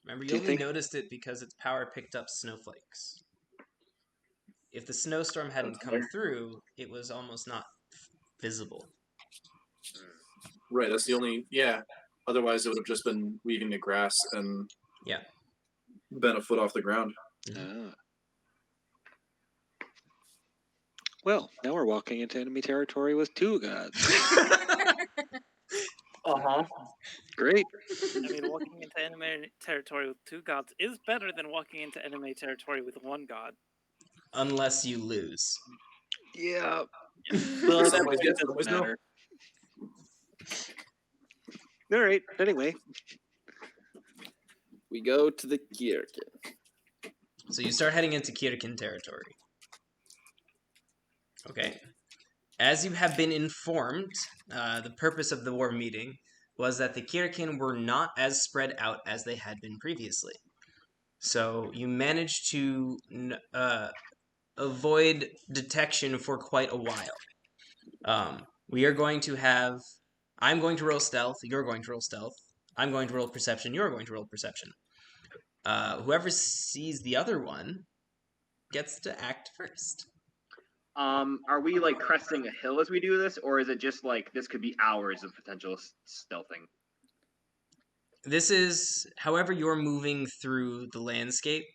Remember,
Do
you
you
only
think-
noticed it because its power picked up snowflakes. If the snowstorm hadn't come through, it was almost not visible.
Right, that's the only. Yeah. Otherwise, it would have just been weaving the grass and
Yeah.
been a foot off the ground.
Ah. Well, now we're walking into enemy territory with two gods. Great.
I mean, walking into enemy territory with two gods is better than walking into enemy territory with one god.
Unless you lose.
Yeah.
Well,
Some
that
ways
point
yes,
it
some
doesn't
ways no.
matter.
All right. Anyway,
We go to the Kirkin.
So you start heading into Kirkin territory. Okay. As you have been informed, the purpose of the war meeting was that the Kirkin were not as spread out as they had been previously. So you managed to avoid detection for quite a while. We are going to have... I'm going to roll stealth, you're going to roll stealth. I'm going to roll perception, you're going to roll perception. Whoever sees the other one gets to act first.
Are we like cresting a hill as we do this, or is it just like this could be hours of potential stealthing?
This is however you're moving through the landscape.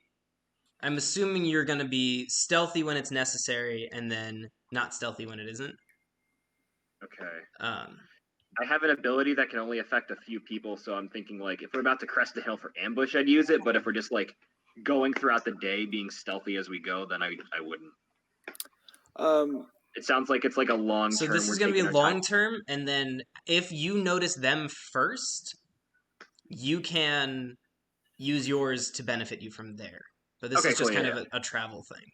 I'm assuming you're going to be stealthy when it's necessary and then not stealthy when it isn't.
Okay.
Um,
I have an ability that can only affect a few people, so I'm thinking like if we're about to crest the hill for ambush, I'd use it. But if we're just like going throughout the day, being stealthy as we go, then I wouldn't. It sounds like it's like a long term.
So this is going to be long term, and then if you notice them first, you can use yours to benefit you from there. But this is just kind of a travel thing.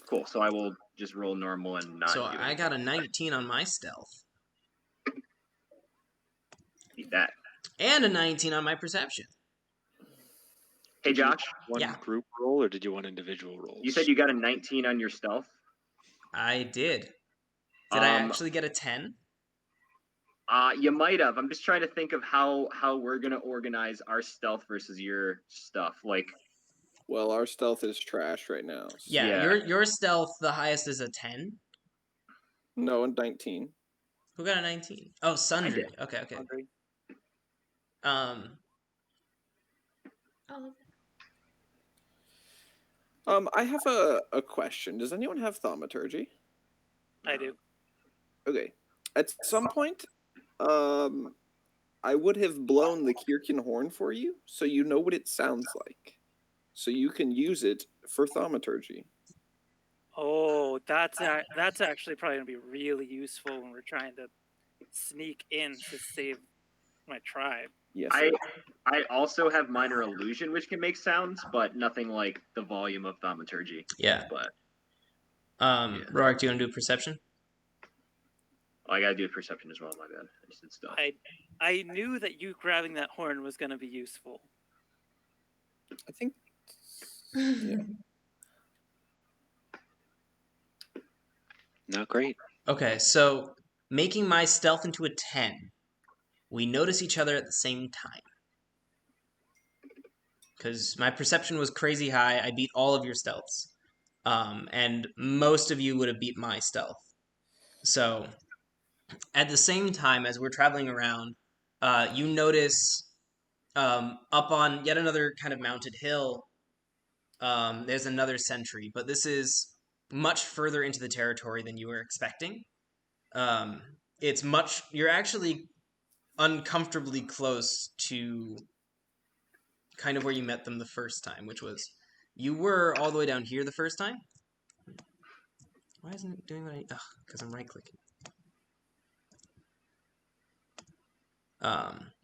Cool. So I will just roll normal and not.
So I got a 19 on my stealth.
Beat that.
And a 19 on my perception.
Hey Josh.
One group roll, or did you want individual rolls?
You said you got a 19 on your stealth.
I did. Did I actually get a 10?
You might have. I'm just trying to think of how we're gonna organize our stealth versus your stuff. Like,
well, our stealth is trash right now. So.
Yeah, your stealth, the highest is a 10.
No, a 19.
Who got a 19? Oh, Sundry. Okay.
Sundry.
I have a question. Does anyone have thaumaturgy?
I do.
Okay. At some point, I would have blown the Kirkin horn for you, so you know what it sounds like. So you can use it for thaumaturgy.
Oh, that's actually probably gonna be really useful when we're trying to sneak in to save my tribe.
Yes.
I also have minor illusion, which can make sounds, but nothing like the volume of thaumaturgy.
Yeah.
But
Rorik, do you want to do perception?
I gotta do perception as well. My bad. I just did stuff.
I knew that you grabbing that horn was gonna be useful.
I think. Yeah.
Not great.
Okay, so making my stealth into a 10, we notice each other at the same time. Because my perception was crazy high, I beat all of your stealths. And most of you would have beat my stealth. So, at the same time as we're traveling around, you notice up on yet another kind of mounted hill, there's another sentry, but this is much further into the territory than you were expecting. You're actually uncomfortably close to kind of where you met them the first time, which was, you were all the way down here the first time. Why isn't it doing what because I'm right clicking.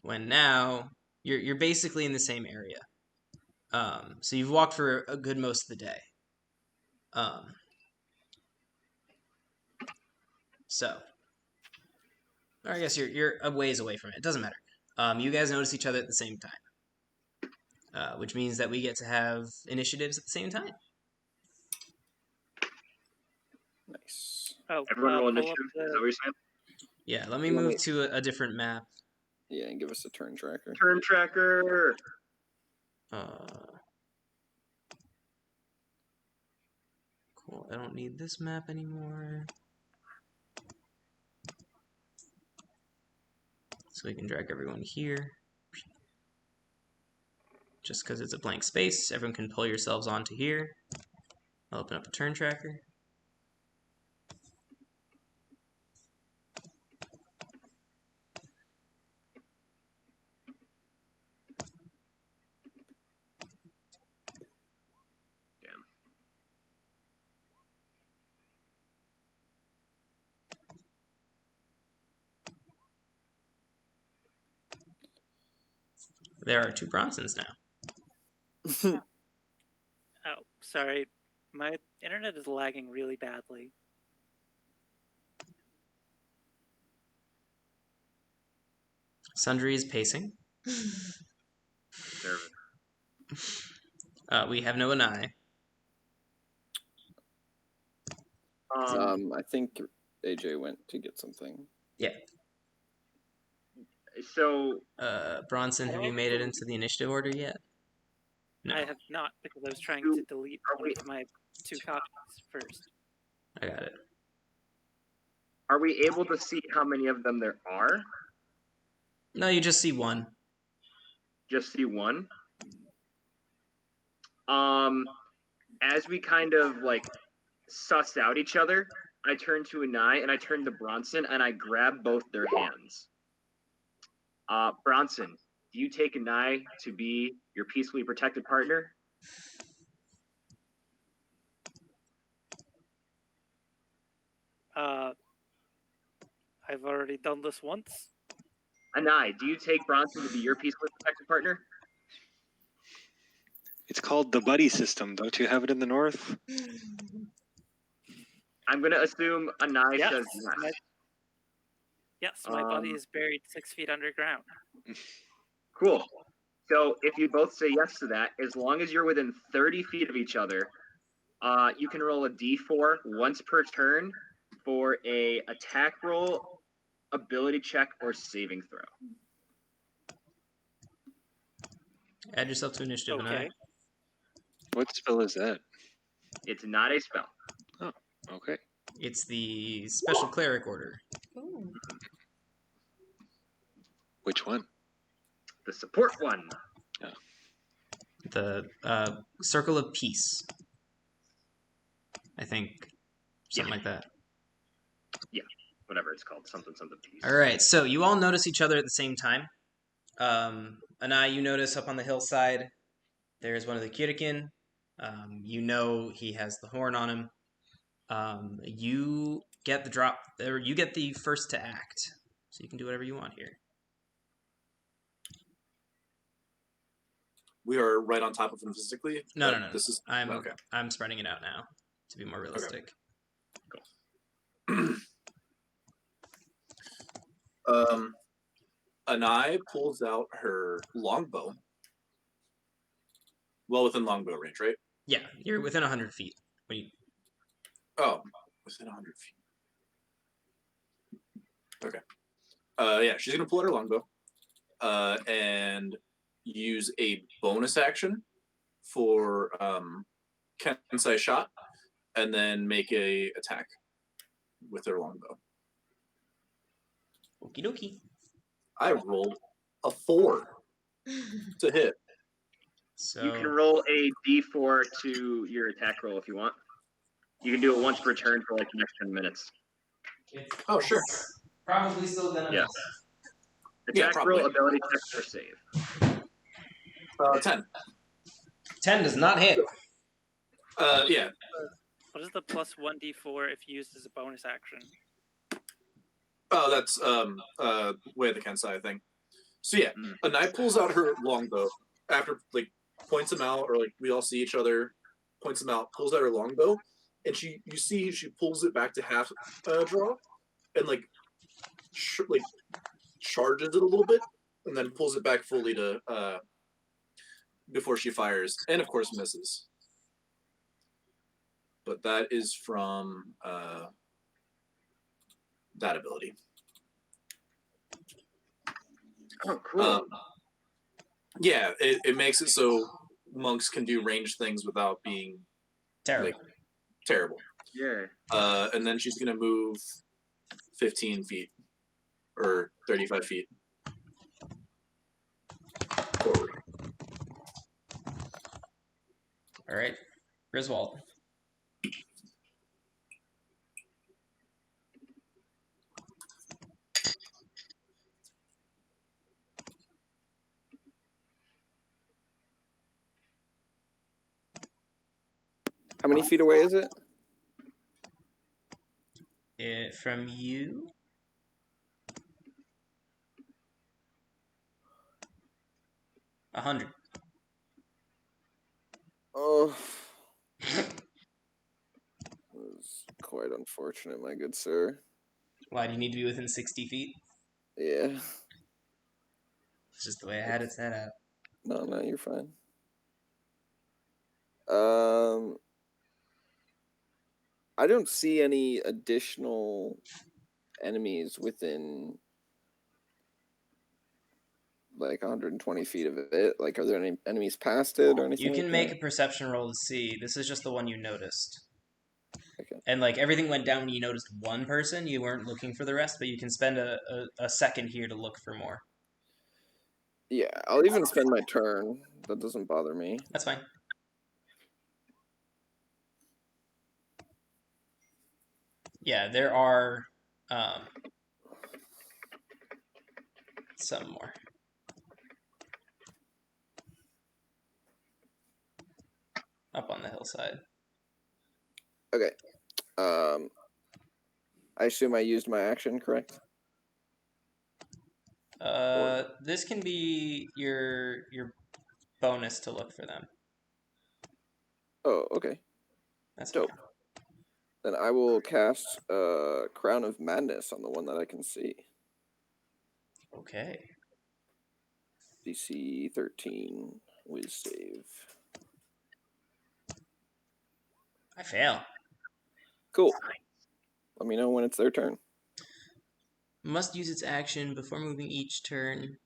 When now you're basically in the same area. So you've walked for a good most of the day. Or I guess you're a ways away from it. It doesn't matter. You guys notice each other at the same time, which means that we get to have initiatives at the same time.
Nice.
Oh,
Everyone roll
pull up
initiative. Is that
the.
what you're saying?
Yeah, let me
You want
move
me-
to a different map.
Yeah, and give us a turn tracker.
Turn tracker.
Cool. I don't need this map anymore. So we can drag everyone here. Just because it's a blank space, everyone can pull yourselves onto here. I'll open up a turn tracker. There are 2 Bronsons now.
Oh, sorry. My internet is lagging really badly.
Sundry is pacing.
Nervous.
We have no Anai.
I think AJ went to get something.
Yeah.
So,
Bronson, have you made it into the initiative order yet? No.
I have not, because I was trying to delete one of my 2 copies first.
I got it.
are we able to see how many of them there are?
No, you just see one.
Just see one? As we kind of like suss out each other, I turn to Anai and I turn to Bronson and I grab both their hands. Bronson, do you take Anai to be your peacefully protected partner?
I've already done this once.
Anai, do you take Bronson to be your peacefully protected partner?
It's called the buddy system. Don't you have it in the north?
I'm going to assume Anai
Yes.
says yes.
Yes, my body is buried 6 feet underground.
Cool. So if you both say yes to that, as long as you're within 30 feet of each other, you can roll a d4 once per turn for a attack roll, ability check, or saving throw.
Add yourself to initiative,
Okay.
Anai.
What spell is that?
It's not a spell.
Oh, okay.
It's the special cleric order.
Ooh.
Which one?
The support one.
The Circle of Peace. I think. Something like that.
Yeah, whatever it's called. Something piece.
Alright, so you all notice each other at the same time. Anai, you notice up on the hillside, there's one of the Kirikin. You know he has the horn on him. You get the drop, or you get the first to act. So you can do whatever you want here.
We are right on top of him physically.
No.
This is
okay. I'm spreading it out now to be more realistic.
Okay. Anai pulls out her longbow. Well within longbow range, right?
Yeah, you're within 100 feet. When you...
Oh, within 100 feet. Okay. Yeah, she's gonna pull out her longbow, and use a bonus action for Kensai shot, and then make a attack with her longbow.
Okie dokie.
I rolled a 4 to hit.
So
You can roll a d4 to your attack roll if you want. You can do it once per turn for like the next 10 minutes.
Oh, sure.
Probably still gonna
Yeah.
Yeah,
Attack
probably.
roll, ability check, or save.
10.
10 does not hit.
Yeah.
What is the plus 1d4 if used as a bonus action?
Oh, that's way of the Kensai thing. So yeah, Anai pulls out her longbow after like points him out, or like we all see each other, points him out, pulls out her longbow, and you see she pulls it back to half draw, and like charges it a little bit, and then pulls it back fully to before she fires, and of course misses. but that is from that ability.
Oh, cool.
Yeah, it makes it so monks can do ranged things without being
Terrible.
terrible.
Yeah.
And then she's gonna move 15 feet or 35 feet forward.
All right, Griswold.
How many feet away is it?
From you? A 100.
Oh, was quite unfortunate, my good sir.
Why do you need to be within 60 feet?
Yeah.
It's just the way I had it set up.
No, you're fine. I don't see any additional enemies within like 120 feet of it. Like, are there any enemies past it or anything?
You can
like
make
that?
a perception roll to see. This is just the one you noticed.
Okay.
And like everything went down when you noticed one person. You weren't looking for the rest, but you can spend a second here to look for more.
Yeah, I'll even spend my turn. That doesn't bother me.
That's fine. Yeah, there are some more. Up on the hillside.
Okay. I assume I used my action, correct?
This can be your bonus to look for them.
Oh, okay.
That's
dope.
fine.
Then I will cast Crown of Madness on the one that I can see.
Okay.
DC 13 Wiz save.
I fail.
Cool. Let me know when it's their turn.
Must use its action before moving each turn.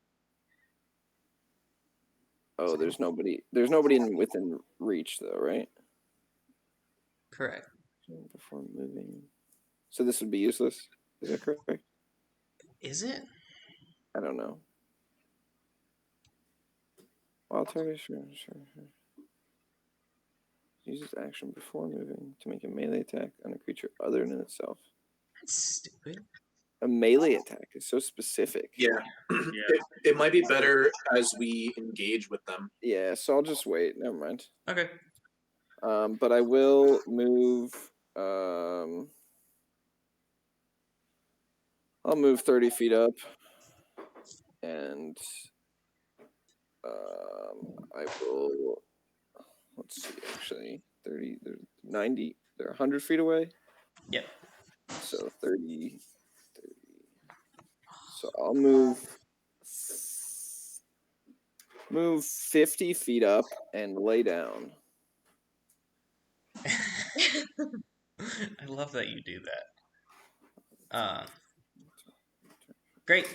Oh, there's nobody. There's nobody within reach, though, right?
Correct.
Before moving. So this would be useless. Is that correct?
Is it?
I don't know. Wild target, sure. Uses action before moving to make a melee attack on a creature other than itself.
That's stupid.
A melee attack is so specific.
Yeah. It might be better as we engage with them.
Yeah, so I'll just wait. Never mind.
Okay.
But I will move. I'll move 30 feet up, and I will. Let's see. Actually, 30. They're 90. They're 100 feet away.
Yep.
So 30. So I'll move 50 feet up and lay down.
I love that you do that. Great.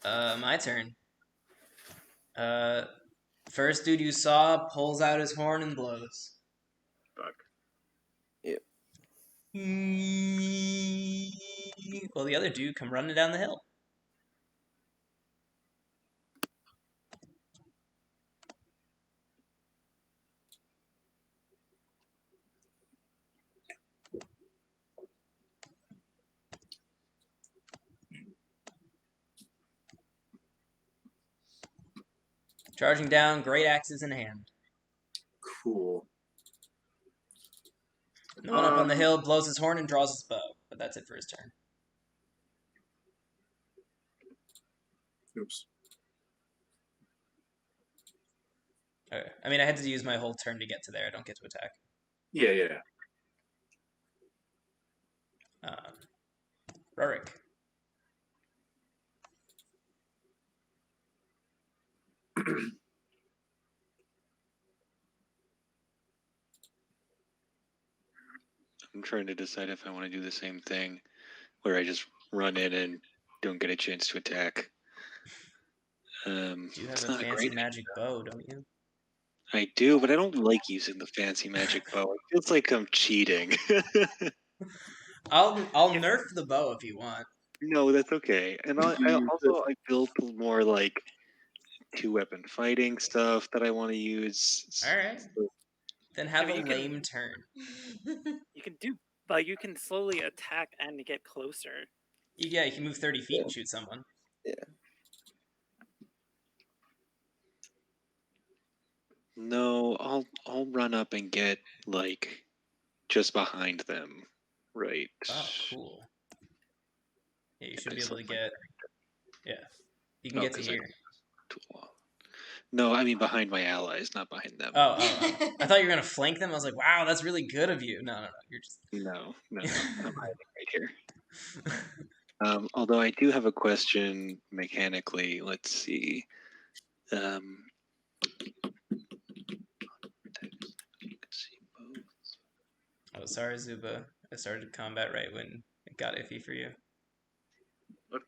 My turn. First dude you saw pulls out his horn and blows.
Fuck.
Yep.
Well, the other dude come running down the hill. Charging down, great axes in hand.
Cool.
The one up on the hill blows his horn and draws his bow, but that's it for his turn.
Oops.
Okay. I mean, I had to use my whole turn to get to there. I don't get to attack.
Yeah.
Rurik.
I'm trying to decide if I want to do the same thing, where I just run in and don't get a chance to attack.
You have
It's
a
not a
fancy
great.
magic bow, don't you?
I do, but I don't like using the fancy magic bow. It feels like I'm cheating.
I'll nerf the bow if you want.
No, that's okay. And I built more like 2-weapon fighting stuff that I want to use.
All right. Then have
mean,
a
you can-
lame turn.
You can do, but you can slowly attack and get closer.
Yeah, you can move 30 feet and shoot someone.
Yeah.
No, I'll run up and get like just behind them. Right.
Oh, cool. Yeah, you should
I
be able to
select my
get. Yeah, you can
Oh,
get to
'cause I-
here.
tool. No, I mean behind my allies, not behind them.
Oh. I thought you were gonna flank them. I was like, wow, that's really good of you. No. You're just.
No. I'm hiding right here. Although I do have a question mechanically. Let's see.
Oh, sorry, Zuba. I started combat right when it got iffy for you.
Look,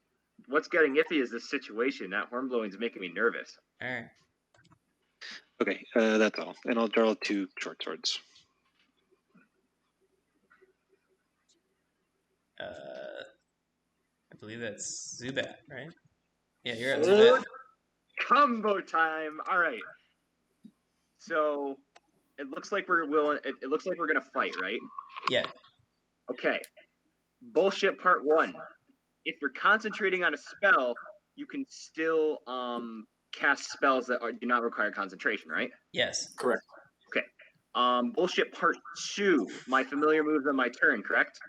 what's getting iffy is this situation. That horn blowing is making me nervous.
All right.
Okay, that's all. And I'll draw 2 short swords.
I believe that's Zubat, right? Yeah, you're at
Oh,
Zubat.
combo time! All right. So it looks like we're willing. It looks like we're gonna fight, right?
Yeah.
Okay. Bullshit part 1. If you're concentrating on a spell, you can still cast spells that do not require concentration, right?
Yes.
Correct.
Okay. Bullshit part 2. My familiar moves on my turn, correct?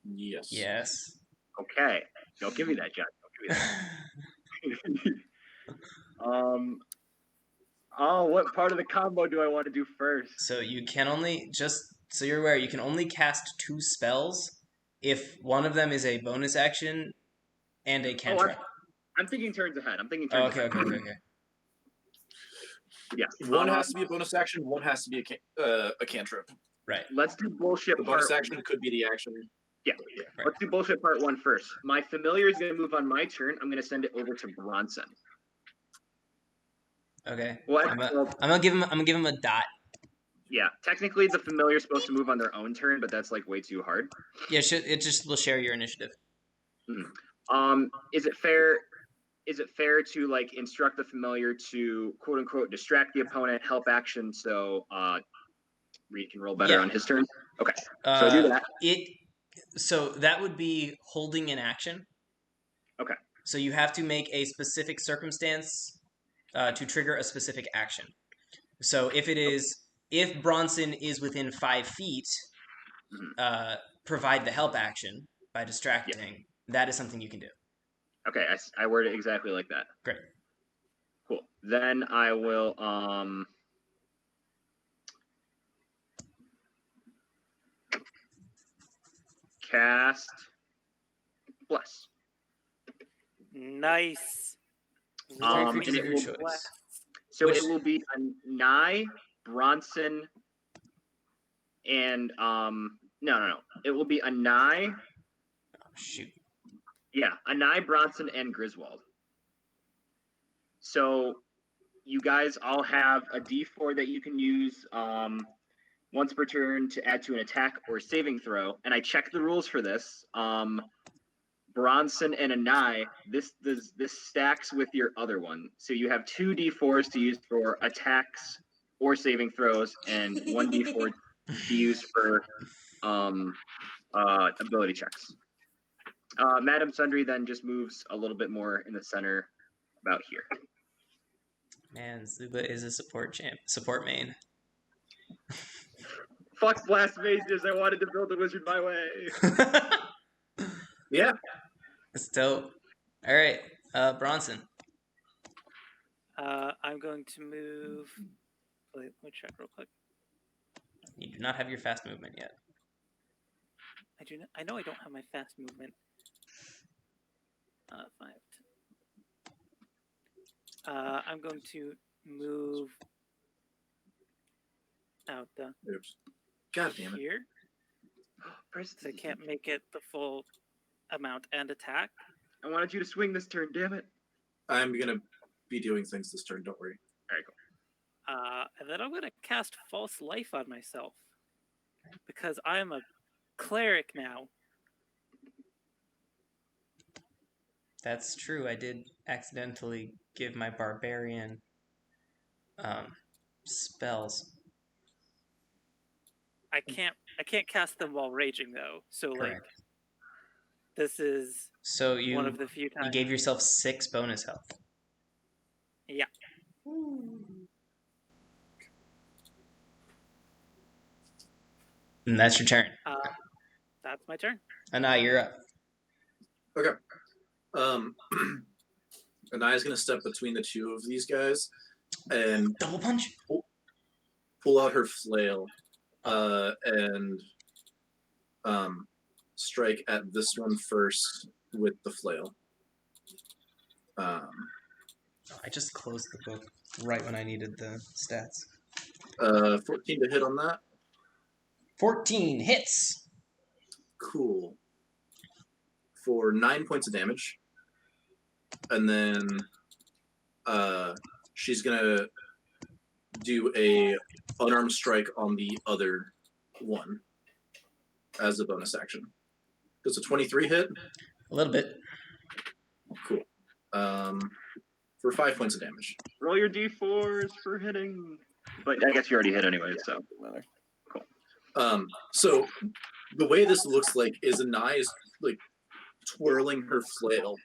Yes.
Yes.
Okay. Don't give me that, John. Don't give me that. Oh, what part of the combo do I want to do first?
So you can only, just so you're aware, you can only cast 2 spells if one of them is a bonus action and a cantrip.
I'm thinking turns ahead.
Oh, okay.
Yeah.
One has to be a bonus action. One has to be a cantrip.
Right.
Let's do bullshit
The
part.
bonus action could be the action.
Yeah.
Right.
Let's do bullshit part 1 first. My familiar is going to move on my turn. I'm going to send it over to Bronson.
Okay.
What?
I'm gonna give him a dot.
Yeah. Technically, the familiar is supposed to move on their own turn, but that's like way too hard.
Yeah, it just will share your initiative.
Is it fair? Is it fair to like instruct the familiar to quote unquote distract the opponent, help action, so Reed can roll better on his turn? Okay. So do that.
So that would be holding an action.
Okay.
So you have to make a specific circumstance to trigger a specific action. So if Bronson is within 5 feet, provide the help action by distracting. Yeah. That is something you can do.
Okay, I word it exactly like that.
Great.
Cool. Then I will cast Bless.
Nice.
And it will, choice.
So it will be a Nye, Bronson, and no. It will be a Nye.
Oh, shoot.
Yeah, a Nye, Bronson, and Griswold. So you guys all have a D4 that you can use once per turn to add to an attack or saving throw. And I checked the rules for this. Bronson and a Nye, this stacks with your other one. So you have 2 D4s to use for attacks or saving throws, and 1 D4 to use for ability checks. Madam Sundry then just moves a little bit more in the center, about here.
Man, Zuba is a support main.
Fuck Blast Mages, I wanted to build a wizard my way.
Yeah.
It's dope. All right, Bronson.
I'm going to move. Let me check real quick.
You do not have your fast movement yet.
I do not. I know I don't have my fast movement. 5. I'm going to move out the.
Oops. God damn it.
Here. They can't make it the full amount and attack.
I wanted you to swing this turn, damn it.
I'm gonna be doing things this turn. Don't worry.
All right, cool.
And then I'm going to cast False Life on myself. Because I'm a cleric now.
That's true. I did accidentally give my barbarian spells.
I can't cast them while raging though. So
Correct.
like this is
So
one of the few times
you gave yourself 6 bonus health.
Yeah.
And that's your turn.
That's my turn.
And now you're up.
Okay. Anaya's gonna step between the two of these guys and
Double punch.
pull out her flail and strike at this one first with the flail.
I just closed the book right when I needed the stats.
14 to hit on that.
14 hits.
Cool. For 9 points of damage. And then she's gonna do a unarmed strike on the other one as a bonus action. Does a 23 hit?
A little bit.
Cool. For 5 points of damage.
Roll your d4s for hitting. But I guess you already hit anyway, so.
Cool. So the way this looks like is Anaya is like twirling her flail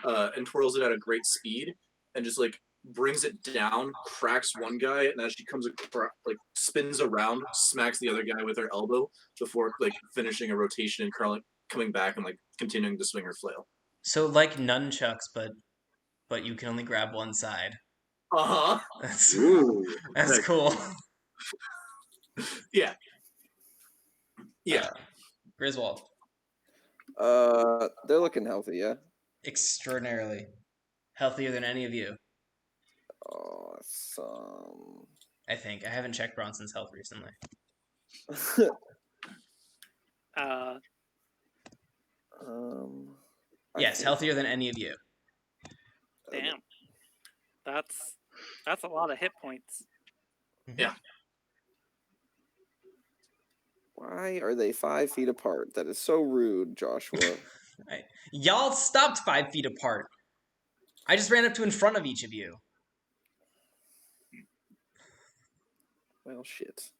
and twirls it at a great speed and just like brings it down, cracks one guy, and as she comes across, like spins around, smacks the other guy with her elbow before like finishing a rotation and coming back and like continuing to swing her flail.
So like nunchucks, but you can only grab one side. That's cool.
Yeah.
Griswold.
They're looking healthy, yeah.
Extraordinarily healthier than any of you.
Awesome.
I think I haven't checked Bronson's health recently. Yes, healthier than any of you.
Damn. That's a lot of hit points.
Yeah.
Why are they 5 feet apart? That is so rude, Joshua.
Right. Y'all stopped 5 feet apart. I just ran up to in front of each of you.
Well, shit.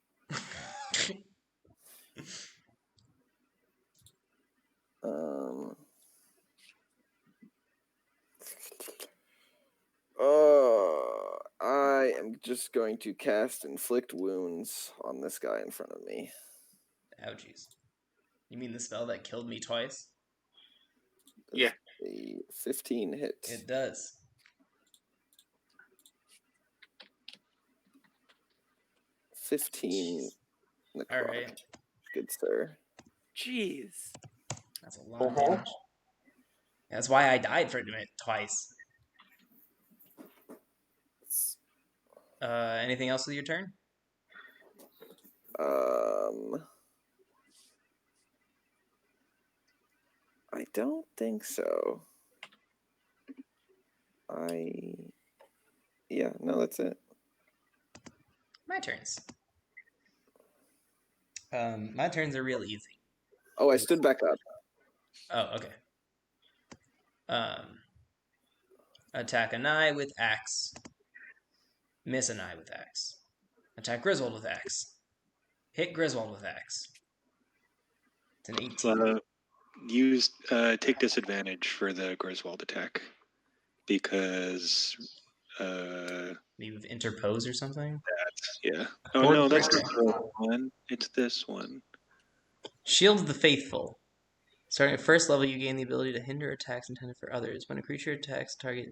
I am just going to cast Inflict Wounds on this guy in front of me.
Ouchies. You mean the spell that killed me twice?
Yeah.
A 15 hit.
It does.
$15 necrotic.
All right.
Good sir.
Jeez.
That's a lot of damage. That's why I died for it twice. Anything else with your turn?
I don't think so. Yeah, no, that's it.
My turns. My turns are real easy.
Oh, I stood back up.
Oh, okay. Attack an eye with axe. Miss an eye with axe. Attack Griswold with axe. Hit Griswold with axe. It's an 18.
Take disadvantage for the Griswold attack because
Maybe with interpose or something.
Yeah. Oh no, that's not the one. It's this one.
Shield of the Faithful. Starting at first level, you gain the ability to hinder attacks intended for others. When a creature attacks target,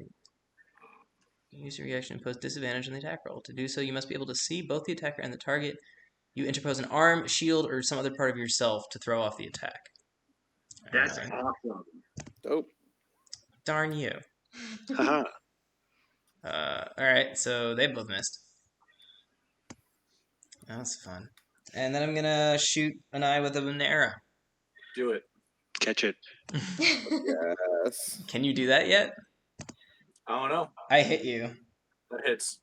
use your reaction to impose disadvantage on the attack roll. To do so, you must be able to see both the attacker and the target. You interpose an arm, shield, or some other part of yourself to throw off the attack.
That's awesome.
Dope.
Darn you.
Haha.
Alright, so they both missed. That was fun. And then I'm gonna shoot an eye with an arrow.
Do it.
Catch it.
Yes.
Can you do that yet?
I don't know.
I hit you.
That hits.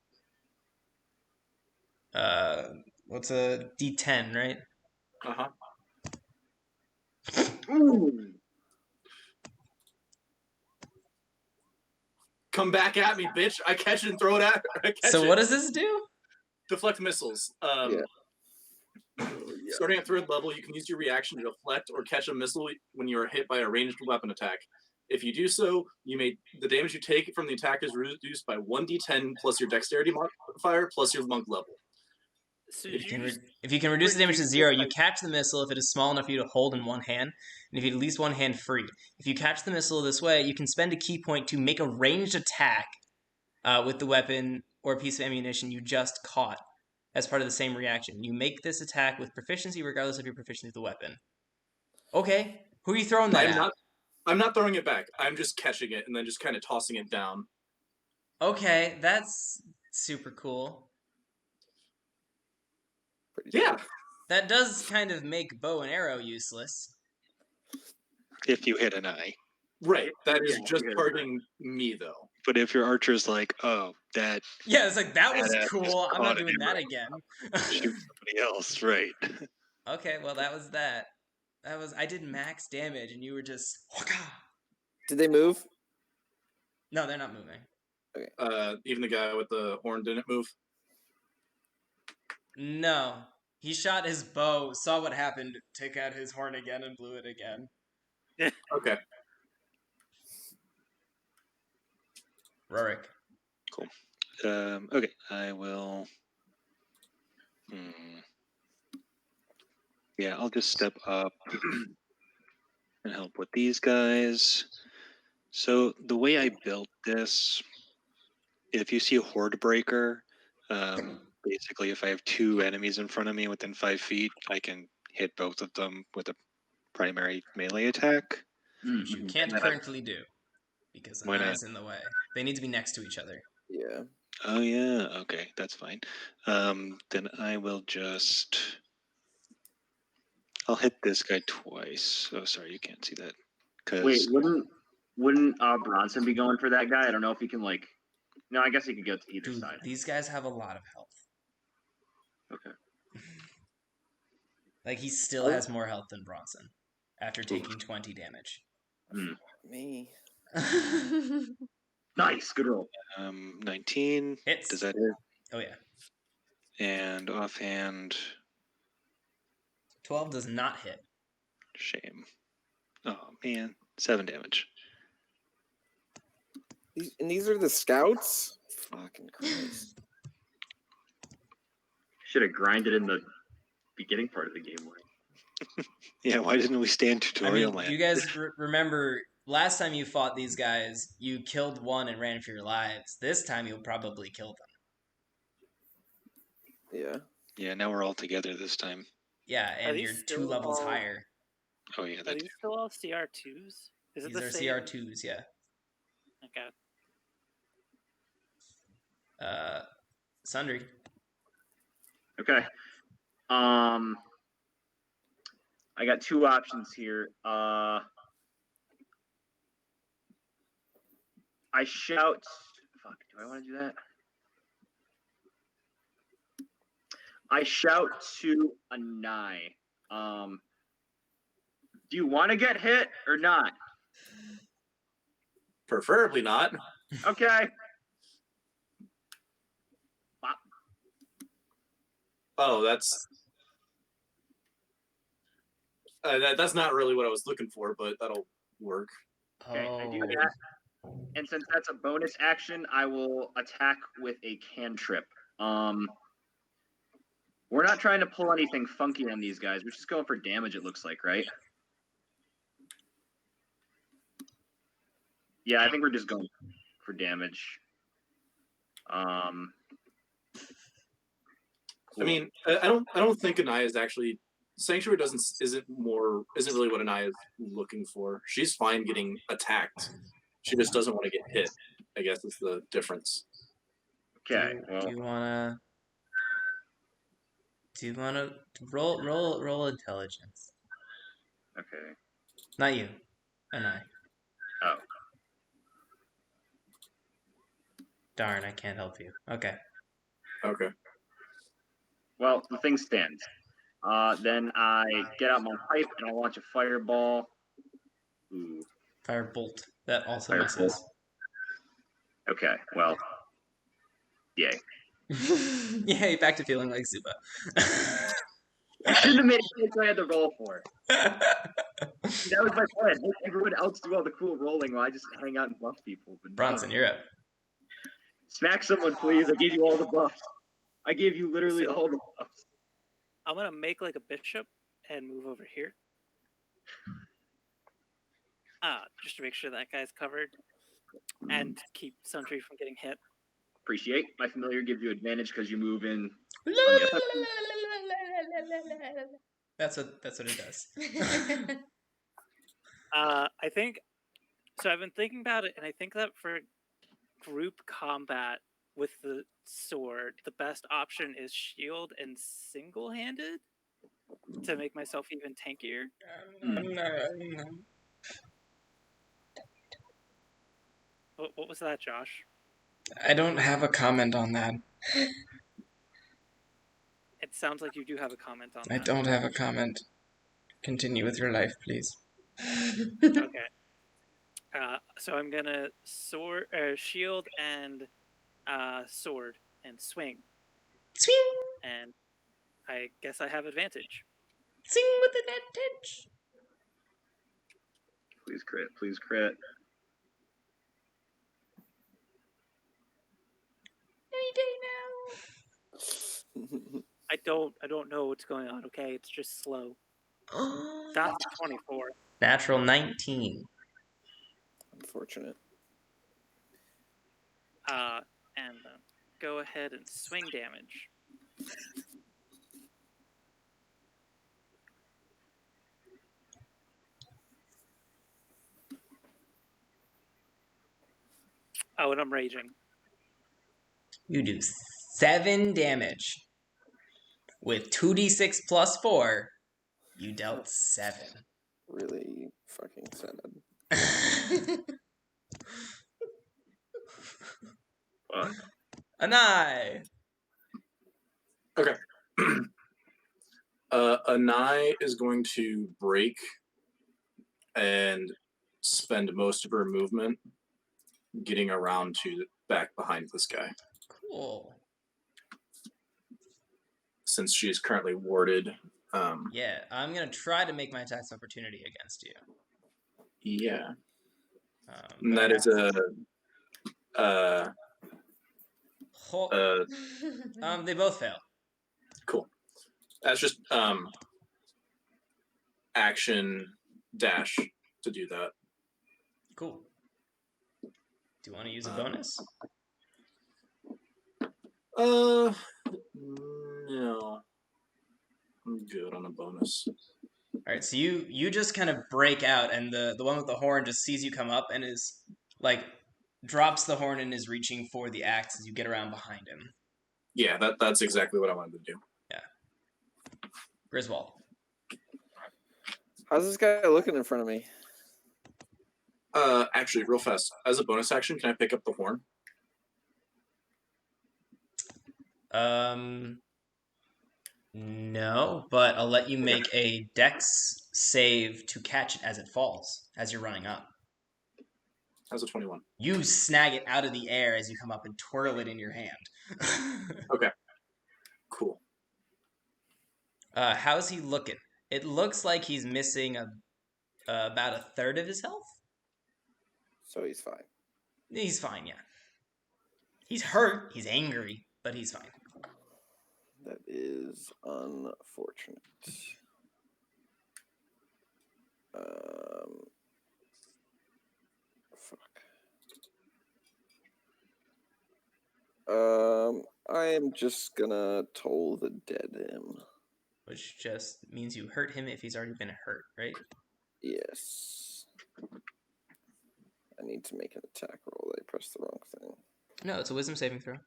What's a D10, right?
Uh-huh.
Ooh.
Come back at me, bitch. I catch it and throw it at her. I catch
So
it.
what does this do?
Deflect missiles. Starting at 3rd level, you can use your reaction to deflect or catch a missile when you are hit by a ranged weapon attack. If you do so, the damage you take from the attack is reduced by 1d10 plus your dexterity modifier plus your monk level.
So
If you can reduce the damage to 0, you
by-
catch the missile if it is small enough for you to hold in one hand, and if you have at least one hand free. If you catch the missile this way, you can spend a key point to make a ranged attack with the weapon or piece of ammunition you just caught as part of the same reaction. You make this attack with proficiency regardless of your proficiency with the weapon. Okay, who are you throwing that at?
I'm not throwing it back. I'm just catching it and then just kind of tossing it down.
Okay, that's super cool.
Yeah.
That does kind of make bow and arrow useless.
If you hit an eye.
Right. That is just targeting me, though.
But if your archer's like, oh, that...
Yeah, it's like, that was
badass
cool.
just
I'm not
caught an
doing that
arrow.
again.
Shoot somebody else, right.
Okay, well, that was that. I did max damage, and you were just...
Did they move?
No, they're not moving.
Okay.
Even the guy with the horn didn't move?
No. He shot his bow, saw what happened, took out his horn again, and blew it again.
Okay.
Rorik.
Cool. Okay, I will... Yeah, I'll just step up and help with these guys. So the way I built this, if you see a horde breaker, basically if I have 2 enemies in front of me within 5 feet, I can hit both of them with a primary melee attack.
Which you can't currently do, because an
Why
eye
not?
is in the way. They need to be next to each other.
Yeah.
Oh yeah, okay, that's fine. Then I will just... I'll hit this guy twice. Oh, sorry, you can't see that.
Wait, wouldn't Bronson be going for that guy? I don't know if he can like. No, I guess he could go to either
Dude,
side.
these guys have a lot of health.
Okay.
Like, he still has more health than Bronson after taking 20 damage.
Me.
Nice, good roll.
19.
Hits.
Does that hit?
Oh, yeah.
And offhand...
12 does not hit.
Shame. Oh, man. 7 damage.
And these are the scouts? Fucking Christ.
Should have grinded in the beginning part of the game.
Yeah, why didn't we stay in tutorial land?
You guys remember, last time you fought these guys, you killed one and ran for your lives. This time you'll probably kill them.
Yeah.
Yeah, now we're all together this time.
Yeah, and you're 2 levels higher.
Oh, yeah,
Are these still all CR2s? Is it
These
the
are
same?
CR2s, yeah.
Okay.
Sundry.
Okay. I got 2 options here. I shout. Fuck. Do I want to do that? I shout to a Nye. Do you want to get hit or not?
Preferably not.
Okay.
Oh, that's not really what I was looking for, but that'll work.
Okay, I do that. And since that's a bonus action, I will attack with a cantrip. We're not trying to pull anything funky on these guys. We're just going for damage, it looks like, right? Yeah, I think we're just going for damage.
Cool. I mean, I don't think Anaya is actually Sanctuary isn't really what Anaya is looking for. She's fine getting attacked. She just doesn't want to get hit, I guess is the difference.
Okay.
Do you wanna Do you want to roll intelligence?
Okay.
Not you, and I.
Oh.
Darn, I can't help you. Okay.
Okay.
Well, the thing stands. Then I get out my pipe and I launch a fireball. Ooh.
Firebolt. That also
Firebolt.
misses.
Okay, well, yay.
Yay, back to feeling like Zuba.
You shouldn't have made it so I had to roll for it. That was my plan. Make everyone else do all the cool rolling while I just hang out and buff people. But
Bronson, you're up.
Smack someone, please. I gave you all the buffs. I gave you literally all the buffs.
I'm gonna make like a bishop and move over here. Just to make sure that guy's covered and keep Sundry from getting hit.
Appreciate. My familiar gives you advantage because you move in.
That's what it does.
I think so. I've been thinking about it, and I think that for group combat with the sword, the best option is shield and single-handed to make myself even tankier. What was that, Josh?
I don't have a comment on that.
It sounds like you do have a comment on
I
that.
don't have a comment. Continue with your life, please.
Okay. So I'm gonna shield and sword and swing.
Swing!
And I guess I have advantage.
Swing with advantage!
Please crit. Please crit.
Any day now.
I don't know what's going on. Okay, it's just slow. That's 24.
Natural 19.
Unfortunate.
And go ahead and swing damage. Oh, and I'm raging.
You do 7 damage. With 2d6 plus 4, you dealt 7.
Really fucking sad.
Fuck.
Anai!
Okay. Anai is going to break and spend most of her movement getting around to back behind this guy.
Cool.
Since she is currently warded.
Yeah, I'm going to try to make my attacks opportunity against you.
Yeah. And that is
they both fail.
Cool. That's just action dash to do that.
Cool. Do you want to use a bonus?
No. I'm good on a bonus.
Alright, so you just kind of break out, and the one with the horn just sees you come up and is, like, drops the horn and is reaching for the axe as you get around behind him.
Yeah, that's exactly what I wanted to do.
Yeah. Griswold.
How's this guy looking in front of me?
Actually, real fast, as a bonus action, can I pick up the horn?
No, but I'll let you make a dex save to catch it as it falls, as you're running up.
How's a 21?
You snag it out of the air as you come up and twirl it in your hand.
Okay. Cool.
How's he looking? It looks like he's missing about a third of his health.
So he's fine.
He's fine, yeah. He's hurt. He's angry, but he's fine.
That is unfortunate. I am just gonna toll the dead him.
Which just means you hurt him if he's already been hurt, right?
Yes. I need to make an attack roll. I pressed the wrong thing.
No, it's a wisdom saving throw.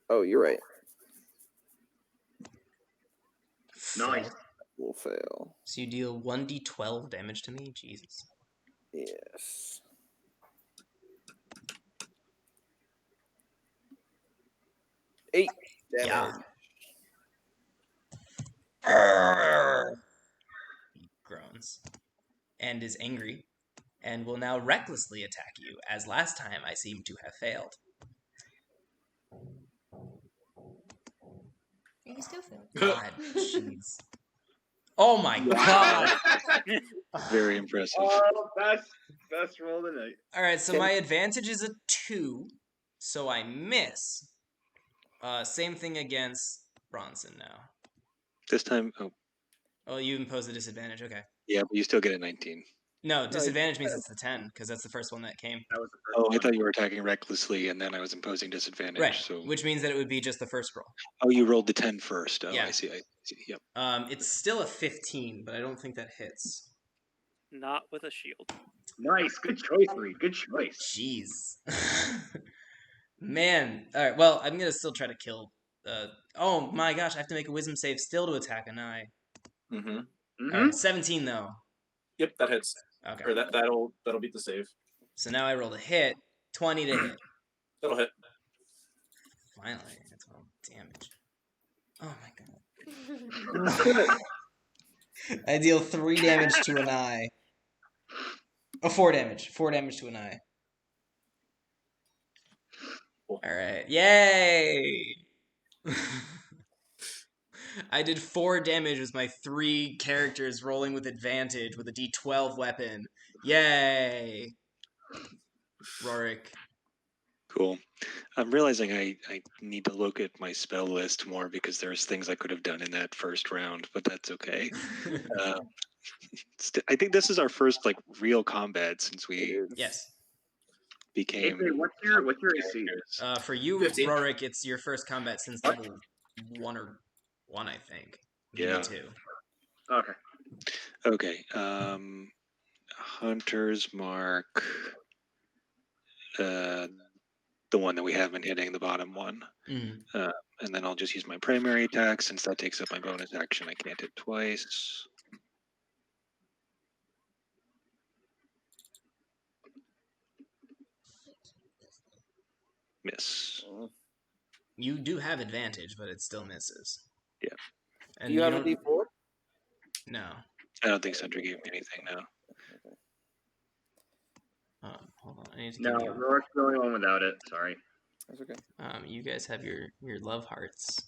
Oh, you're right.
Nice.
Will fail.
So you deal 1d12 damage to me? Jesus.
Yes. Eight damage.
Yeah. He groans and is angry and will now recklessly attack you, as last time I seem to have failed.
You still failed.
God, jeez. Oh my god!
Very impressive.
Oh, best roll tonight.
Alright, so my advantage is a 2, so I miss. Same thing against Bronson now.
This time,
Oh, you impose a disadvantage, okay.
yeah, but you still get a 19.
No, disadvantage means it's the 10, because that's the first one that came.
That was the first
Oh,
one.
I thought you were attacking recklessly, and then I was imposing disadvantage.
Right,
So,
which means that it would be just the first roll.
oh, you rolled the 10 first. Oh,
Yeah.
I see. Yep.
It's still a 15, but I don't think that hits.
Not with a shield.
Nice. Good choice, Reed. Good choice.
Jeez. Man. Alright, well, I'm gonna still try to kill... oh my gosh, I have to make a wisdom save still to attack an eye.
Mm-hmm.
Alright, 17 though.
Yep, that hits.
Okay.
Or that'll beat the save.
So now I rolled a hit. 20 to hit.
That'll hit.
Finally, that's 12 damage. Oh my god. I deal 3 damage to an eye. Oh, 4 damage. 4 damage to an eye. Alright. Yay! I did 4 damage with my 3 characters rolling with advantage with a d12 weapon. Yay! Rorik.
Cool. I'm realizing I need to look at my spell list more because there's things I could have done in that first round, but that's okay. I think this is our first like real combat since we
Yes.
became.
Hey, what's your AC?
For you,
15.
Rorik, it's your first combat since level 1 or 1, I think. Maybe
Yeah.
2.
Okay.
Okay. Hunter's Mark. The one that we have been hitting, the bottom one.
Mm-hmm.
And then I'll just use my primary attack since that takes up my bonus action. I can't hit twice. Miss.
You do have advantage, but it still misses.
Yeah.
And
Do you have a
don't...
D4?
No.
I don't think Sentry gave me anything now.
Hold on. I need to
No,
give you...
Rorik's the only one without it. Sorry.
That's okay.
You guys have your love hearts.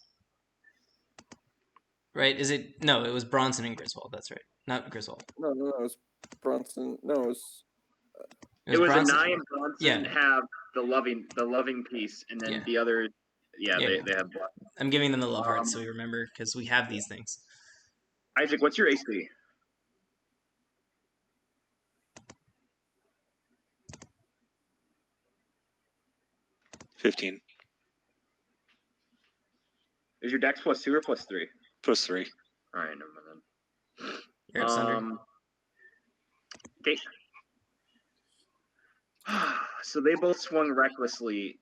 Right? Is it... No, it was Bronson and Griswold. That's right. Not Griswold.
No, it was Bronson. No, it was...
It was
Bronson.
Anai and Bronson have the loving piece, and then the other, they have blood.
I'm giving them the love hearts so we remember, because we have these things.
Isaac, what's your AC?
$15.
Is your dex +2 or +3?
+3.
All right, never mind then.
You're up, Sunder.
Okay. So they both swung recklessly.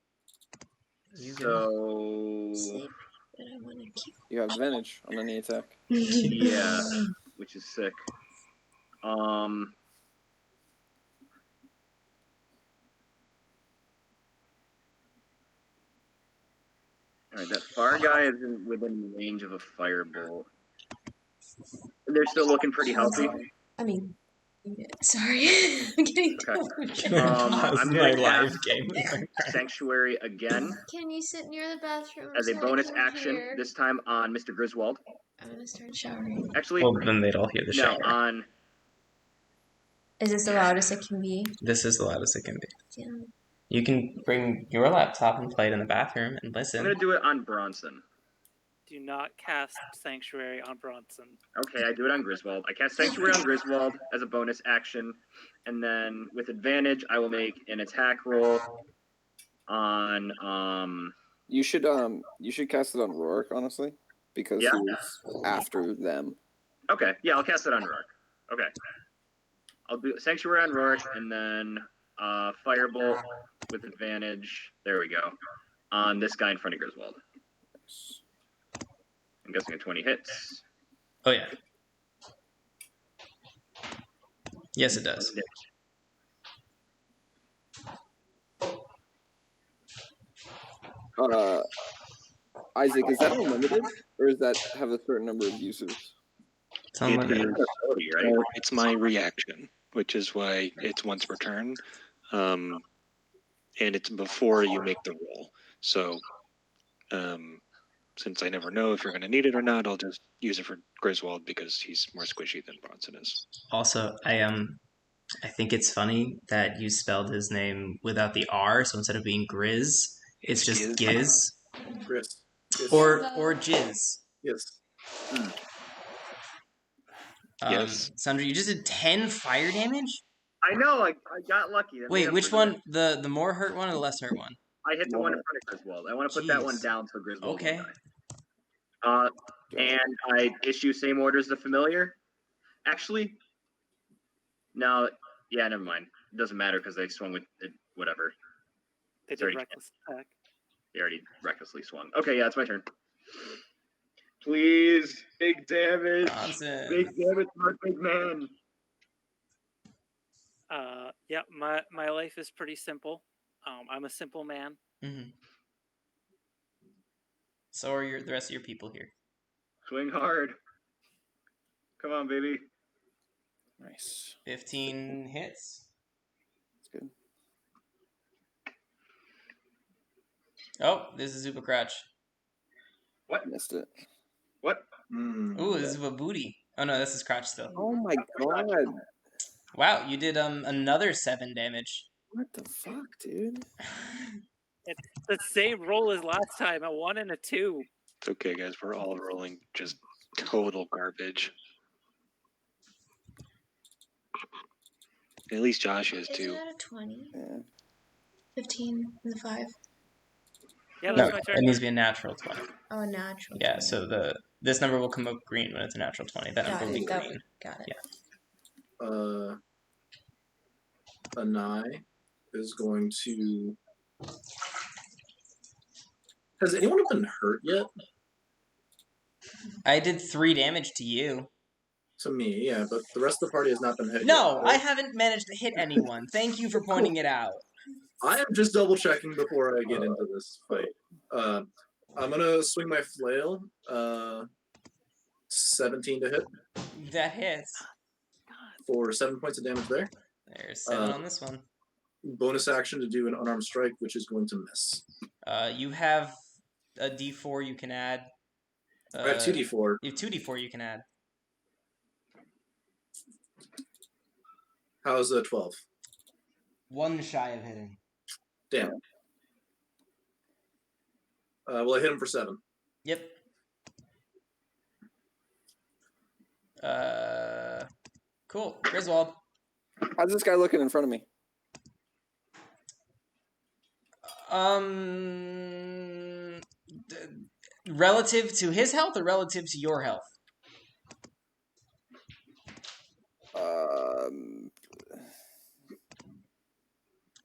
So
You have advantage on any attack.
yeah, which is sick. Alright, that far guy is within range of a firebolt. They're still looking pretty healthy.
I mean, sorry. I'm getting
I'm going to cast Sanctuary again.
Can you sit near the bathroom
as a
so I
bonus
can
action,
hear?
this time on Mr. Griswold.
I'm gonna start showering.
Actually,
well, then they'd all hear the shower.
No, on...
Is this the loudest it can be?
This is the loudest it can be.
Yeah.
You can bring your laptop and play it in the bathroom and listen.
I'm going to do it on Bronson.
Do not cast Sanctuary on Bronson.
Okay, I do it on Griswold. I cast Sanctuary on Griswold as a bonus action, and then with advantage, I will make an attack roll on...
You should cast it on Rourke, honestly, because he was after them.
Okay, yeah, I'll cast it on Rourke. Okay. I'll do Sanctuary on Rourke, and then Firebolt with advantage. There we go. On this guy in front of Griswold. I'm guessing a 20 hits.
Oh yeah. Yes, it does.
Isaac, is that unlimited, or does that have a certain number of uses?
It's unlimited.
Right?
It's my reaction, which is why it's once per turn, and it's before you make the roll. So, since I never know if you're going to need it or not, I'll just use it for Griswold because he's more squishy than Bronson is.
Also, I think it's funny that you spelled his name without the R, so instead of being Grizz, it's just Giz.
Chris. Yes.
Or Jizz.
Yes.
Yes.
Sandra, you just did 10 fire damage?
I know. I got lucky. That made
Wait,
up
which
for
one? The more hurt one or the less hurt one?
I hit the one in front of Griswold. I want to put that one
Jeez.
down so Griswold
Okay.
won't die. And I issue same order as the familiar. Actually, no. Yeah, never mind. It doesn't matter because they swung with it, whatever.
They did reckless attack.
They already recklessly swung. Okay, yeah, it's my turn. Please, big damage.
Bronson.
Big damage, my big man.
Yeah, my life is pretty simple. I'm a simple man.
Mm-hmm. So are the rest of your people here.
Swing hard. Come on, baby.
Nice.
15 hits.
That's good.
Oh, this is Zupa Crouch.
What?
Missed it.
What?
Ooh, this is Zupa Booty. Oh no, this is Crouch still.
Oh my god.
Wow, you did another 7 damage.
What the fuck, dude?
It's the same roll as last time, a 1 and a 2.
It's okay, guys. We're all rolling just total garbage. At least Josh is
Is
too.
it out of 20?
Yeah.
15 and the 5.
Yeah,
No,
that's my turn.
it needs to be a natural 20.
Oh, a natural.
Yeah,
20.
so this number will come up green when it's a natural 20. That number will be green.
Got it.
Yeah.
Anai is going to. Has anyone been hurt yet?
I did 3 damage to you.
To me, yeah, but the rest of the party has not been hit
No,
yet.
I haven't managed to hit anyone. Thank you for pointing it out.
I am just double checking before I get into this fight. I'm gonna swing my flail. 17 to hit
That hits.
for 7 points of damage there.
There's 7 on this one.
Bonus action to do an unarmed strike, which is going to miss.
You have a D4 you can add.
I have 2d4.
You have 2D4 you can add.
How's a 12?
1 shy of hitting.
Damn. Well, I hit him for 7.
Yep. Cool. Griswold.
How's this guy looking in front of me?
Relative to his health or relative to your health?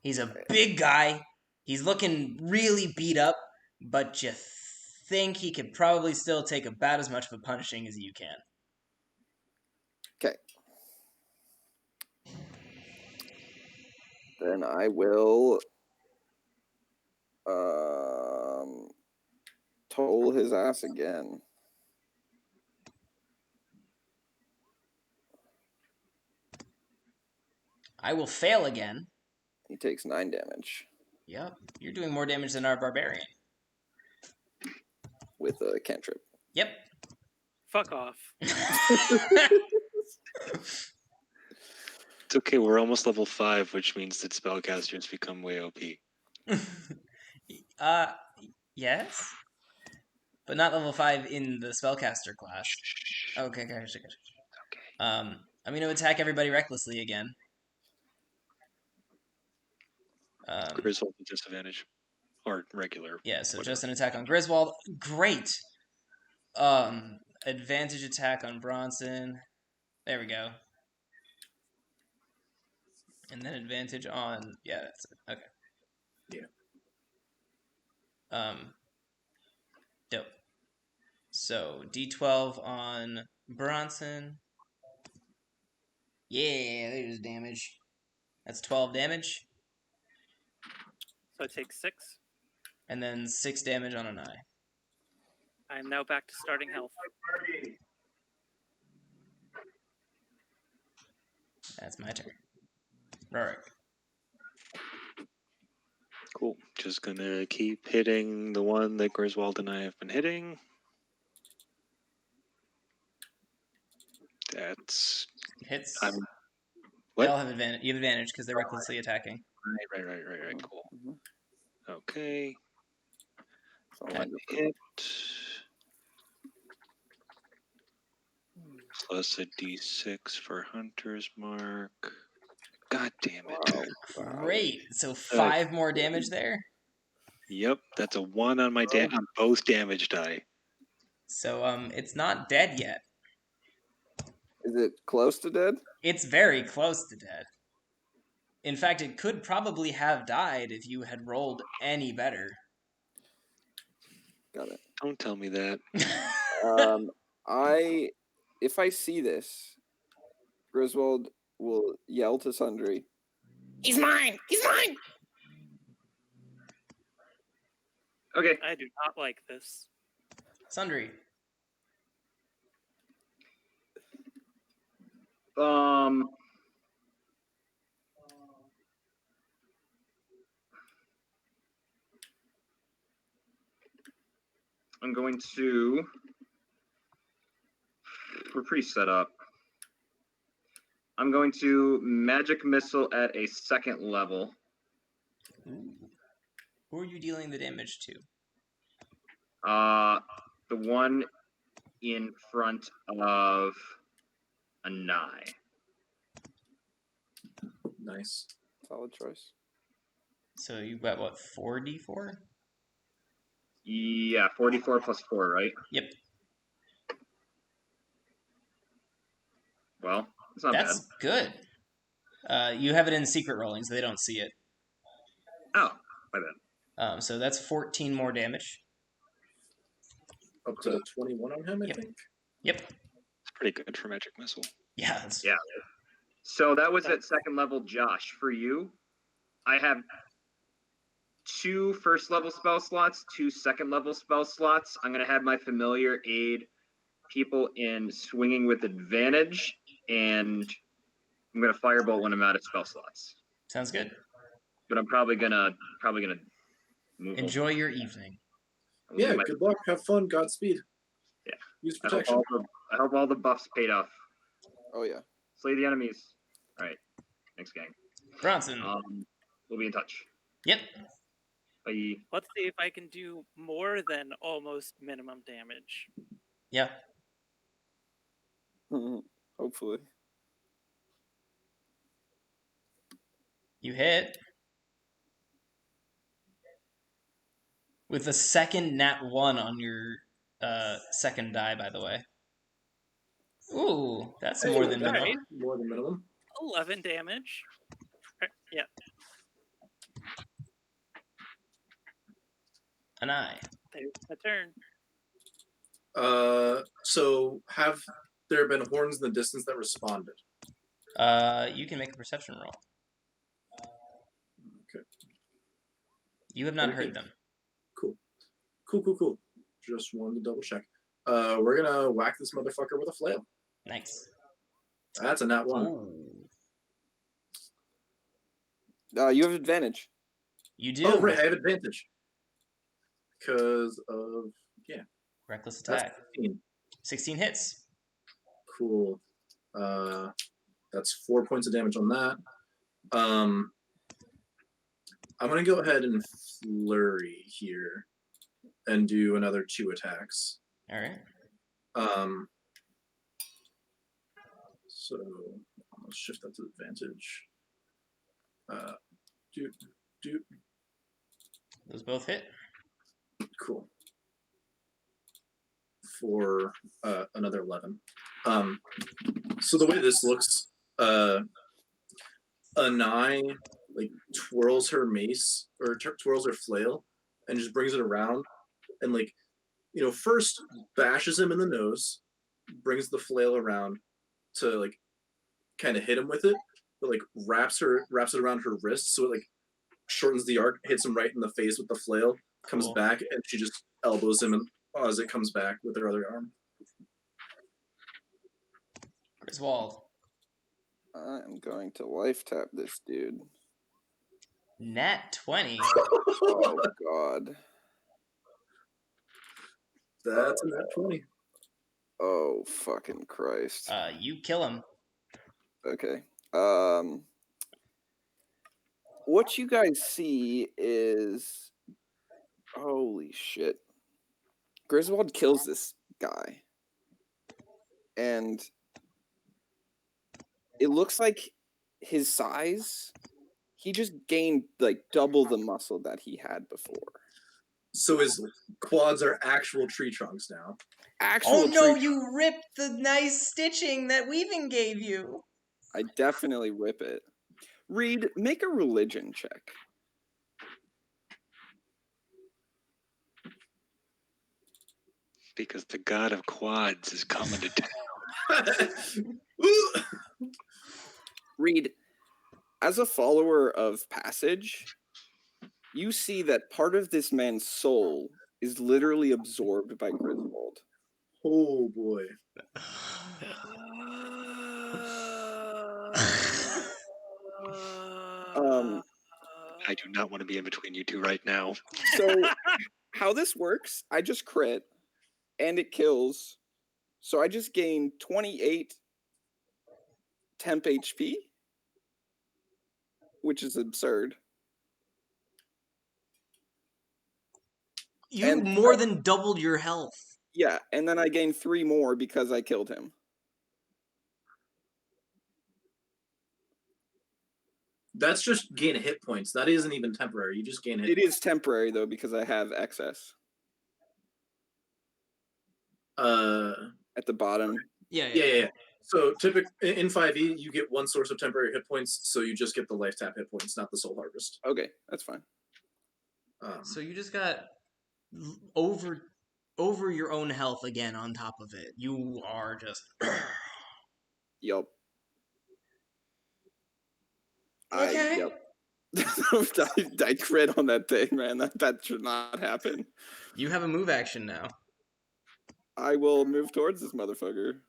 He's a big guy. He's looking really beat up, but you think he could probably still take about as much of a punishing as you can.
Okay. Then I will toll his ass again.
I will fail again.
He takes 9 damage.
Yep, you're doing more damage than our barbarian.
With a cantrip.
Yep.
Fuck off.
It's okay, we're almost level 5, which means that spellcasters become way OP.
Yes? But not level 5 in the spellcaster class. Okay, gotcha. I'm going to attack everybody recklessly again.
Griswold with disadvantage. Or regular.
Yeah, so
whatever.
just an attack on Griswold. Great! Advantage attack on Bronson. There we go. And then advantage on... Yeah, that's it. Okay.
Yeah.
Dope. So, D12 on Bronson. Yeah, there's damage. That's 12 damage,
So I take 6.
and then 6 damage on an eye.
I am now back to starting health.
That's my turn. Rorik.
Cool. Just gonna keep hitting the one that Griswold and I have been hitting. That's
Hits.
I'm
They
what?
all have advantage. You have advantage because they're recklessly attacking.
Right. Cool.
Mhm.
Okay.
So I
That
go for
hit. Plus a d6 for Hunter's Mark. God damn it.
Wow.
Great. So 5 more damage there.
Yep, that's a 1 on my on both damage die.
So it's not dead yet.
Is it close to dead?
It's very close to dead. In fact, it could probably have died if you had rolled any better.
Got it.
Don't tell me that.
If I see this, Griswold will yell to Sundry.
He's mine! He's mine!
Okay.
I do not like this.
Sundry.
I'm going to. We're pretty set up. I'm going to magic missile at a 2nd level.
Ooh. Who are you dealing the damage to?
The one in front of Anai.
Nice.
Solid choice.
So you got what, 4d4?
Yeah, 44 plus 4, right?
Yep.
Well, it's not
That's good. You have it in secret rolling, so they don't see it.
bad. Oh, my bad.
So that's 14 more damage.
Up to 21 on him, I
Yep.
think.
Yep.
It's pretty good for magic missile.
Yeah. That's...
Yeah. So that was at 2nd level, Josh. For you, I have 2 1st level spell slots, 2 2nd level spell slots. I'm going to have my familiar aid people in swinging with advantage, and I'm going to firebolt when I'm out of spell slots.
Sounds good.
But I'm probably gonna move.
Enjoy your evening.
Yeah, good luck. Have fun. Godspeed.
Yeah.
Use
I
protection.
hope all the buffs paid off.
Oh yeah.
Slay the enemies. All right. Thanks, gang.
Bronson.
We'll be in touch.
Yep.
Bye.
Let's see if I can do more than almost minimum damage.
Yeah.
Hopefully.
You hit. With the second nat 1 on your second die, by the way. Ooh, that's more than minimum.
Right.
More than minimum.
11 damage. Yeah.
An eye.
There's my turn.
So have there been horns in the distance that responded?
You can make a perception roll.
Okay.
You have not
Okay.
heard them.
Cool. Just wanted to double check. We're gonna whack this motherfucker with a flail.
Nice.
That's a nat 1.
Ooh.
You have advantage.
You do.
Oh, right, I have advantage. Because of,
Reckless
that's
attack.
15.
16 hits.
Cool. That's 4 points of damage on that. I'm going to go ahead and flurry here and do another 2 attacks.
All right.
So I'll shift that to advantage. Doot.
Those both hit.
Cool. For another 11. So the way this looks, Anai like twirls her mace or twirls her flail and just brings it around and first bashes him in the nose, brings the flail around to like kind of hit him with it, but like wraps it around her wrist so it like shortens the arc, hits him right in the face with the flail, comes
Cool.
back, and she just elbows him as it comes back with her other arm.
Griswold.
I'm going to life tap this dude.
Nat 20.
Oh God.
That's a nat 20.
Oh fucking Christ.
You kill him.
Okay. What you guys see is, holy shit. Griswold kills this guy. And it looks like his size, he just gained like double the muscle that he had before.
So his quads are actual tree trunks now.
Oh no, you ripped the nice stitching that Weaving gave you.
I definitely rip it. Reed, make a religion check.
Because the god of quads is coming to town.
Reed, as a follower of Passage, you see that part of this man's soul is literally absorbed by Griswold.
Oh boy.
I do not want to be in between you two right now.
So, how this works, I just crit, and it kills. So I just gain 28 temp HP, which is absurd.
You more than doubled your health.
Yeah, and then I gain 3 more because I killed him.
That's just gain hit points. That isn't even temporary. You just gain hit
It
points.
is temporary, though, because I have excess. At the bottom.
Yeah. So typically in 5e, you get one source of temporary hit points, so you just get the life tap hit points, not the soul harvest.
Okay, that's fine.
So you just got over your own health again on top of it. You are just...
Yup.
Okay.
Yep. I crit on that thing, man. That should not happen.
You have a move action now.
I will move towards this motherfucker.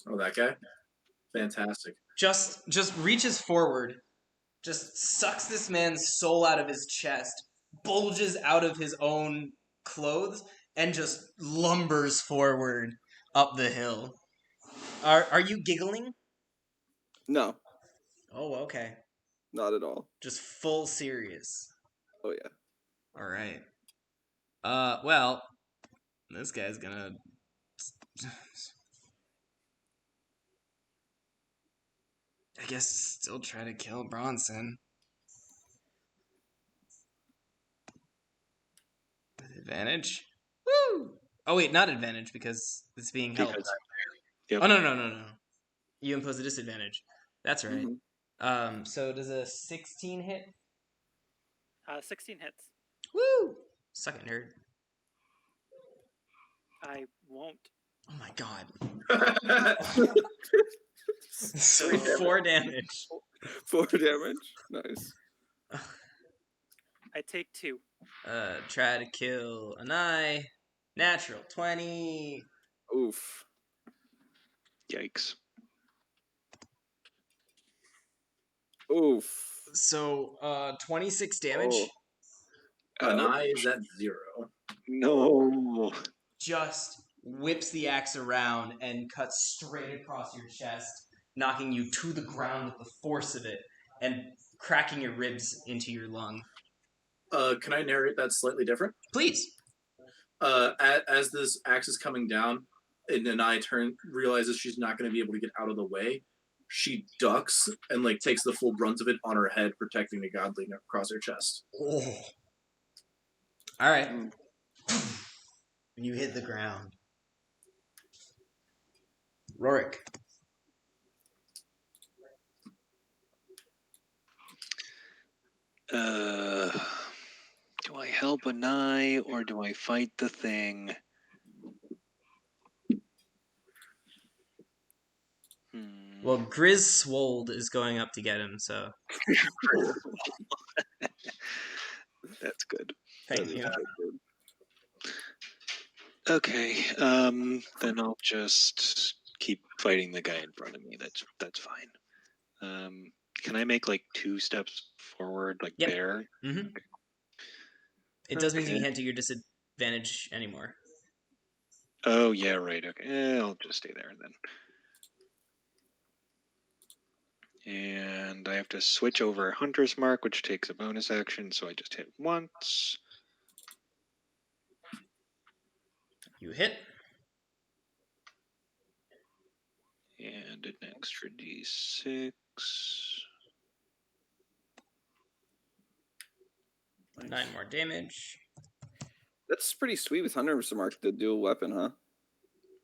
Oh, that guy? Fantastic.
Just reaches forward, just sucks this man's soul out of his chest, bulges out of his own clothes, and just lumbers forward up the hill. Are you giggling?
No.
Oh, okay.
Not at all.
Just full serious.
Oh yeah.
All right. Well, this guy's gonna... I guess still try to kill Bronson. With advantage? Woo! Oh wait, not advantage because it's being helped.
Yep.
Oh no. You impose a disadvantage. That's right.
Mm-hmm.
So does a 16 hit?
16 hits.
Woo! Suck it, nerd.
I won't.
Oh my god. So 4 damage.
4 damage. Nice.
I take 2.
Try to kill an eye. Natural 20.
Oof.
Yikes.
Oof.
So 26 damage.
Oh.
An eye is at 0.
No.
Just whips the axe around and cuts straight across your chest, knocking you to the ground with the force of it and cracking your ribs into your lung.
Can I narrate that slightly different?
Please.
As this axe is coming down, and Anai realizes she's not going to be able to get out of the way, she ducks and like takes the full brunt of it on her head, protecting the godling across her chest.
Oh. All right. You hit the ground. Rorik.
Do I help Anai or do I fight the thing?
Well, Griswold is going up to get him, so
That's good.
thank you.
Okay, then I'll just keep fighting the guy in front of me. That's fine. Can I make like 2 steps forward, like
Yep.
bear?
Mm-hmm. It does mean you
Okay.
can't do your disadvantage anymore.
Oh yeah, right. Okay, I'll just stay there then. And I have to switch over Hunter's Mark, which takes a bonus action, so I just hit once.
You hit.
And an extra d6.
9 more damage.
That's pretty sweet with Hunter's Mark, the dual weapon, huh?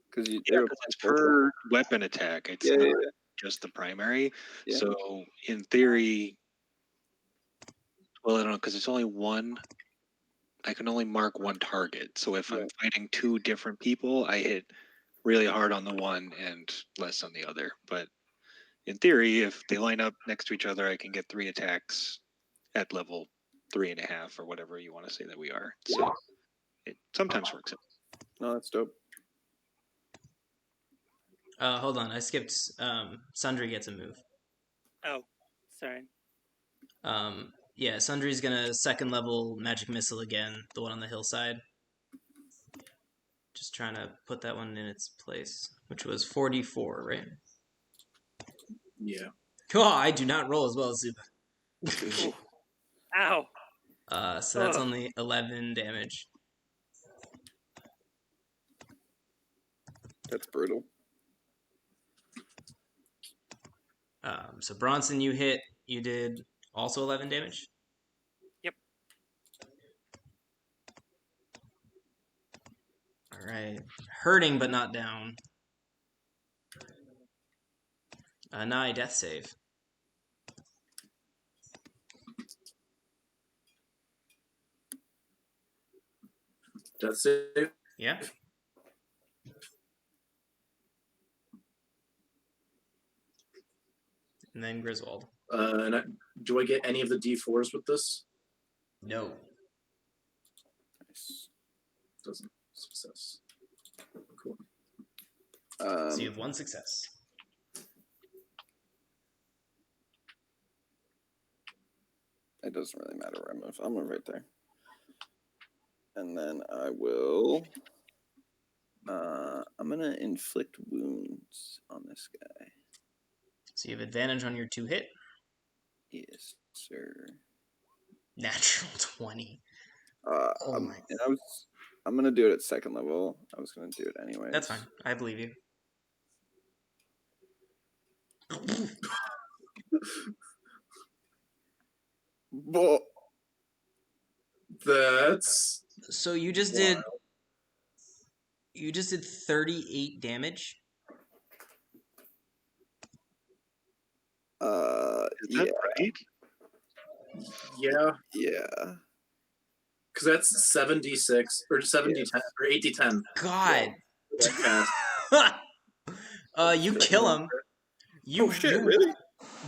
Because
Yeah, because it's per weapon attack. It's not just the primary.
Yeah.
So in theory, well, I don't know, because it's only one. I can only mark one target. So if I'm fighting 2 different people, I hit really hard on the one and less on the other. But in theory, if they line up next to each other, I can get 3 attacks at level 3.5 or whatever you want to say that we are. So it sometimes works out.
No, that's dope.
Hold on, I skipped. Sundry gets a move.
Oh, sorry.
Yeah, Sundry's gonna second level magic missile again, the one on the hillside. Just trying to put that one in its place, which was 44, right?
Yeah.
Oh, I do not roll as well as Zuba.
Ow.
So that's only 11 damage.
That's brutal.
So Bronson, you hit. You did also 11 damage?
Yep.
Alright. Hurting but not down. Nigh death save.
Death save?
Yeah. And then Griswold.
Do I get any of the D4s with this?
No.
Nice.
Doesn't. Success. Cool.
So you have 1 success.
It doesn't really matter where I move. I'll move right there. And then I will... I'm going to inflict wounds on this guy.
So you have advantage on your 2 hit.
Yes, sir.
Natural 20.
Oh my. And I'm going to do it at second level. I was going to do it anyway.
That's fine. I believe you.
Well,
that's
so you just did 38 damage.
Is that right?
Yeah.
Yeah.
Because that's 76 or 70 10 or 80 10.
God. You kill him.
Really?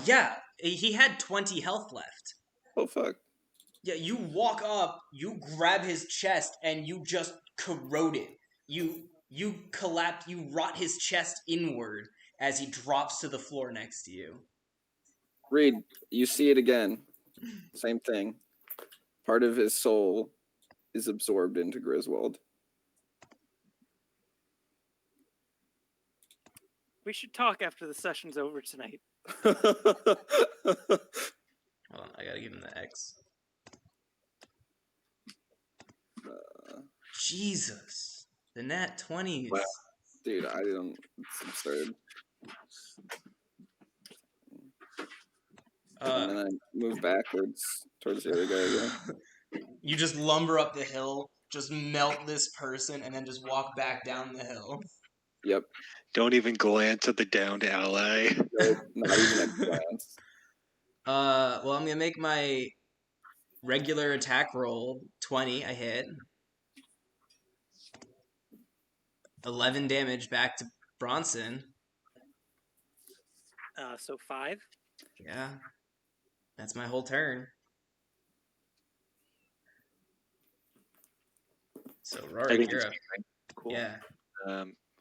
Yeah, he had 20 health left.
Oh fuck.
Yeah, you walk up, you grab his chest, and you just corrode it. You collapse, you rot his chest inward as he drops to the floor next to you.
Reed, you see it again. Same thing. Part of his soul is absorbed into Griswold.
We should talk after the session's over tonight.
Hold on, I gotta give him the X. Jesus. The nat 20s.
Wow. Dude, I don't... It's absurd. And then I move backwards towards the other guy again.
You just lumber up the hill, just melt this person, and then just walk back down the hill.
Yep.
Don't even glance at the downed ally.
Nope, not even a glance.
Well, I'm gonna make my regular attack roll, 20, I hit. 11 damage back to Bronson.
So 5.
Yeah. That's my whole turn. So,
I
Rory,
can
you're
just
up.
cool.
Yeah.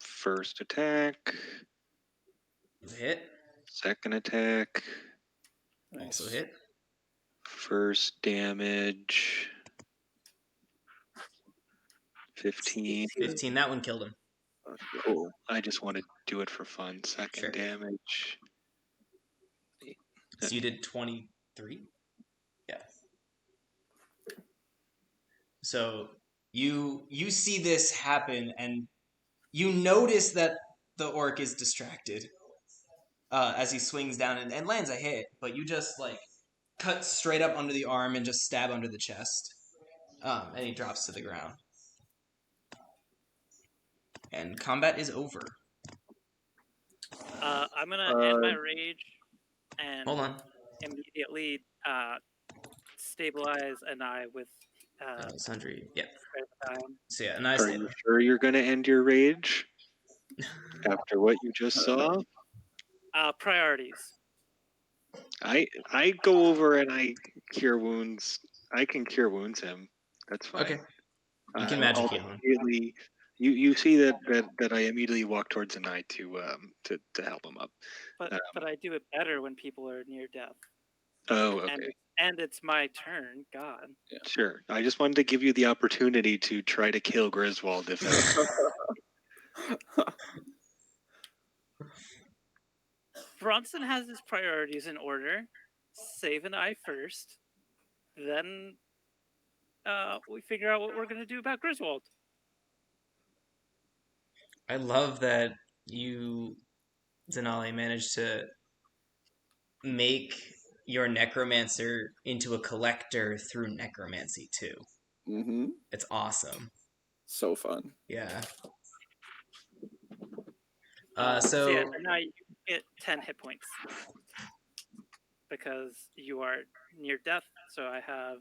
First attack,
You hit.
second attack,
Also hit.
first damage, 15.
15, that one killed him.
Cool. I just want to do it for fun. Second
Sure.
damage.
So you did 23? Yeah. So you see this happen, and you notice that the orc is distracted as he swings down and lands a hit, but you just like cut straight up under the arm and just stab under the chest, and he drops to the ground. And combat is over.
I'm gonna end my rage and
Hold on.
immediately stabilize Anai with
Sundry. Yep.
Critical.
So yeah, nice.
Are you sure you're going to end your rage after what you just saw?
Priorities.
I go over and I cure wounds. I can cure wounds him. That's fine.
Okay. You can magic
I'll
heal him.
immediately. You see that I immediately walk towards the knight to help him up.
But I do it better when people are near death.
Oh, okay.
And it's my turn. God.
Yeah. Sure. I just wanted to give you the opportunity to try to kill Griswold if
Bronson has his priorities in order. Save an eye first. Then we figure out what we're going to do about Griswold.
I love that you, Denali, managed to make your necromancer into a collector through necromancy too.
Mm-hmm.
It's awesome.
So fun.
Yeah.
So yeah, now you get 10 hit points because you are near death. So I have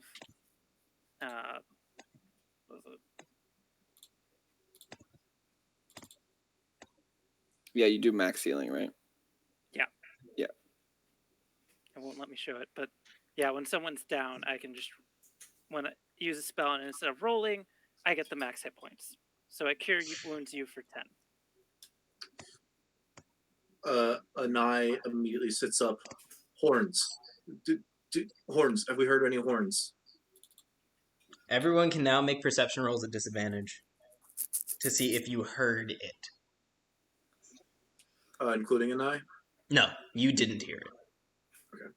what was it?
Yeah, you do max healing, right?
Yeah.
Yeah.
It won't let me show it, but yeah, when someone's down, I can just use a spell, and instead of rolling, I get the max hit points. So I cure wounds you for 10.
Anai immediately sits up. Horns. Horns. Have we heard any horns?
Everyone can now make perception rolls at disadvantage to see if you heard it.
Including Anai?
No, you didn't hear it.
Okay.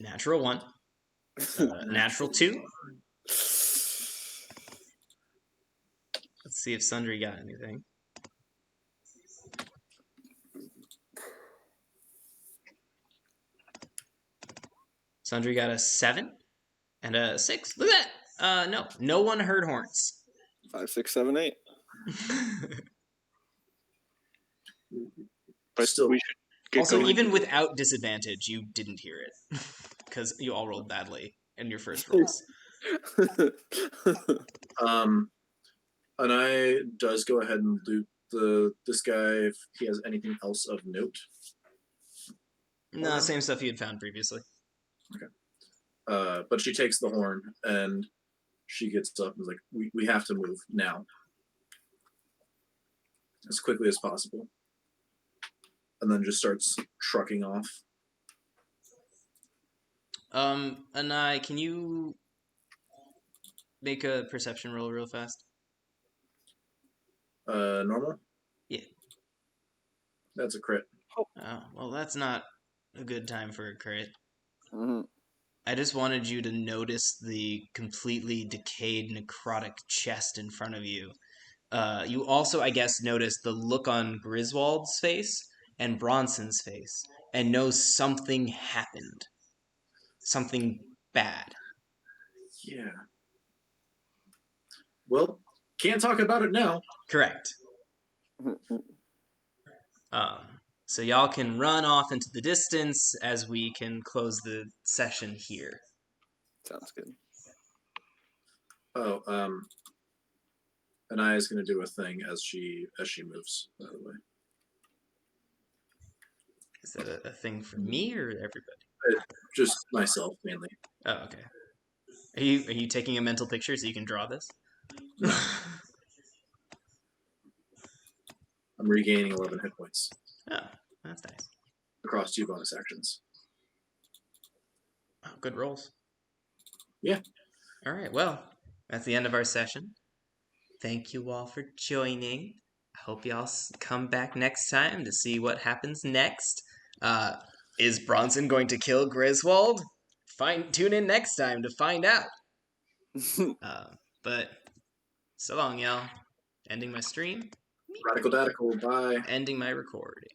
Natural 1. Natural 2. Let's see if Sundry got anything. Sundry got a 7 and a 6. Look at that! No one heard horns.
5, 6, 7, 8.
But
still,
we should get
also,
going.
even without disadvantage, you didn't hear it because you all rolled badly in your first rolls.
Anai does go ahead and loot this guy if he has anything else of note.
No, same stuff you had found previously.
Okay. But she takes the horn and she gets up and is like, we have to move now. As quickly as possible. And then just starts trucking off.
Anai, can you make a perception roll real fast?
Normal?
Yeah.
That's a crit.
Oh, well, that's not a good time for a crit.
Mm-hmm.
I just wanted you to notice the completely decayed necrotic chest in front of you. You also, I guess, noticed the look on Griswold's face and Bronson's face and know something happened. Something bad.
Yeah. Well, can't talk about it now.
Correct. So y'all can run off into the distance as we can close the session here.
Sounds good.
Oh, Anaya is going to do a thing as she moves. By the way,
Is that a thing for me or everybody?
Just myself mainly.
Oh, okay. Are you taking a mental picture so you can draw this?
No. I'm regaining 11 hit points.
Oh, that's nice.
Across 2 bonus actions.
Oh, good rolls.
Yeah.
All right. Well, that's the end of our session. Thank you all for joining. I hope y'all come back next time to see what happens next. Is Bronson going to kill Griswold? Tune in next time to find out. But so long, y'all. Ending my stream.
Radical, bye.
Ending my recording.